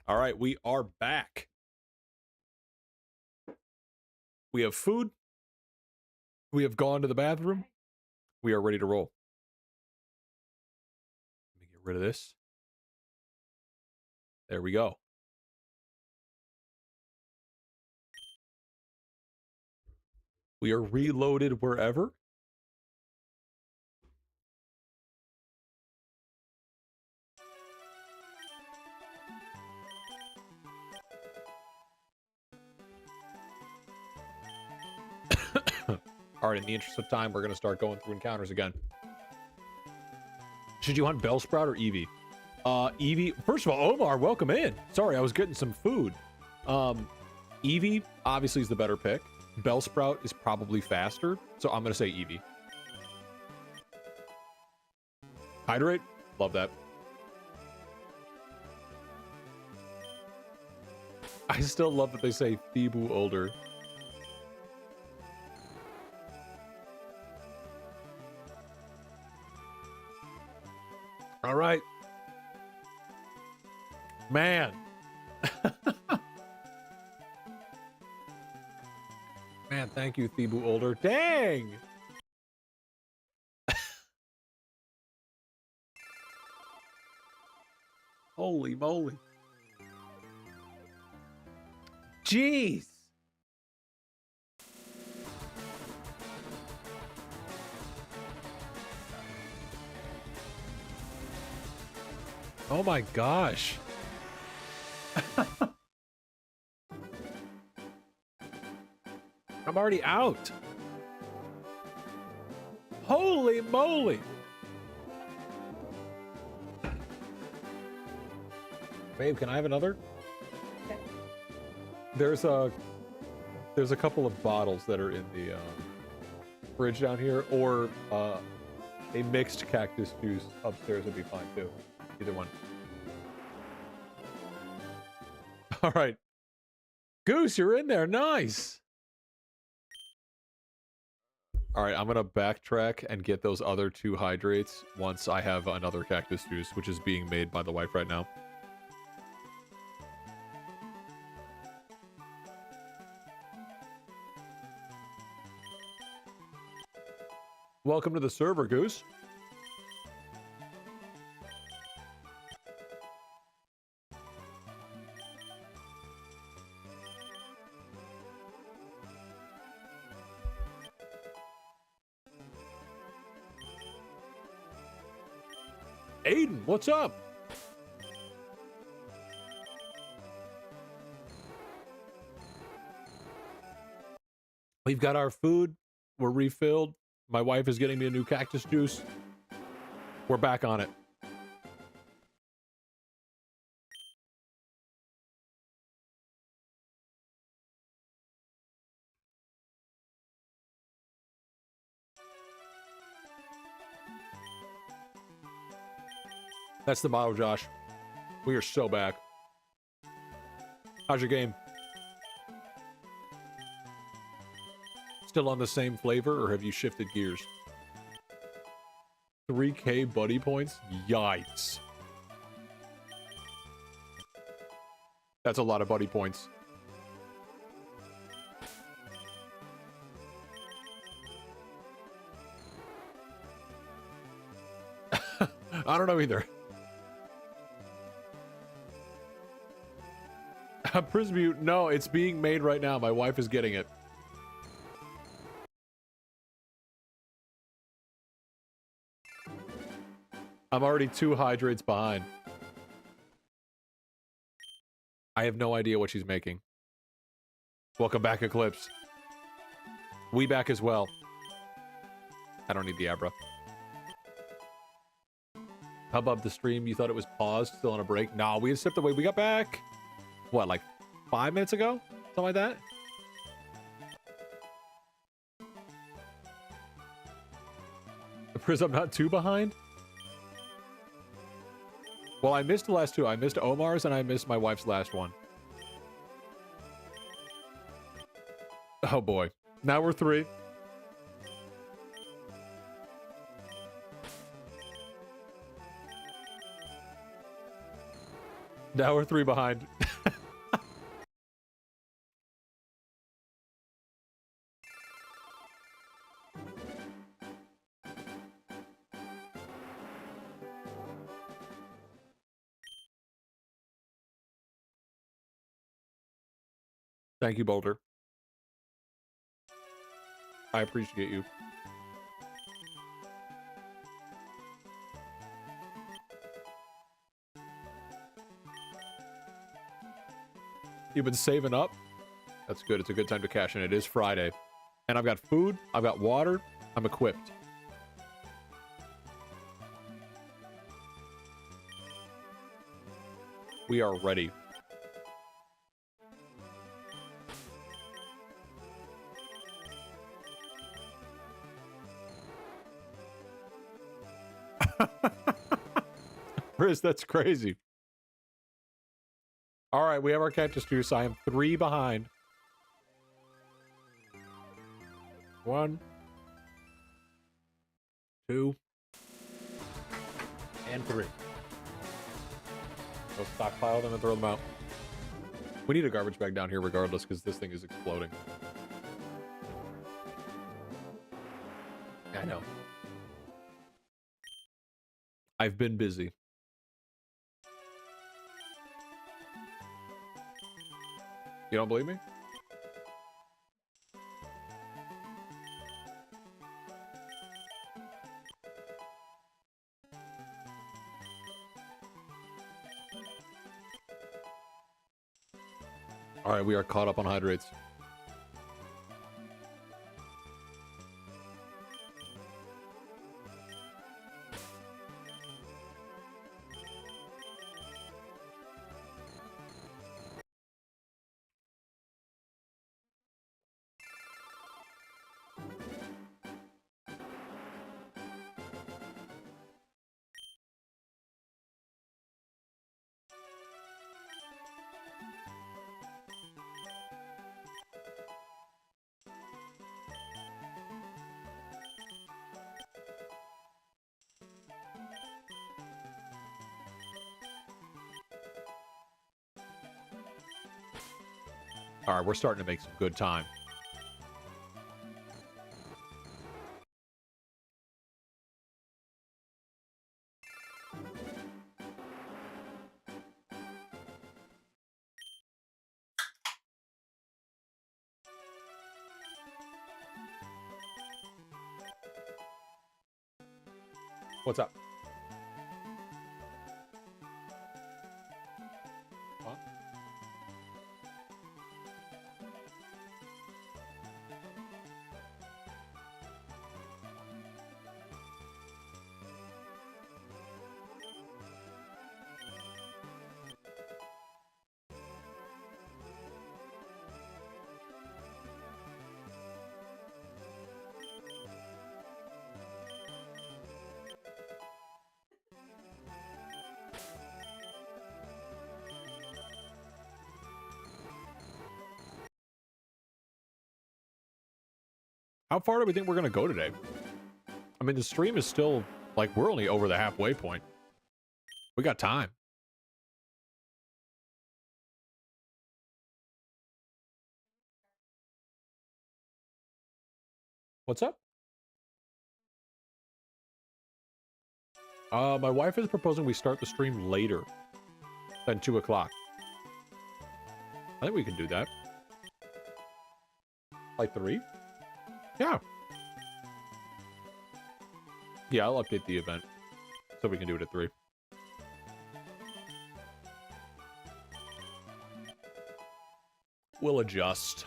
All right, we are back. We have food. We have gone to the bathroom. We are ready to roll. Let me get rid of this. There we go. We are reloaded wherever. All right, in the interest of time, we're going to start going through encounters again. Should you hunt Bellsprout or Eevee? Eevee, first of all, Omar, welcome in. Sorry, I was getting some food. Eevee, obviously, is the better pick. Bellsprout is probably faster, so I'm going to say Eevee. Hydrate, love that. I still love that they say Feebu older. All right. Man. Man, thank you, Feebu older. Dang. Holy moly. Jeez. Oh my gosh. I'm already out. Holy moly. Babe, can I have another? Okay. There's a couple of bottles that are in the fridge down here, or a mixed cactus juice upstairs would be fine too. Either one. All right. Goose, you're in there. Nice. All right, I'm going to backtrack and get those other 2 hydrates once I have another cactus juice, which is being made by the wife right now. Welcome to the server, Goose. Aiden, what's up? We've got our food. We're refilled. My wife is getting me a new cactus juice. We're back on it. That's the motto, Josh. We are so back. How's your game? Still on the same flavor, or have you shifted gears? 3K buddy points? Yikes. That's a lot of buddy points. I don't know either. Prismute, no, it's being made right now. My wife is getting it. I'm already 2 hydrates behind. I have no idea what she's making. Welcome back, Eclipse. We back as well. I don't need the Abra. Hubbub the stream, you thought it was paused, still on a break? Nah, we had stepped away. We got back. What, like 5 minutes ago? Something like that? Priz, I'm not too behind? Well, I missed the last 2. I missed Omar's and I missed my wife's last one. Oh boy. Now we're 3. Now we're 3 behind. Thank you, Boulder. I appreciate you. You've been saving up? That's good. It's a good time to cash in. It is Friday. And I've got food. I've got water. I'm equipped. We are ready. Riz, that's crazy. All right, we have our cactus juice. I am 3 behind. 1, 2, and 3. Go stockpile them and throw them out. We need a garbage bag down here regardless, because this thing is exploding. I know. I've been busy. You don't believe me? All right, we are caught up on hydrates. All right, we're starting to make some good time. What's up? Huh? How far do we think we're going to go today? I mean, the stream is still, like, we're only over the halfway point. We got time. What's up? My wife is proposing we start the stream later than 2 o'clock. I think we can do that. Like 3? Yeah. Yeah, I'll update the event so we can do it at 3. We'll adjust.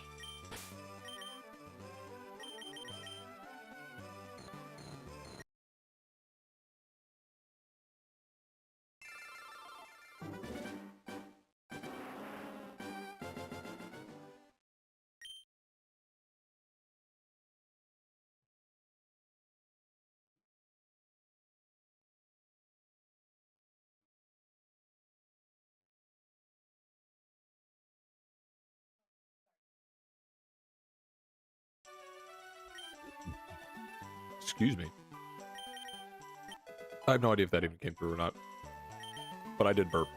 Excuse me. I have no idea if that even came through or not. But I did burp.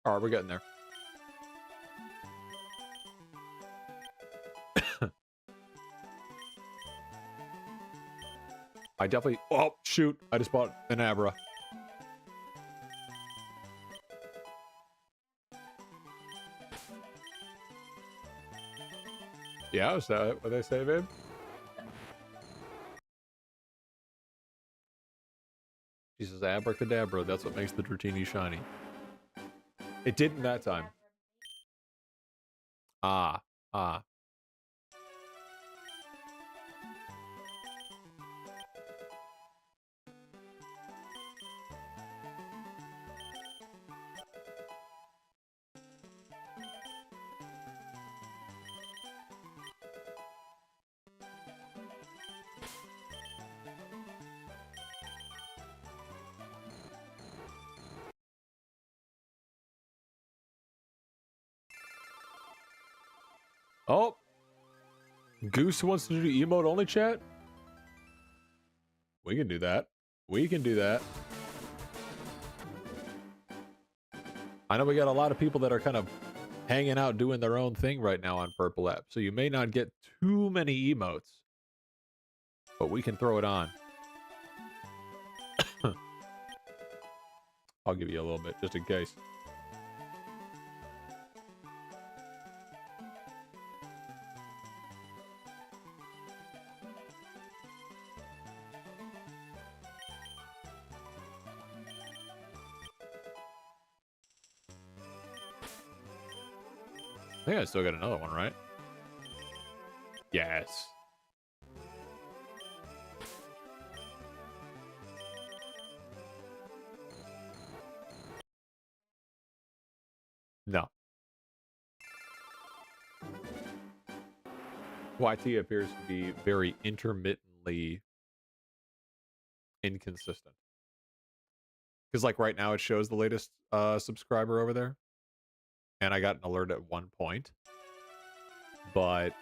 All right, we're getting there. I definitely... Oh, shoot. I just bought an Abra. Yeah, is that what they say, babe? She says abracadabra. That's what makes the Dratini shiny. It didn't that time. Ah. Oh. Goose wants to do emote only chat? We can do that. We can do that. I know we got a lot of people that are kind of hanging out doing their own thing right now on Purple App, so you may not get too many emotes, but we can throw it on. I'll give you a little bit just in case. I think I still got another one, right? Yes. No. YT appears to be very intermittently inconsistent. Because like right now it shows the latest subscriber over there. And I got an alert at one point. But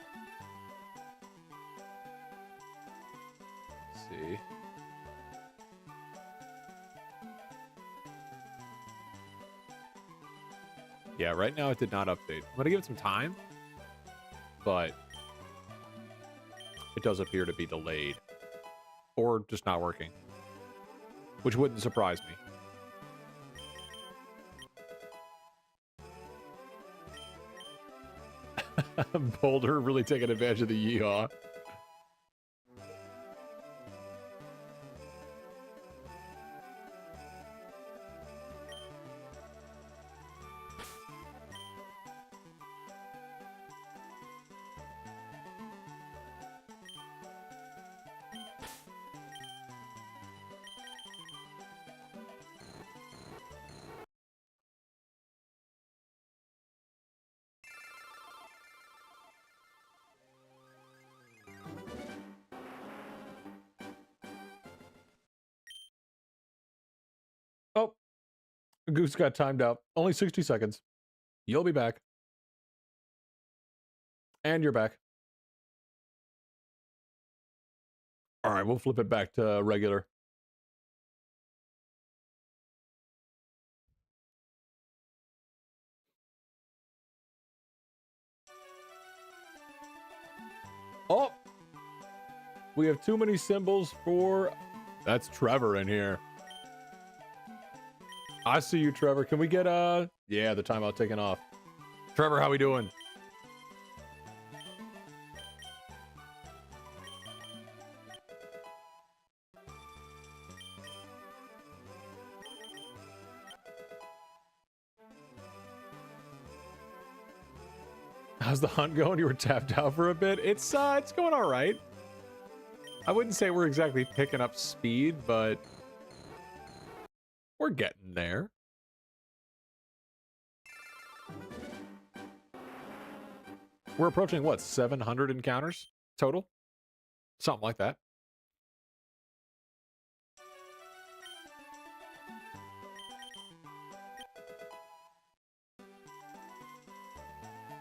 let's see. Yeah, right now it did not update. I'm gonna give it some time. But it does appear to be delayed. Or just not working. Which wouldn't surprise me. Boulder really taking advantage of the yeehaw. Oh, Goose got timed out. Only 60 seconds. You'll be back. And you're back. All right, we'll flip it back to regular. Oh, we have too many symbols for... That's Trevor in here. I see you, Trevor. Can we get, yeah, the timeout taken off. Trevor, how we doing? How's the hunt going? You were tapped out for a bit. It's going all right. I wouldn't say we're exactly picking up speed, but we're getting there. We're approaching, what, 700 encounters total? Something like that.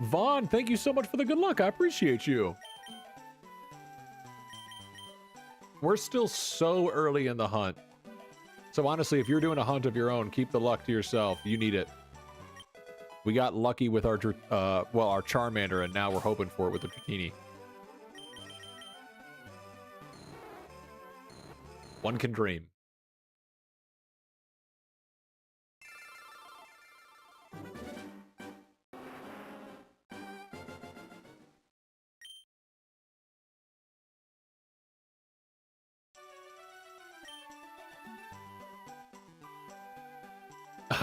Vaughn, thank you so much for the good luck. I appreciate you. We're still so early in the hunt. So honestly, if you're doing a hunt of your own, keep the luck to yourself. You need it. We got lucky with our, well, our Charmander, and now we're hoping for it with the Dratini. One can dream.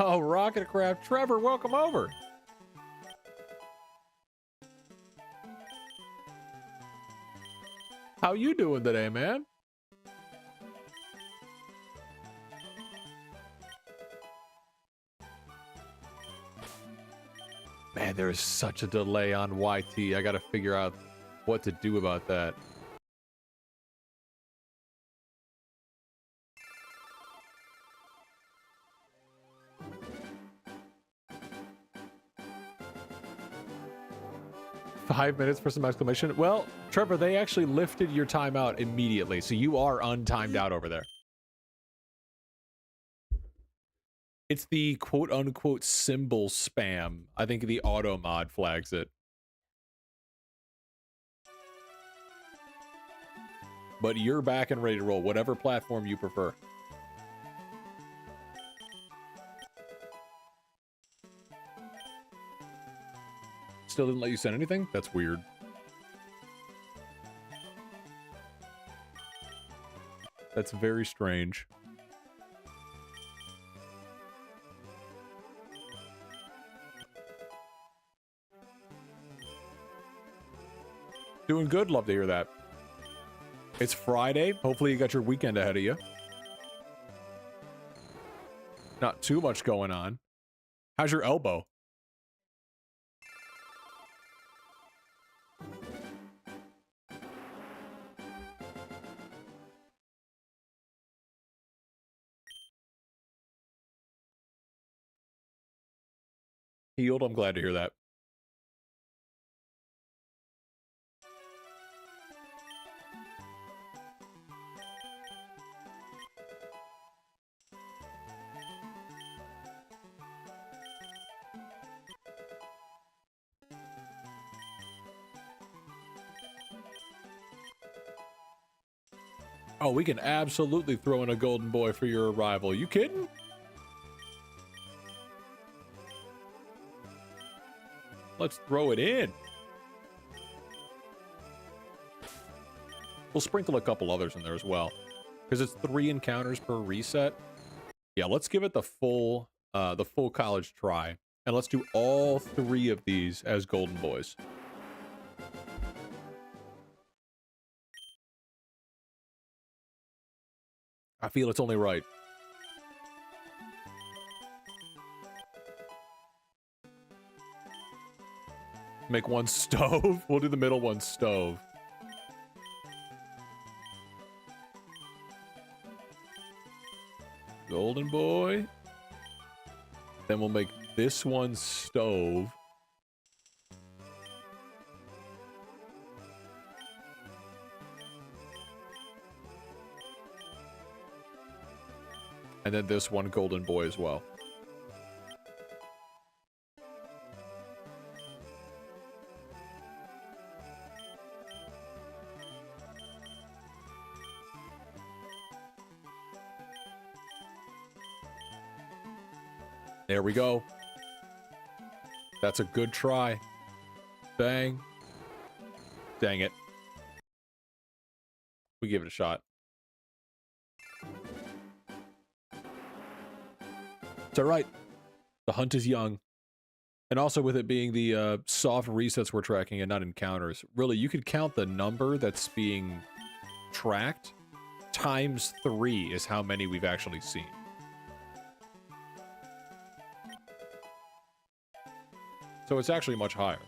Oh, Rocketcraft Trevor, welcome over. How you doing today, man? Man, there is such a delay on YT. I gotta figure out what to do about that. "5 minutes for some exclamation." Well, Trevor, they actually lifted your timeout immediately, so you are untimed out over there. It's the quote-unquote symbol spam. I think the auto mod flags it. But you're back and ready to roll, whatever platform you prefer. Still didn't let you send anything? That's weird. That's very strange. Doing good. Love to hear that. It's Friday. Hopefully you got your weekend ahead of you. Not too much going on. How's your elbow? Healed. I'm glad to hear that. Oh, we can absolutely throw in a golden boy for your arrival. You kidding? Let's throw it in. We'll sprinkle a couple others in there as well, because it's 3 encounters per reset. Yeah, let's give it the full college try, and let's do all 3 of these as golden boys. I feel it's only right. Make one stove. We'll do the middle one stove. Golden boy. Then we'll make this one stove. And then this one golden boy as well. There we go. That's a good try. Bang. Dang it. We give it a shot. It's all right. The hunt is young. And also with it being the soft resets we're tracking and not encounters, really, you could count the number that's being tracked times 3 is how many we've actually seen. So it's actually much higher.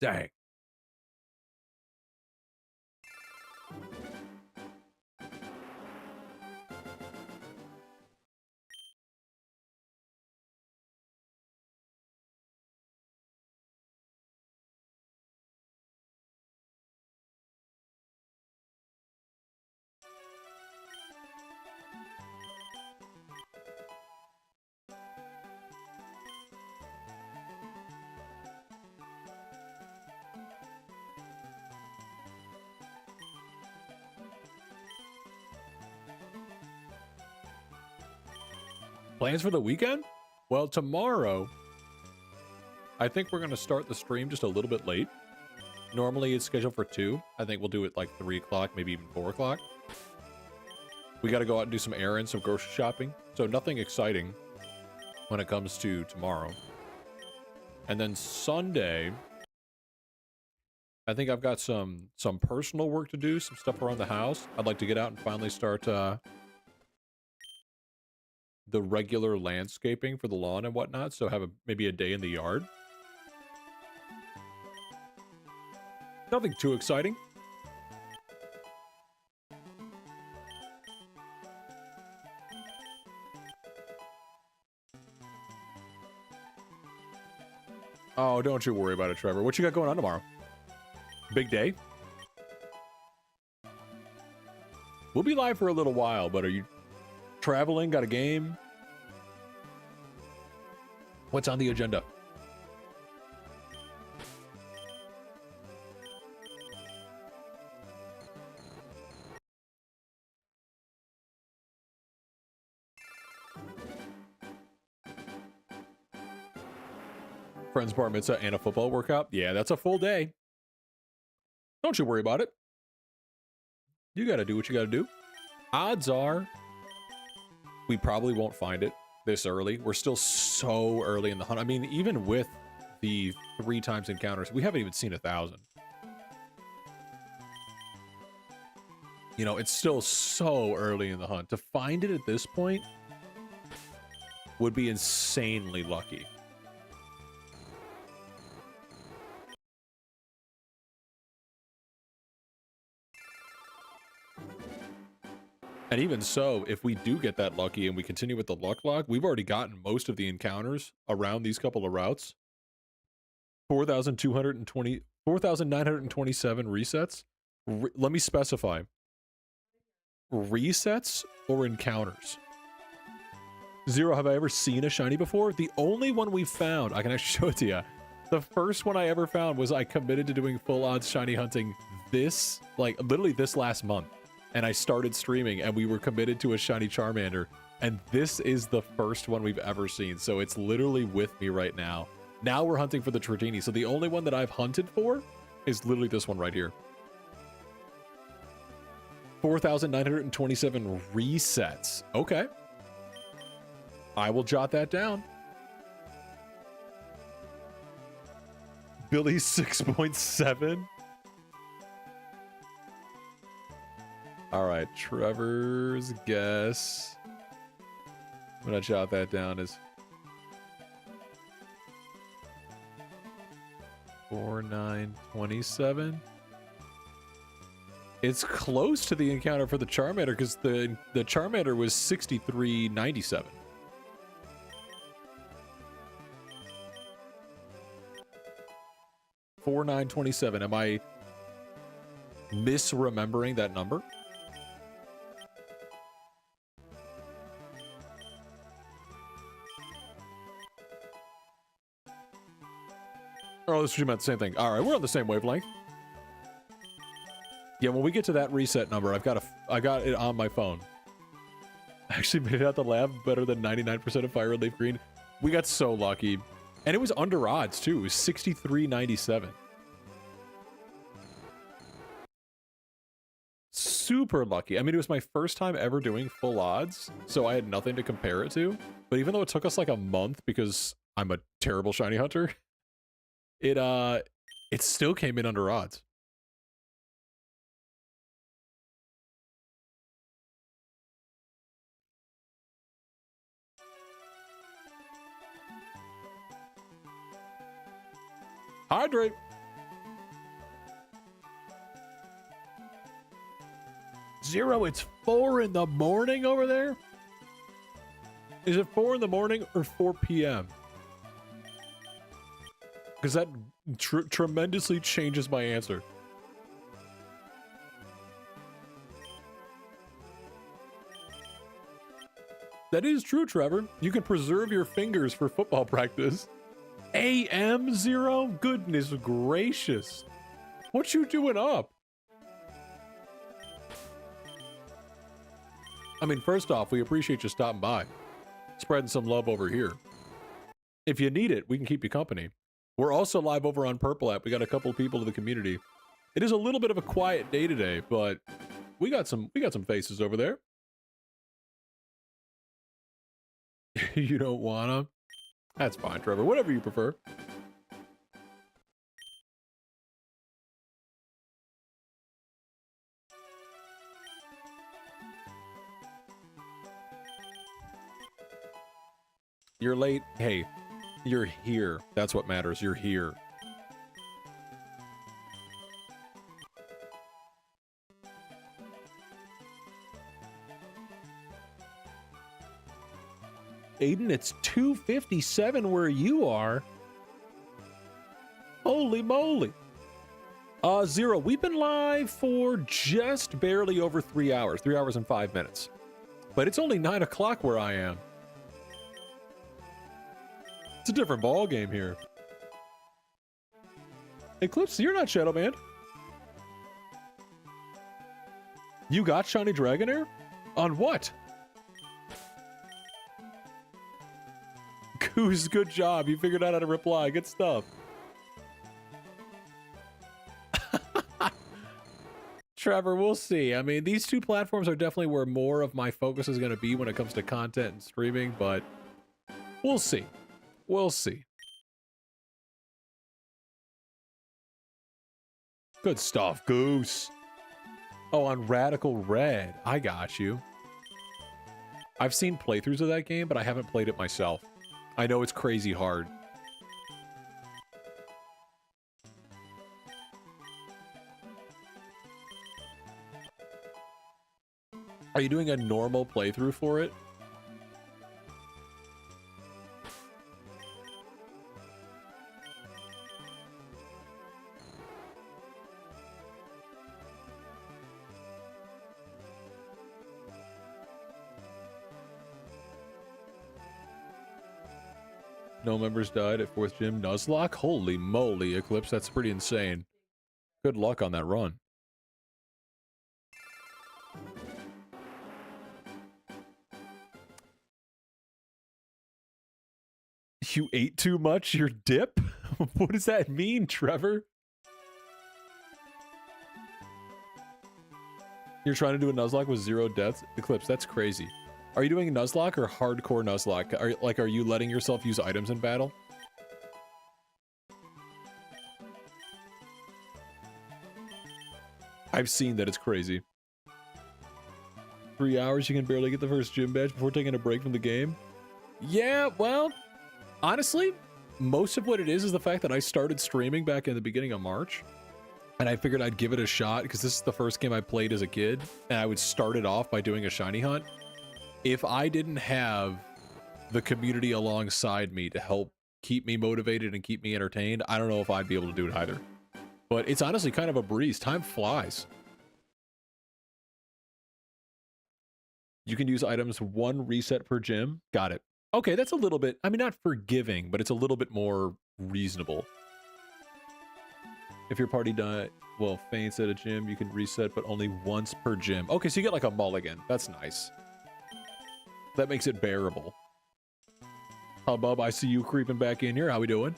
Dang. Plans for the weekend? Well, tomorrow, I think we're going to start the stream just a little bit late. Normally, it's scheduled for 2. I think we'll do it like 3 o'clock, maybe even 4 o'clock. We got to go out and do some errands, some grocery shopping. So nothing exciting when it comes to tomorrow. And then Sunday, I think I've got some personal work to do, some stuff around the house. I'd like to get out and finally start the regular landscaping for the lawn and whatnot. So have maybe a day in the yard. Nothing too exciting. Oh, don't you worry about it, Trevor. What you got going on tomorrow? Big day? We'll be live for a little while, but are you traveling? Got a game? What's on the agenda? Friends bar mitzvah and a football workout? Yeah, that's a full day. Don't you worry about it. You gotta do what you gotta do. Odds are we probably won't find it this early. We're still so early in the hunt. I mean, even with the 3 times encounters, we haven't even seen 1,000. You know, it's still so early in the hunt. To find it at this point would be insanely lucky. And even so, if we do get that lucky and we continue with the LuckLocke, we've already gotten most of the encounters around these couple of routes. 4,927 resets. Let me specify. Resets or encounters? Zero, have I ever seen a shiny before? The only one we found, I can actually show it to you. The first one I ever found was I committed to doing full odds shiny hunting literally this last month. And I started streaming and we were committed to a shiny Charmander. And this is the first one we've ever seen. So it's literally with me right now. Now we're hunting for the Dratini. So the only one that I've hunted for is literally this one right here. 4,927 resets. Okay. I will jot that down. Billy 6.7. All right, Trevor's guess. I'm gonna jot that down as 4,927. It's close to the encounter for the Charmander because the Charmander was 6,397. $4,927. Am I misremembering that number? Oh, this is about the same thing. All right, we're on the same wavelength. Yeah, when we get to that reset number, I got it on my phone. I actually made it out the lab better than 99% of Fire Red Leaf Green. We got so lucky. And it was under odds, too. It was 63.97. Super lucky. I mean, it was my first time ever doing full odds, so I had nothing to compare it to. But even though it took us like a month because I'm a terrible shiny hunter, it still came in under odds. Hydrate. Zero, it's 4 in the morning over there? Is it 4 in the morning or 4 p.m.? Because that tremendously changes my answer. That is true, Trevor. You can preserve your fingers for football practice. AM Zero? Goodness gracious. What you doing up? I mean, first off, we appreciate you stopping by. Spreading some love over here. If you need it, we can keep you company. We're also live over on Purple App. We got a couple people in the community. It is a little bit of a quiet day today, but we got some faces over there. You don't wanna? That's fine, Trevor. Whatever you prefer. You're late. Hey, you're here. That's what matters. You're here. Aiden, it's 2:57 where you are. Holy moly. Zero, we've been live for just barely over 3 hours. 3 hours and 5 minutes. But it's only 9 o'clock where I am. It's a different ball game here. Eclipse, you're not Shadow Band. You got Shiny Dragonair? On what? Goose, good job. You figured out how to reply. Good stuff. Trevor, we'll see. I mean, these two platforms are definitely where more of my focus is going to be when it comes to content and streaming, but we'll see. We'll see. Good stuff, Goose. Oh, on Radical Red. I got you. I've seen playthroughs of that game, but I haven't played it myself. I know it's crazy hard. Are you doing a normal playthrough for it? No members died at 4th Gym. Nuzlocke? Holy moly, Eclipse. That's pretty insane. Good luck on that run. You ate too much? Your dip? What does that mean, Trevor? You're trying to do a Nuzlocke with 0 deaths? Eclipse, that's crazy. Are you doing Nuzlocke or hardcore Nuzlocke? Are you letting yourself use items in battle? I've seen that. It's crazy. 3 hours, you can barely get the first gym badge before taking a break from the game? Yeah, well, honestly, most of what it is the fact that I started streaming back in the beginning of March. And I figured I'd give it a shot because this is the first game I played as a kid. And I would start it off by doing a shiny hunt. If I didn't have the community alongside me to help keep me motivated and keep me entertained, I don't know if I'd be able to do it either. But it's honestly kind of a breeze. Time flies. You can use items 1 reset per gym. Got it. Okay, that's a little bit, I mean, not forgiving, but it's a little bit more reasonable. If your party faints at a gym, you can reset, but only once per gym. Okay, so you get like a mulligan. That's nice. That makes it bearable. Hubbub, I see you creeping back in here. How we doing?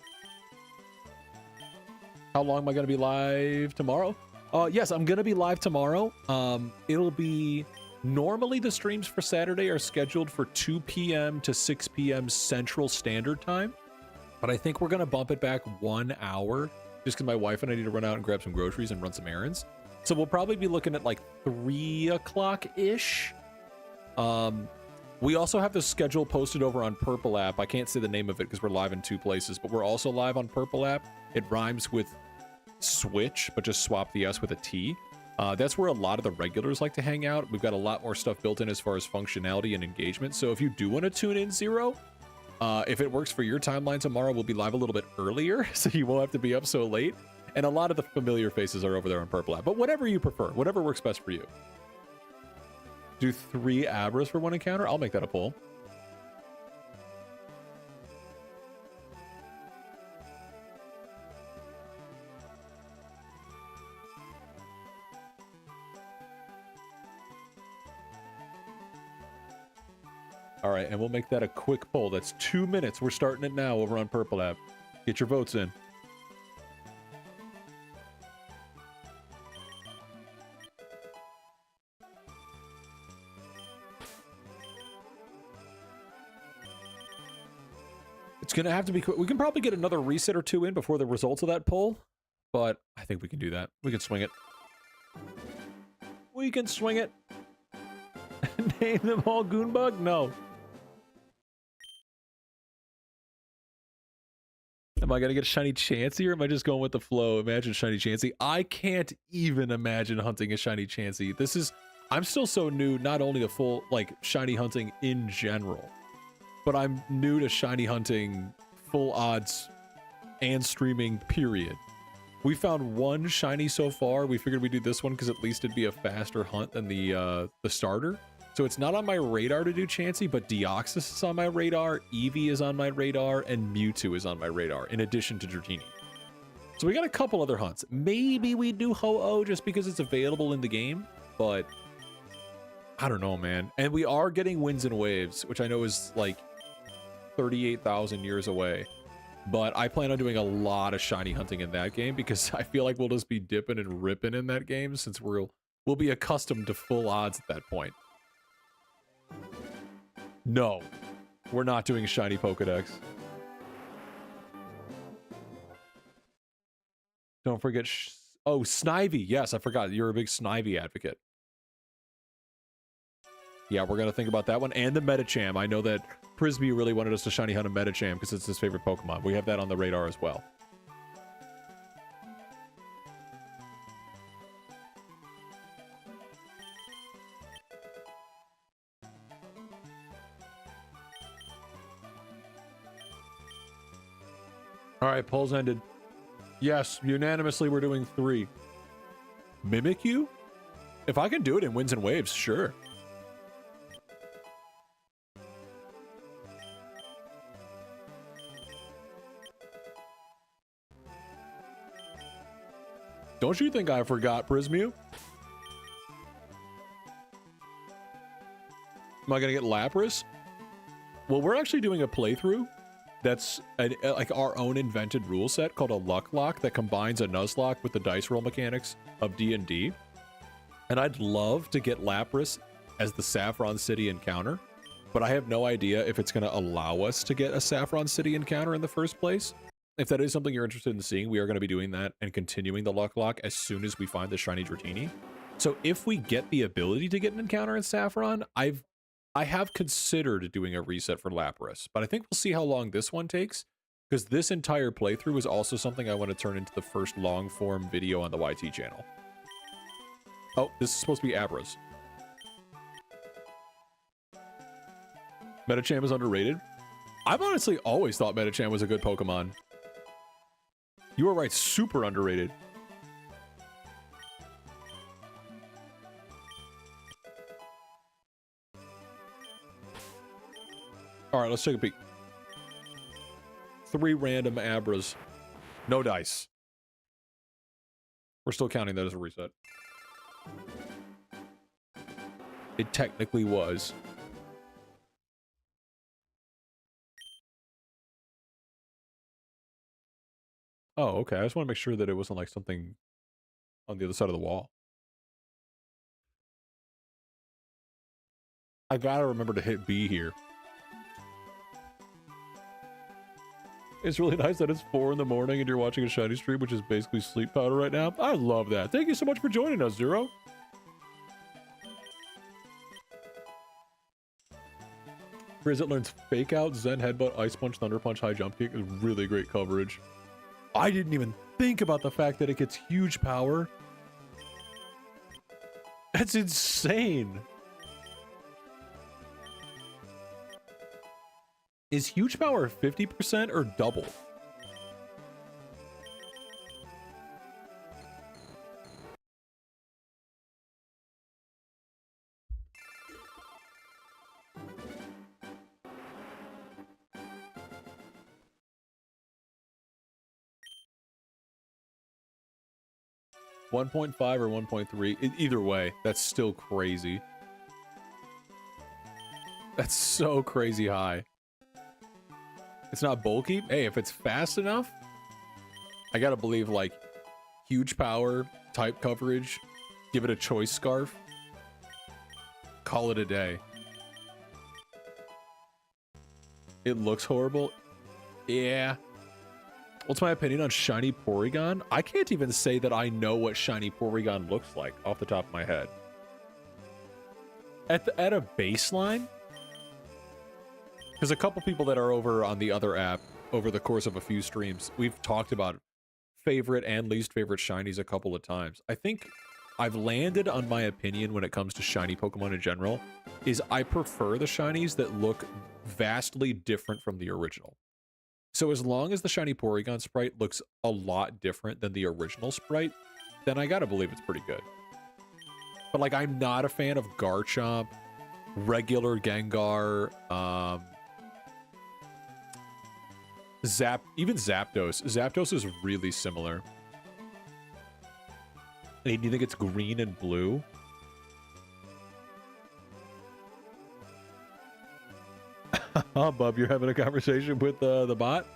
How long am I going to be live tomorrow? Yes, I'm going to be live tomorrow. It'll be... Normally, the streams for Saturday are scheduled for 2 p.m. to 6 p.m. Central Standard Time. But I think we're going to bump it back 1 hour just because my wife and I need to run out and grab some groceries and run some errands. So we'll probably be looking at like 3 o'clock-ish. We also have the schedule posted over on Purple App. I can't say the name of it because we're live in 2 places, but we're also live on Purple App. It rhymes with switch, but just swap the S with a T. That's where a lot of the regulars like to hang out. We've got a lot more stuff built in as far as functionality and engagement. So if you do want to tune in, Zero, if it works for your timeline tomorrow, we'll be live a little bit earlier, so you won't have to be up so late. And a lot of the familiar faces are over there on Purple App. But whatever you prefer, whatever works best for you. Do 3 Abras for 1 encounter? I'll make that a poll. All right, and we'll make that a quick poll. That's 2 minutes. We're starting it now over on Purple App. Get your votes in. It's going to have to be quick. We can probably get another reset or two in before the results of that poll, but I think we can do that. We can swing it. We can swing it. Name them all Goonbug? No. Am I going to get Shiny Chansey, or am I just going with the flow? Imagine Shiny Chansey. I can't even imagine hunting a Shiny Chansey. This is... I'm still so new, not only to full, like, Shiny hunting in general, but I'm new to Shiny hunting, full odds, and streaming, period. We found one Shiny so far. We figured we'd do this one because at least it'd be a faster hunt than the starter. So it's not on my radar to do Chansey, but Deoxys is on my radar, Eevee is on my radar, and Mewtwo is on my radar, in addition to Dratini. So we got a couple other hunts. Maybe we do Ho-Oh just because it's available in the game, but I don't know, man. And we are getting Winds and Waves, which I know is like 38,000 years away. But I plan on doing a lot of Shiny hunting in that game because I feel like we'll just be dipping and ripping in that game since we'll be accustomed to full odds at that point. No, we're not doing Shiny Pokedex. Don't forget... Oh, Snivy. Yes, I forgot. You're a big Snivy advocate. Yeah, we're going to think about that one. And the Medicham. I know that Prisby really wanted us to Shiny hunt a Medicham because it's his favorite Pokemon. We have that on the radar as well. All right, polls ended. Yes, unanimously we're doing 3. Mimikyu? If I can do it in Winds and Waves, sure. Don't you think I forgot Prismew? Am I gonna get Lapras? Well, we're actually doing a playthrough that's like our own invented rule set called a LuckLocke that combines a Nuzlocke with the dice roll mechanics of D&D. And I'd love to get Lapras as the Saffron City encounter, but I have no idea if it's going to allow us to get a Saffron City encounter in the first place. If that is something you're interested in seeing, we are going to be doing that and continuing the LuckLocke as soon as we find the Shiny Dratini. So if we get the ability to get an encounter in Saffron, I have considered doing a reset for Lapras, but I think we'll see how long this one takes, because this entire playthrough is also something I want to turn into the first long-form video on the YT channel. Oh, this is supposed to be Abras. Medicham is underrated. I've honestly always thought Medicham was a good Pokemon. You are right, super underrated. All right, let's take a peek. 3 random Abras. No dice. We're still counting that as a reset. It technically was. Oh, okay. I just want to make sure that it wasn't like something on the other side of the wall. I gotta remember to hit B here. It's really nice that it's 4 in the morning and you're watching a Shiny stream, which is basically sleep powder right now. I love that. Thank you so much for joining us, Zero. Grizzit learns Fake Out, Zen Headbutt, Ice Punch, Thunder Punch, High Jump Kick is really great coverage. I didn't even think about the fact that it gets huge power. That's insane. Is huge power 50% or double? .5 or 1.3? Either way, that's still crazy. That's so crazy high. It's not bulky. Hey, if it's fast enough, I gotta believe, like, huge power, type coverage, give it a choice scarf, call it a day. It looks horrible. Yeah. What's my opinion on shiny Porygon? I can't even say that I know what shiny Porygon looks like off the top of my head. At a baseline, because a couple people that are over on the other app over the course of a few streams, we've talked about favorite and least favorite shinies a couple of times. I think I've landed on my opinion when it comes to shiny Pokemon in general, is I prefer the shinies that look vastly different from the original. So as long as the shiny Porygon sprite looks a lot different than the original sprite, then I gotta believe it's pretty good. But, like, I'm not a fan of Garchomp, regular Gengar, even Zapdos. Zapdos is really similar. Hey, do you think it's green and blue? Oh, Bub, you're having a conversation with the bot?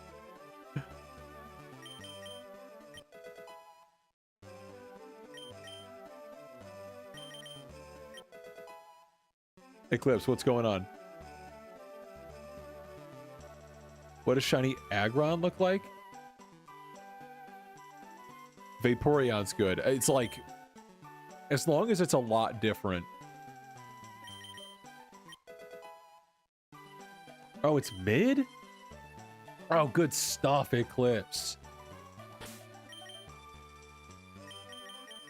Eclipse, what's going on? What does shiny Aggron look like? Vaporeon's good. It's like, as long as it's a lot different. Oh, it's mid? Oh, good stuff, Eclipse.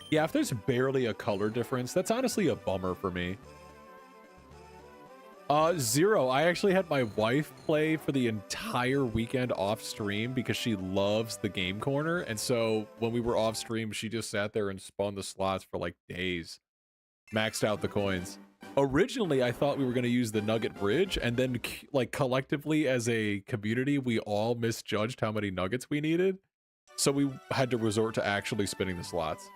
Yeah, if there's barely a color difference, that's honestly a bummer for me. Zero. I actually had my wife play for the entire weekend off stream because she loves the game corner. And so when we were off stream, she just sat there and spun the slots for like days. Maxed out the coins. Originally, I thought we were going to use the Nugget Bridge, and then, like, collectively as a community, we all misjudged how many nuggets we needed. So we had to resort to actually spinning the slots.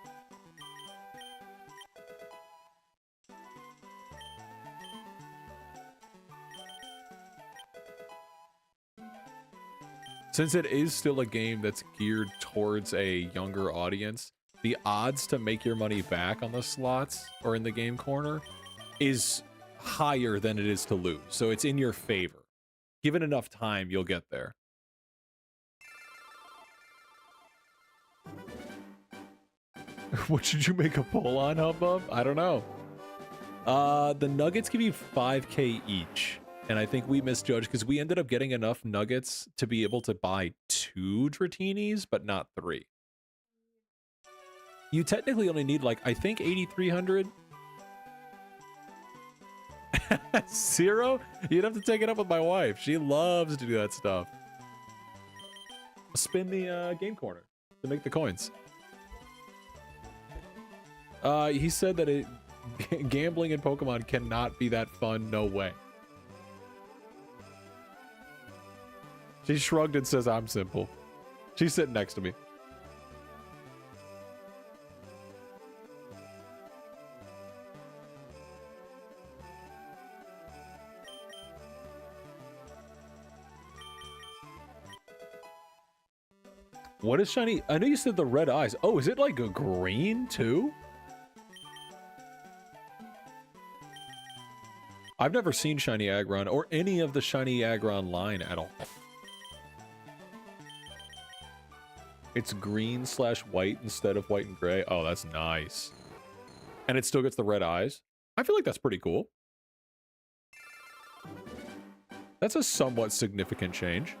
Since it is still a game that's geared towards a younger audience, the odds to make your money back on the slots or in the game corner is higher than it is to lose. So it's in your favor. Given enough time, you'll get there. What should you make a poll on, Hubbub? I don't know. The nuggets give you 5K each. And I think we misjudged because we ended up getting enough nuggets to be able to buy 2 Dratinis, but not 3. You technically only need, like, I think 8,300. 0? You'd have to take it up with my wife. She loves to do that stuff. Spin the game corner to make the coins. He said that gambling in Pokemon cannot be that fun. No way. She shrugged and says, I'm simple. She's sitting next to me. What is shiny? I know you said the red eyes. Oh, is it like a green too? I've never seen shiny Aggron or any of the shiny Aggron line at all. It's green/white instead of white and gray. Oh, that's nice. And it still gets the red eyes. I feel like that's pretty cool. That's a somewhat significant change.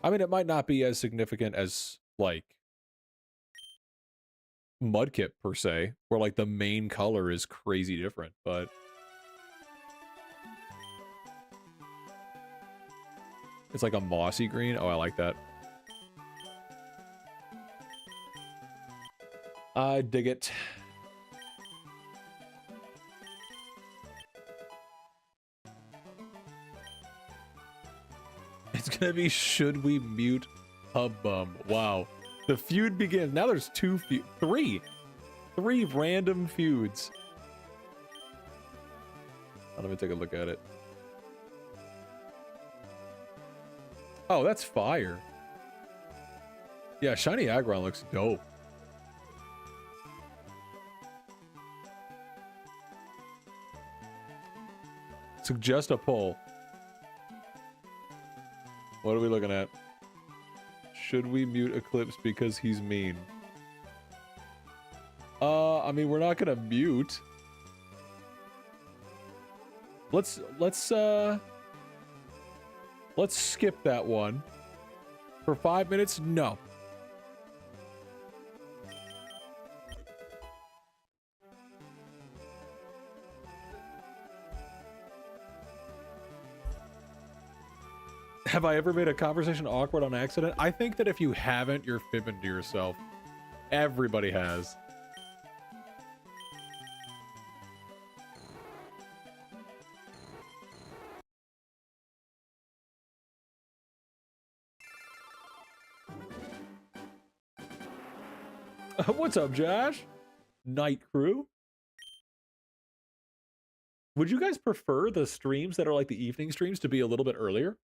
I mean, it might not be as significant as, like, Mudkip, per se, where, like, the main color is crazy different, but... It's like a mossy green. Oh, I like that. I dig it. It's gonna be, should we mute Hubbub? Wow. The feud begins. Now there's three random feuds. Let me take a look at it. Oh, that's fire. Yeah, Shiny Aggron looks dope. Suggest a poll. What are we looking at? Should we mute Eclipse because he's mean? I mean, we're not gonna mute. Let's skip that one. For 5 minutes, no. Have I ever made a conversation awkward on accident? I think that if you haven't, you're fibbing to yourself. Everybody has. What's up, Josh? Night crew? Would you guys prefer the streams that are like the evening streams to be a little bit earlier?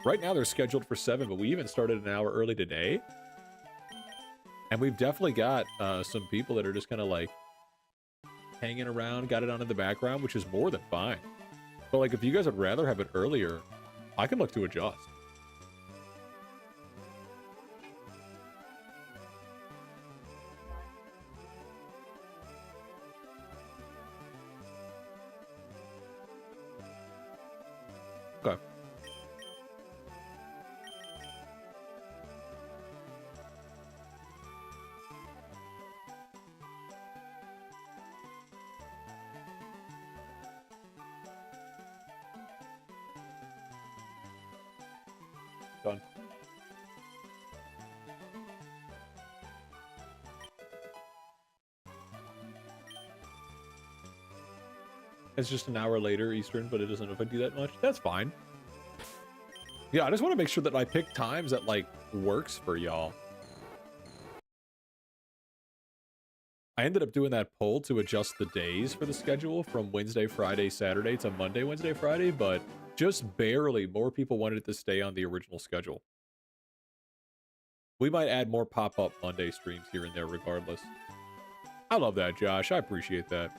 Right now they're scheduled for 7, but we even started an hour early today. And we've definitely got some people that are just kind of like hanging around, got it on in the background, which is more than fine. But like, if you guys would rather have it earlier, I can look to adjust. Okay. Done. It's just an hour later Eastern, but it doesn't affect you that much. That's fine. Yeah, I just want to make sure that I pick times that, like, works for y'all. I ended up doing that poll to adjust the days for the schedule from Wednesday, Friday, Saturday to Monday, Wednesday, Friday, but just barely more people wanted it to stay on the original schedule. We might add more pop-up Monday streams here and there regardless. I love that, Josh. I appreciate that.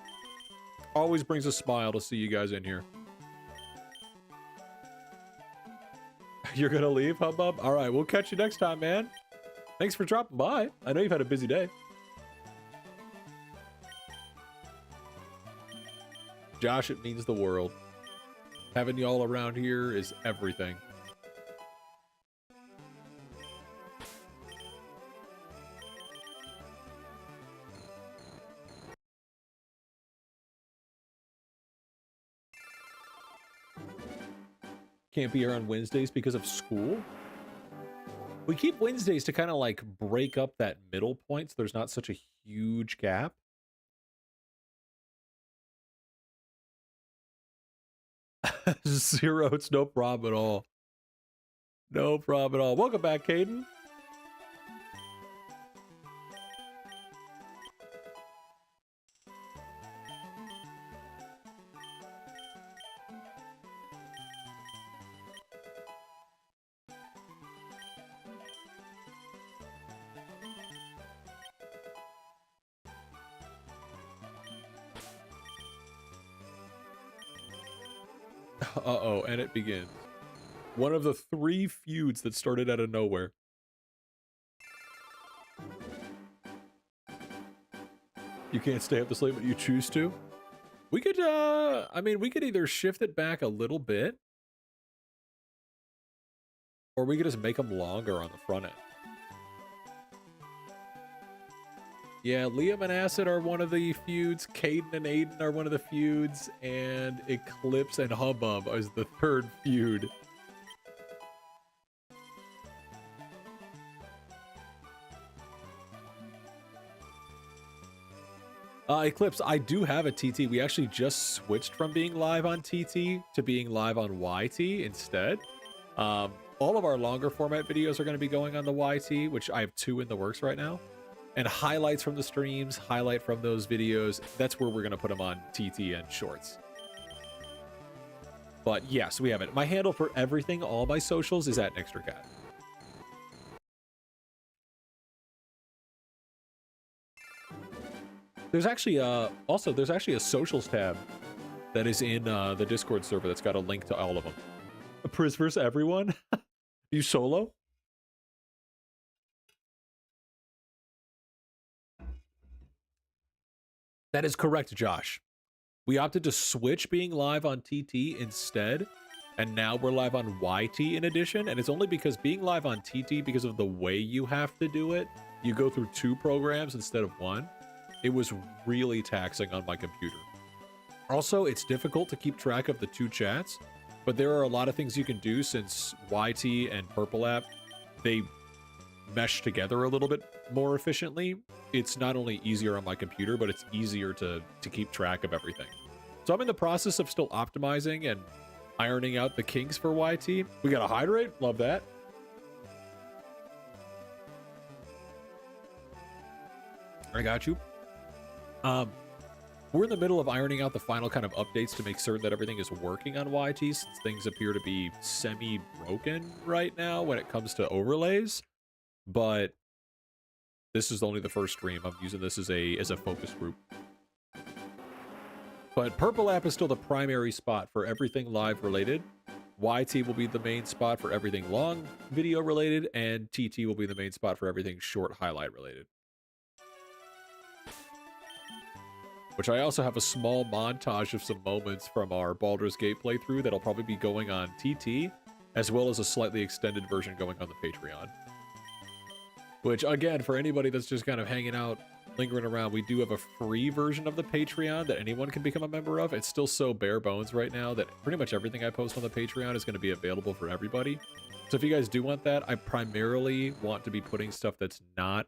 Always brings a smile to see you guys in here. You're gonna leave, Hubbub? All right, we'll catch you next time, man. Thanks for dropping by. I know you've had a busy day. Josh, it means the world. Having y'all around here is everything. Can't be here on Wednesdays because of school? We keep Wednesdays to kind of like break up that middle point so there's not such a huge gap. Zero, it's no problem at all. No problem at all. Welcome back, Caden. Uh-oh, and it begins. One of the 3 feuds that started out of nowhere. You can't stay up this late, but you choose to? We could, I mean, we could either shift it back a little bit, or we could just make them longer on the front end. Yeah, Liam and Acid are one of the feuds, Caden and Aiden are one of the feuds, and Eclipse and Hubbub is the 3rd feud. Eclipse, I do have a TT. We actually just switched from being live on TT to being live on YT instead. All of our longer format videos are going to be going on the YT, which I have 2 in the works right now. and highlights from the streams, highlight from those videos. That's where we're going to put them on TT and shorts. But yes, we have it. My handle for everything, all my socials, is at NexterCat. There's actually there's actually a socials tab that is in the Discord server that's got a link to all of them. A Priz versus everyone? You solo? That is correct, Josh. We opted to switch being live on TT instead, and now we're live on YT in addition, and it's only because being live on TT, because of the way you have to do it, you go through 2 programs instead of 1. It was really taxing on my computer. Also, it's difficult to keep track of the 2 chats, but there are a lot of things you can do since YT and Purple App, they mesh together a little bit more efficiently. It's not only easier on my computer, but it's easier to keep track of everything. So I'm in the process of still optimizing and ironing out the kinks for YT. We got a hydrate, love that. I got you. We're in the middle of ironing out the final kind of updates to make certain that everything is working on YT, since things appear to be semi-broken right now when it comes to overlays. But this is only the first stream. I'm using this as a focus group. But Purple App is still the primary spot for everything live related. YT will be the main spot for everything long video related, and TT will be the main spot for everything short highlight related. Which I also have a small montage of some moments from our Baldur's Gate playthrough that'll probably be going on TT, as well as a slightly extended version going on the Patreon. Which, again, for anybody that's just kind of hanging out, lingering around, we do have a free version of the Patreon that anyone can become a member of. It's still so bare bones right now that pretty much everything I post on the Patreon is going to be available for everybody. So if you guys do want that, I primarily want to be putting stuff that's not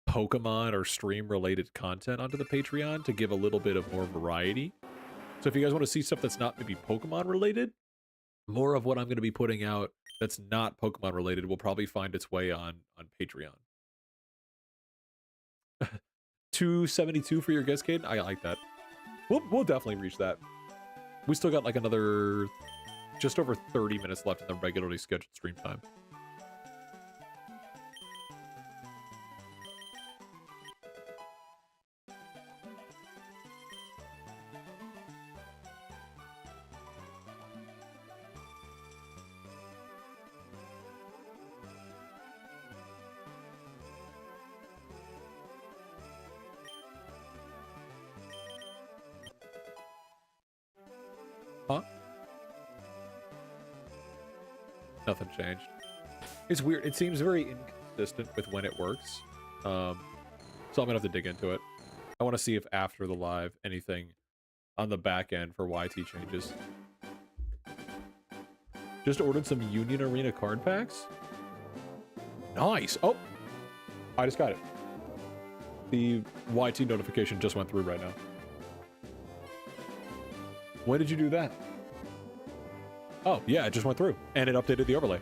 Pokemon or stream related content onto the Patreon to give a little bit of more variety. So if you guys want to see stuff that's not maybe Pokemon related, more of what I'm going to be putting out that's not Pokemon related will probably find its way on Patreon. 272 for your guest, Caden. I like that. We'll definitely reach that. We still got like another just over 30 minutes left in the regularly scheduled stream time. Huh? Nothing changed. It's weird. It seems very inconsistent with when it works. So I'm gonna have to dig into it. I want to see if after the live anything on the back end for YT changes. Just ordered some Union Arena card packs. Nice. Oh, I just got it. The YT notification just went through right now. When did you do that? Oh, yeah, it just went through, and it updated the overlay.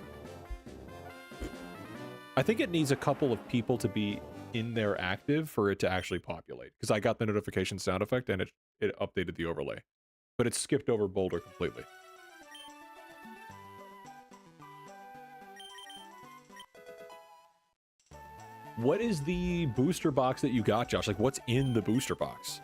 I think it needs a couple of people to be in there active for it to actually populate, because I got the notification sound effect, and it updated the overlay. But it skipped over Boulder completely. What is the booster box that you got, Josh? Like, what's in the booster box?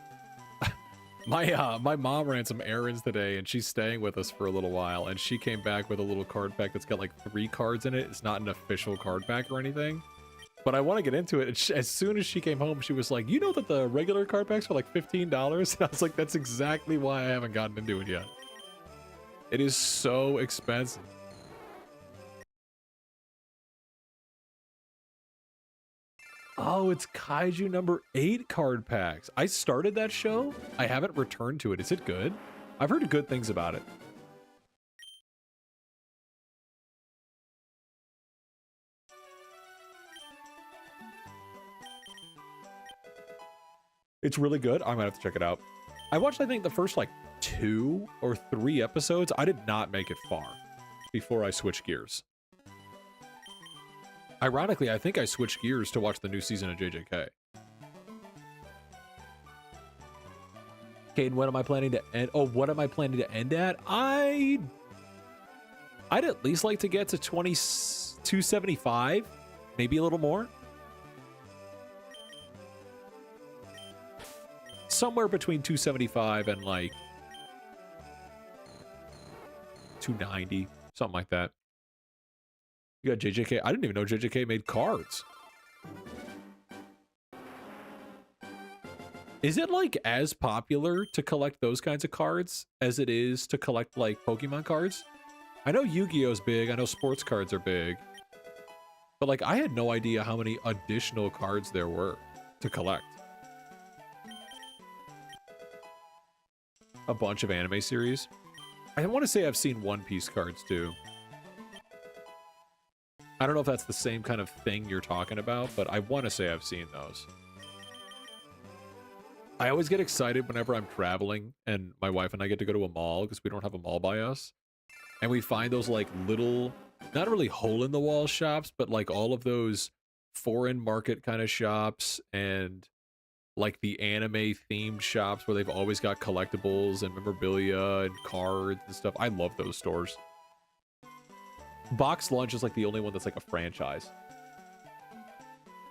My mom ran some errands today, and she's staying with us for a little while, and she came back with a little card pack that's got like 3 cards in it. It's not an official card pack or anything, but I want to get into it. And as soon as she came home, she was like, you know that the regular card packs are like $15? And I was like, that's exactly why I haven't gotten into it yet. It is so expensive. Oh, it's Kaiju number 8 card packs. I started that show. I haven't returned to it. Is it good? I've heard good things about it. It's really good. I might have to check it out. I watched, I think, the first like 2 or 3 episodes. I did not make it far before I switched gears. Ironically, I think I switched gears to watch the new season of JJK. Caden, what am I planning to end? Oh, what am I planning to end at? I'd at least like to get to 275, maybe a little more. Somewhere between 275 and like 290, something like that. You got JJK. I didn't even know JJK made cards. Is it like as popular to collect those kinds of cards as it is to collect like Pokemon cards? I know Yu-Gi-Oh's big. I know sports cards are big. But like I had no idea how many additional cards there were to collect. A bunch of anime series. I want to say I've seen One Piece cards too. I don't know if that's the same kind of thing you're talking about, but I want to say I've seen those. I always get excited whenever I'm traveling and my wife and I get to go to a mall because we don't have a mall by us. And we find those like little, not really hole-in-the-wall shops, but like all of those foreign market kind of shops and like the anime themed shops where they've always got collectibles and memorabilia and cards and stuff. I love those stores. Box Lunch is like the only one that's like a franchise.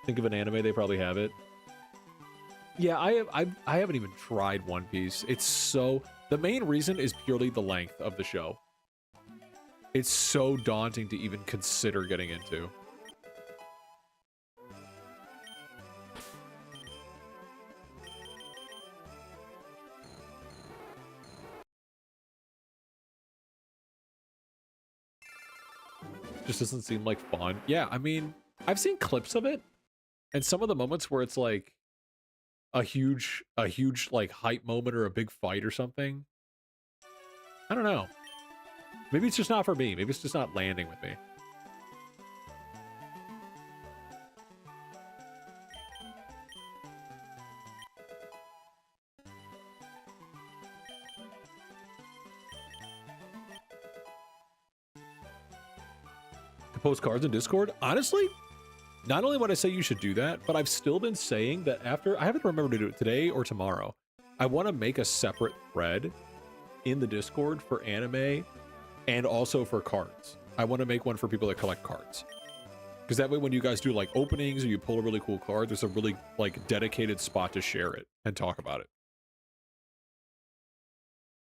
Think of an anime, they probably have it. Yeah, I haven't even tried One Piece. It's so... The main reason is purely the length of the show. It's so daunting to even consider getting into. Just doesn't seem like fun. Yeah, I mean, I've seen clips of it, and some of the moments where it's like a huge like hype moment or a big fight or something. I don't know. Maybe it's just not for me. Maybe it's just not landing with me. To post cards in Discord? Honestly, not only would I say you should do that, but I've still been saying that after, I haven't remembered to do it today or tomorrow. I want to make a separate thread in the Discord for anime and also for cards. I want to make one for people that collect cards. Because that way when you guys do like openings or you pull a really cool card, there's a really like dedicated spot to share it and talk about it.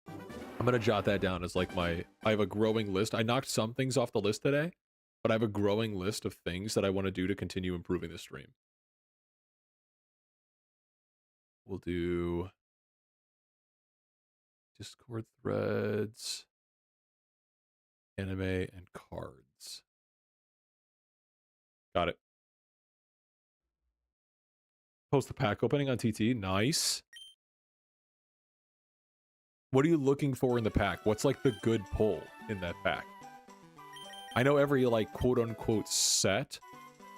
I'm going to jot that down as like I have a growing list. I knocked some things off the list today, but I have a growing list of things that I want to do to continue improving the stream. We'll do Discord threads, anime, and cards. Got it. Post the pack opening on TT. Nice. What are you looking for in the pack? What's like the good pull in that pack? I know every like quote-unquote set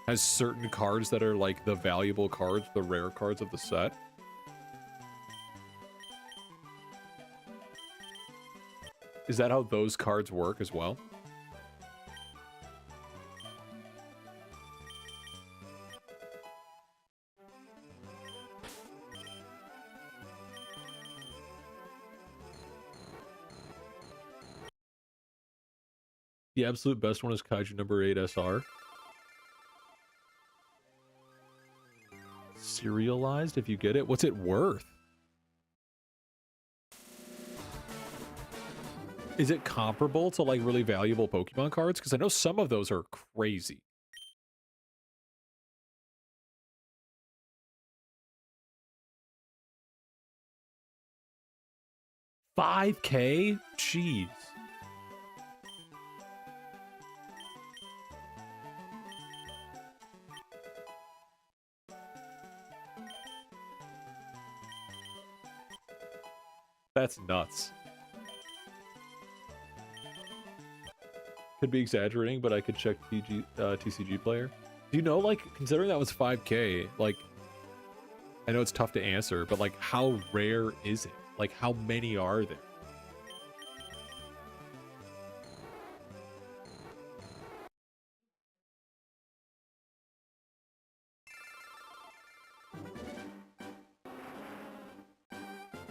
has certain cards that are like the valuable cards, the rare cards of the set. Is that how those cards work as well? The absolute best one is Kaiju number 8 SR. Serialized if you get it. What's it worth? Is it comparable to like really valuable Pokemon cards? Because I know some of those are crazy. $5K? Jeez. That's nuts. Could be exaggerating, but I could check TCG player. Do you know, like, considering that was 5K, like, I know it's tough to answer, but like, how rare is it? Like, how many are there?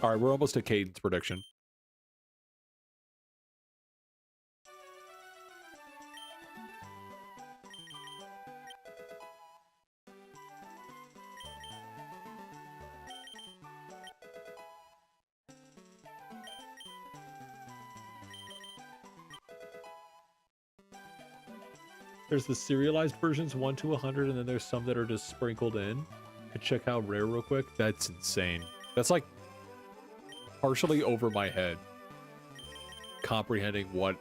All right, we're almost at Caden's prediction. There's the serialized versions 1 to 100, and then there's some that are just sprinkled in. Could check out rare real quick. That's insane. That's like partially over my head, comprehending what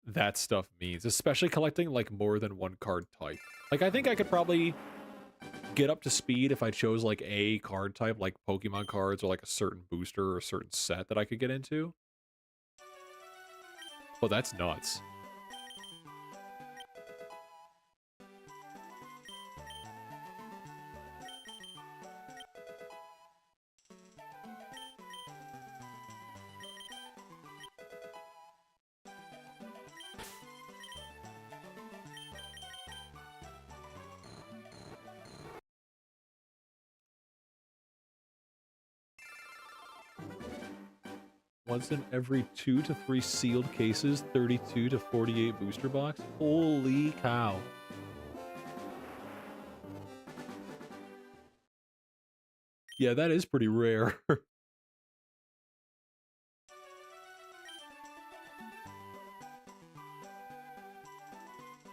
that stuff means, especially collecting like more than one card type. Like I think I could probably get up to speed if I chose like a card type, like Pokemon cards or like a certain booster or a certain set that I could get into. But that's nuts. Once in every 2 to 3 sealed cases, 32 to 48 booster box. Holy cow. Yeah, that is pretty rare.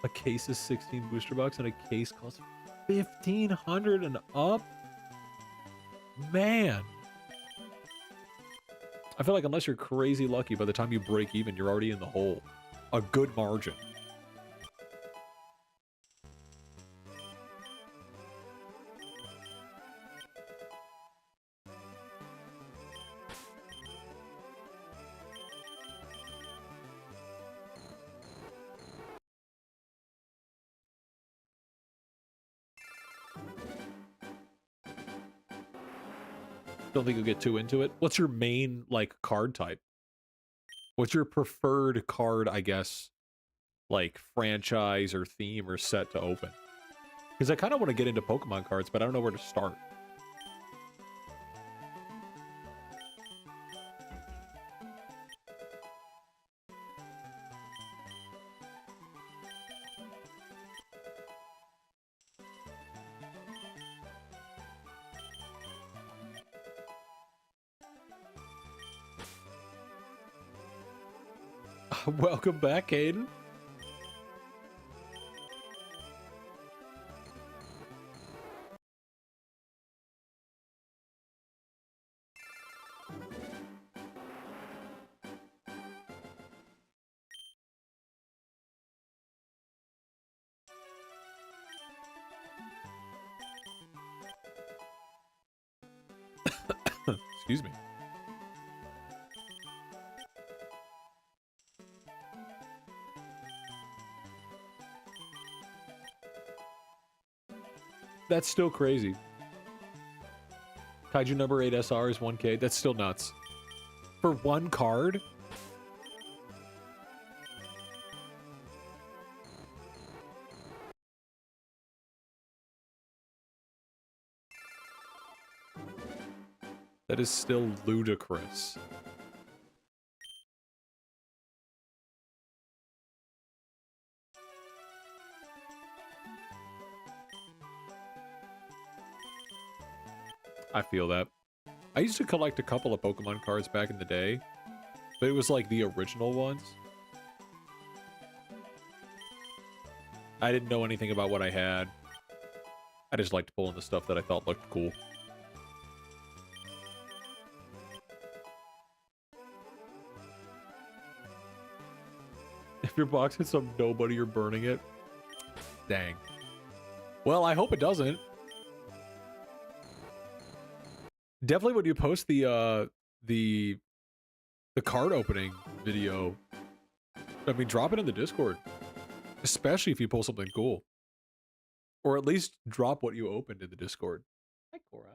A case is 16 booster box and a case costs 1,500 and up? Man. I feel like unless you're crazy lucky, by the time you break even, you're already in the hole. A good margin. Don't think you'll get too into it. What's your main, like, card type? What's your preferred card, I guess, like, franchise or theme or set to open? Because I kind of want to get into Pokemon cards, but I don't know where to start. Welcome back, Caden. Excuse me. That's still crazy. Kaiju number 8 SR is 1K. That's still nuts. For one card? That is still ludicrous. I feel that. I used to collect a couple of Pokemon cards back in the day, but it was like the original ones. I didn't know anything about what I had. I just liked pulling the stuff that I thought looked cool. If your box hits some nobody, you're burning it. Dang. Well, I hope it doesn't. Definitely when you post the card opening video, I mean, drop it in the Discord. Especially if you pull something cool. Or at least drop what you opened in the Discord. Hi, Cora.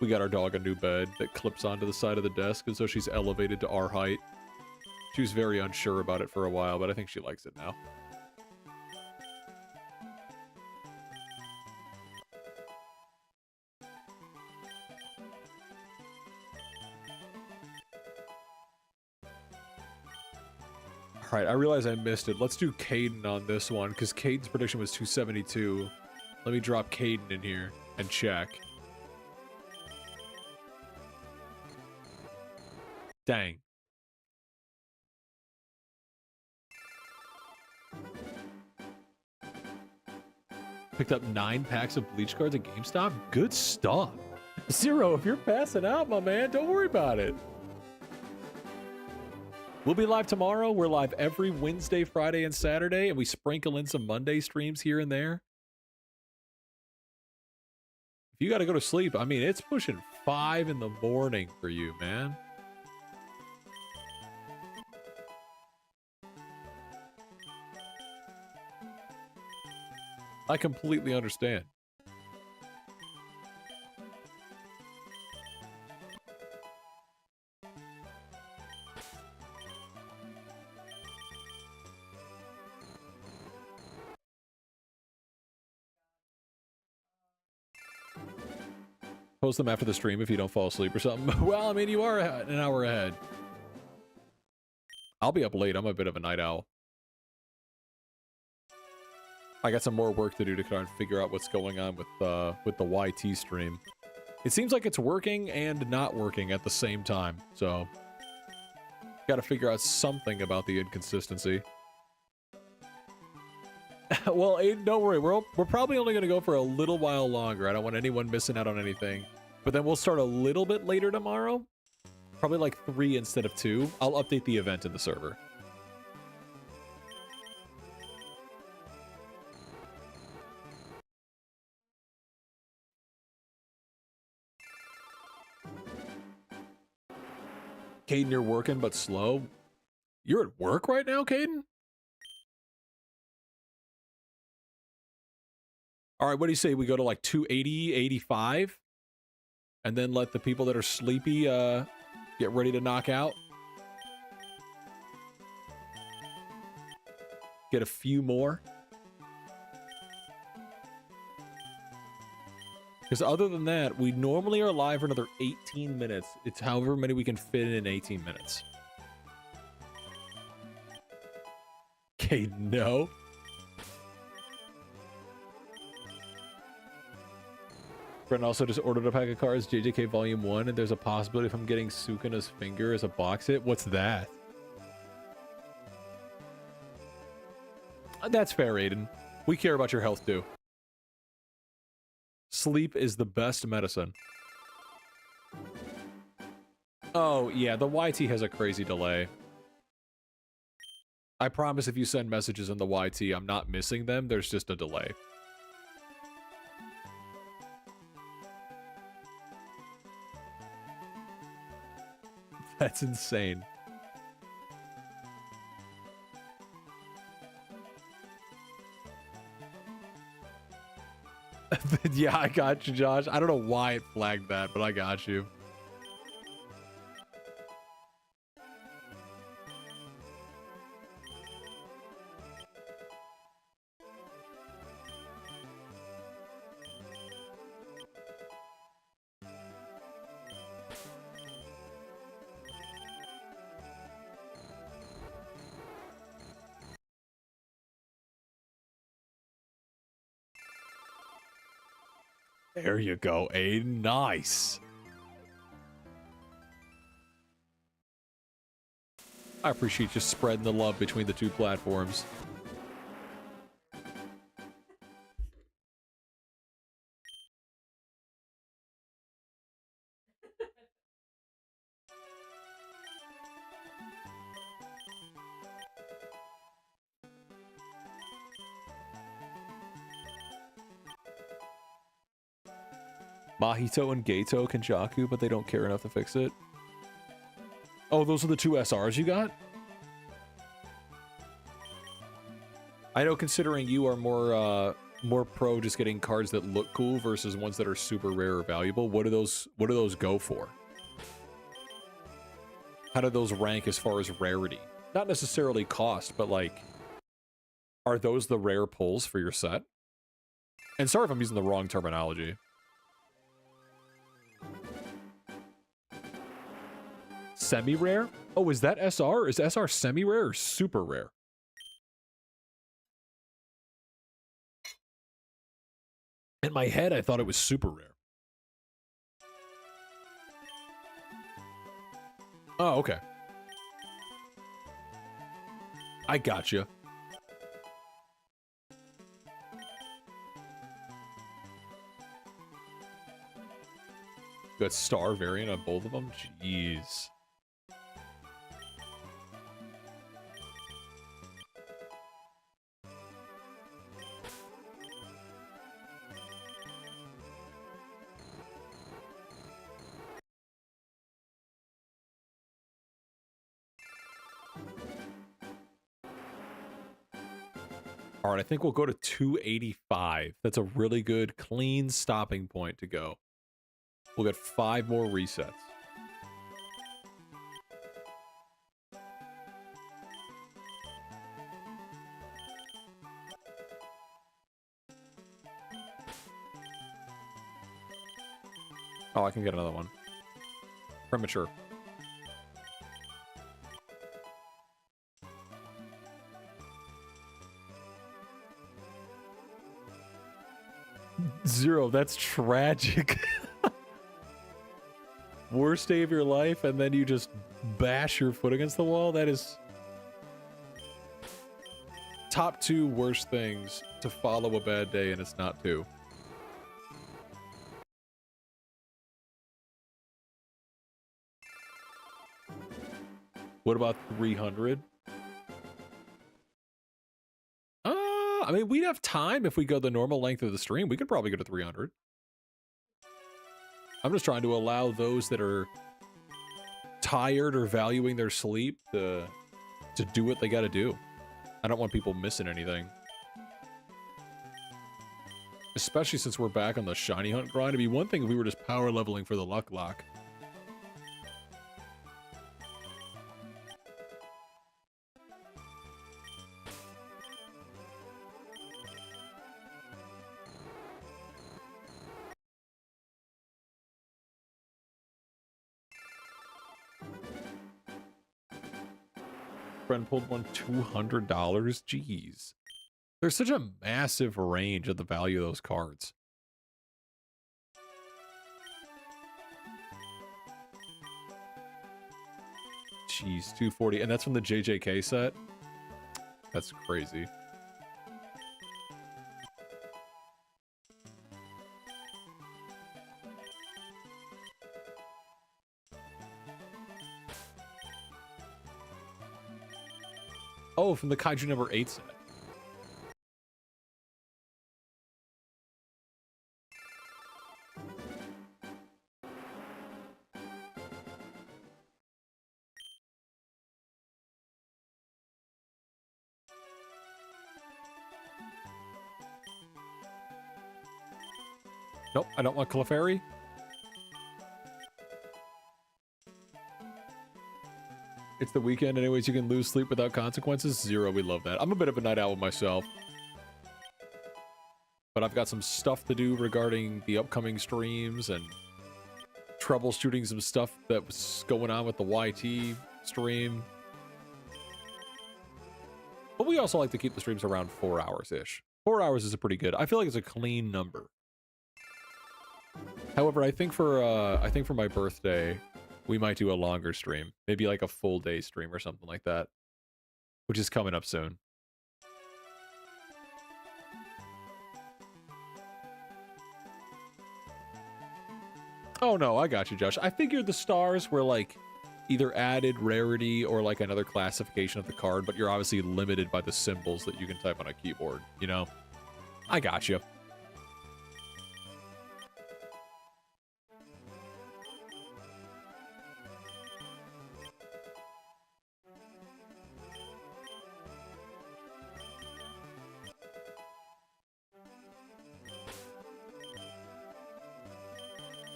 We got our dog a new bed that clips onto the side of the desk, and so she's elevated to our height. She was very unsure about it for a while, but I think she likes it now. All right, I realize I missed it. Let's do Caden on this one, because Caden's prediction was 272. Let me drop Caden in here and check. Dang. Picked up 9 packs of bleach cards at GameStop. Good stuff. Zero, if you're passing out, my man, don't worry about it. We'll be live tomorrow. We're live every Wednesday, Friday, and Saturday, and we sprinkle in some Monday streams here and there. If you got to go to sleep, I mean, it's pushing 5 in the morning for you, man. I completely understand. Post them after the stream if you don't fall asleep or something. Well, I mean, you are an hour ahead. I'll be up late. I'm a bit of a night owl. I got some more work to do to try and figure out what's going on with the YT stream. It seems like it's working and not working at the same time, so got to figure out something about the inconsistency. Well, Aiden, don't worry. We're probably only going to go for a little while longer. I don't want anyone missing out on anything. But then we'll start a little bit later tomorrow. Probably like 3 instead of 2. I'll update the event in the server. Caden, you're working but slow. You're at work right now, Caden? All right, what do you say? We go to like 280, 85? And then let the people that are sleepy get ready to knock out? Get a few more? Because other than that, we normally are live for another 18 minutes. It's however many we can fit in 18 minutes. Okay, no. Brent also just ordered a pack of cards, JJK Volume 1, and there's a possibility of him getting Sukuna's finger as a box hit. What's that? That's fair, Aiden. We care about your health, too. Sleep is the best medicine. Oh, yeah, the YT has a crazy delay. I promise if you send messages in the YT, I'm not missing them. There's just a delay. That's insane. Yeah, I got you, Josh. I don't know why it flagged that, but I got you. There you go, Aiden. Nice. I appreciate you spreading the love between the two platforms. Mahito and Gato can Jaku, but they don't care enough to fix it. Oh, those are the two SRs you got? I know, considering you are more pro just getting cards that look cool versus ones that are super rare or valuable. What do those go for? How do those rank as far as rarity? Not necessarily cost, but like, are those the rare pulls for your set? And sorry if I'm using the wrong terminology. Semi-rare? Oh, is that SR? Is SR semi-rare or super rare? In my head, I thought it was super rare. Oh, okay. I gotcha. Got star variant on both of them? Jeez. All right, I think we'll go to 285. That's a really good, clean stopping point to go. We'll get 5 more resets. Oh, I can get another one. Premature. Zero, that's tragic. Worst day of your life, and then you just bash your foot against the wall? That is... top 2 worst things to follow a bad day, and it's not 2. What about 300? I mean, we'd have time if we go the normal length of the stream. We could probably go to 300. I'm just trying to allow those that are tired or valuing their sleep to do what they gotta do. I don't want people missing anything. Especially since we're back on the shiny hunt grind. It'd be one thing if we were just power leveling for the LuckLocke. Friend pulled one $200. Jeez. There's such a massive range of the value of those cards. Jeez, 240. And that's from the JJK set? That's crazy. Oh, from the Kaiju number 8 set. Nope, I don't want Clefairy. It's the weekend anyways, you can lose sleep without consequences. Zero, we love that. I'm a bit of a night owl myself. But I've got some stuff to do regarding the upcoming streams and troubleshooting some stuff that was going on with the YT stream. But we also like to keep the streams around 4 hours-ish. 4 hours is a pretty good. I feel like it's a clean number. However, I think for my birthday, we might do a longer stream. Maybe like a full day stream or something like that. Which is coming up soon. Oh no, I got you, Josh. I figured the stars were like either added rarity or like another classification of the card, but you're obviously limited by the symbols that you can type on a keyboard, you know? I got you.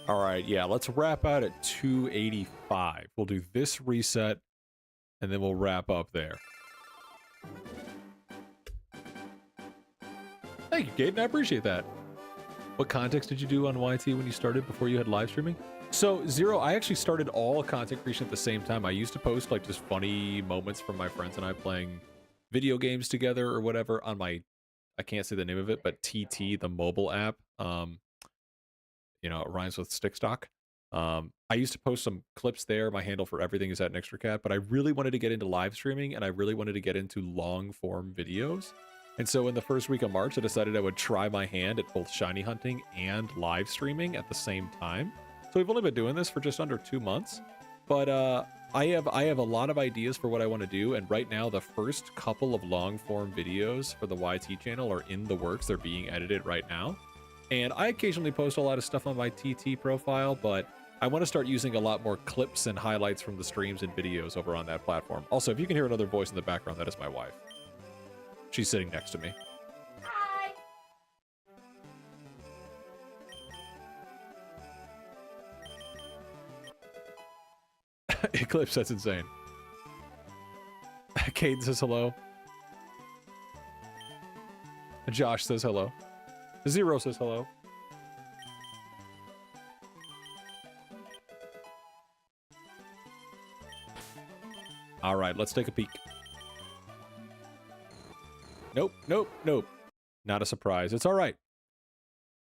All right, yeah, let's wrap out at 285. We'll do this reset, and then we'll wrap up there. Thank you, Gaten. I appreciate that. What context did you do on YT when you started before you had live streaming? So Zero, I actually started all content creation at the same time. I used to post like just funny moments from my friends and I playing video games together or whatever on my, I can't say the name of it, but TT, the mobile app. It rhymes with stick stock. I used to post some clips there. My handle for everything is at Nextracat, but I really wanted to get into live streaming and I really wanted to get into long form videos. And so in the first week of March, I decided I would try my hand at both shiny hunting and live streaming at the same time. So we've only been doing this for just under 2 months, but I have a lot of ideas for what I want to do. And right now, the first couple of long form videos for the YT channel are in the works. They're being edited right now. And I occasionally post a lot of stuff on my TT profile, but I want to start using a lot more clips and highlights from the streams and videos over on that platform. Also, if you can hear another voice in the background, that is my wife. She's sitting next to me. Hi. Eclipse, that's insane. Kate says hello. Josh says hello. Zero says hello. All right, let's take a peek. Nope, nope, nope. Not a surprise. It's all right.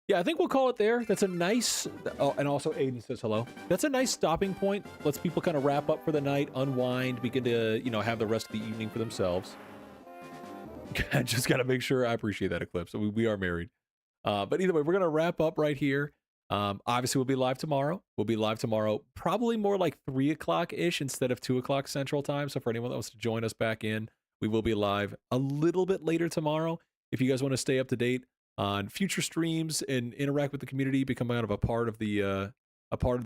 Yeah, I think we'll call it there. That's a nice... Oh, and also Aiden says hello. That's a nice stopping point. Lets people kind of wrap up for the night, unwind, begin to, have the rest of the evening for themselves. Just got to make sure I appreciate that, Eclipse. We are married. But either way, we're going to wrap up right here. Obviously, we'll be live tomorrow. Probably more like 3 o'clock-ish instead of 2 o'clock Central Time. So for anyone that wants to join us back in, we will be live a little bit later tomorrow. If you guys want to stay up to date on future streams and interact with the community, become kind of a part of the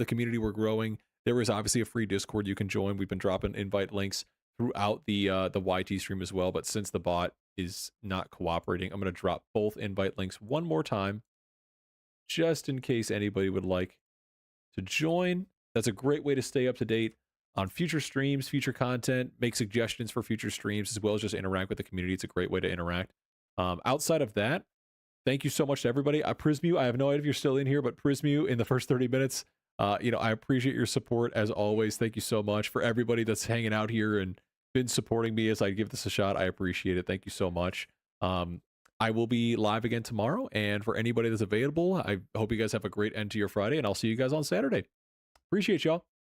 community we're growing, there is obviously a free Discord you can join. We've been dropping invite links throughout the YT stream as well. But since the bot is not cooperating, I'm going to drop both invite links one more time, just in case anybody would like to join. That's a great way to stay up to date on future streams, future content, make suggestions for future streams, as well as just interact with the community. It's a great way to interact. Outside of that, thank you so much to everybody. Prismu, I have no idea if you're still in here, but Prismu, in the first 30 minutes, I appreciate your support as always. Thank you so much. For everybody that's hanging out here and been supporting me as I give this a shot, I appreciate it. Thank you so much. I will be live again tomorrow, and for anybody that's available, I hope you guys have a great end to your Friday, and I'll see you guys on Saturday. Appreciate y'all.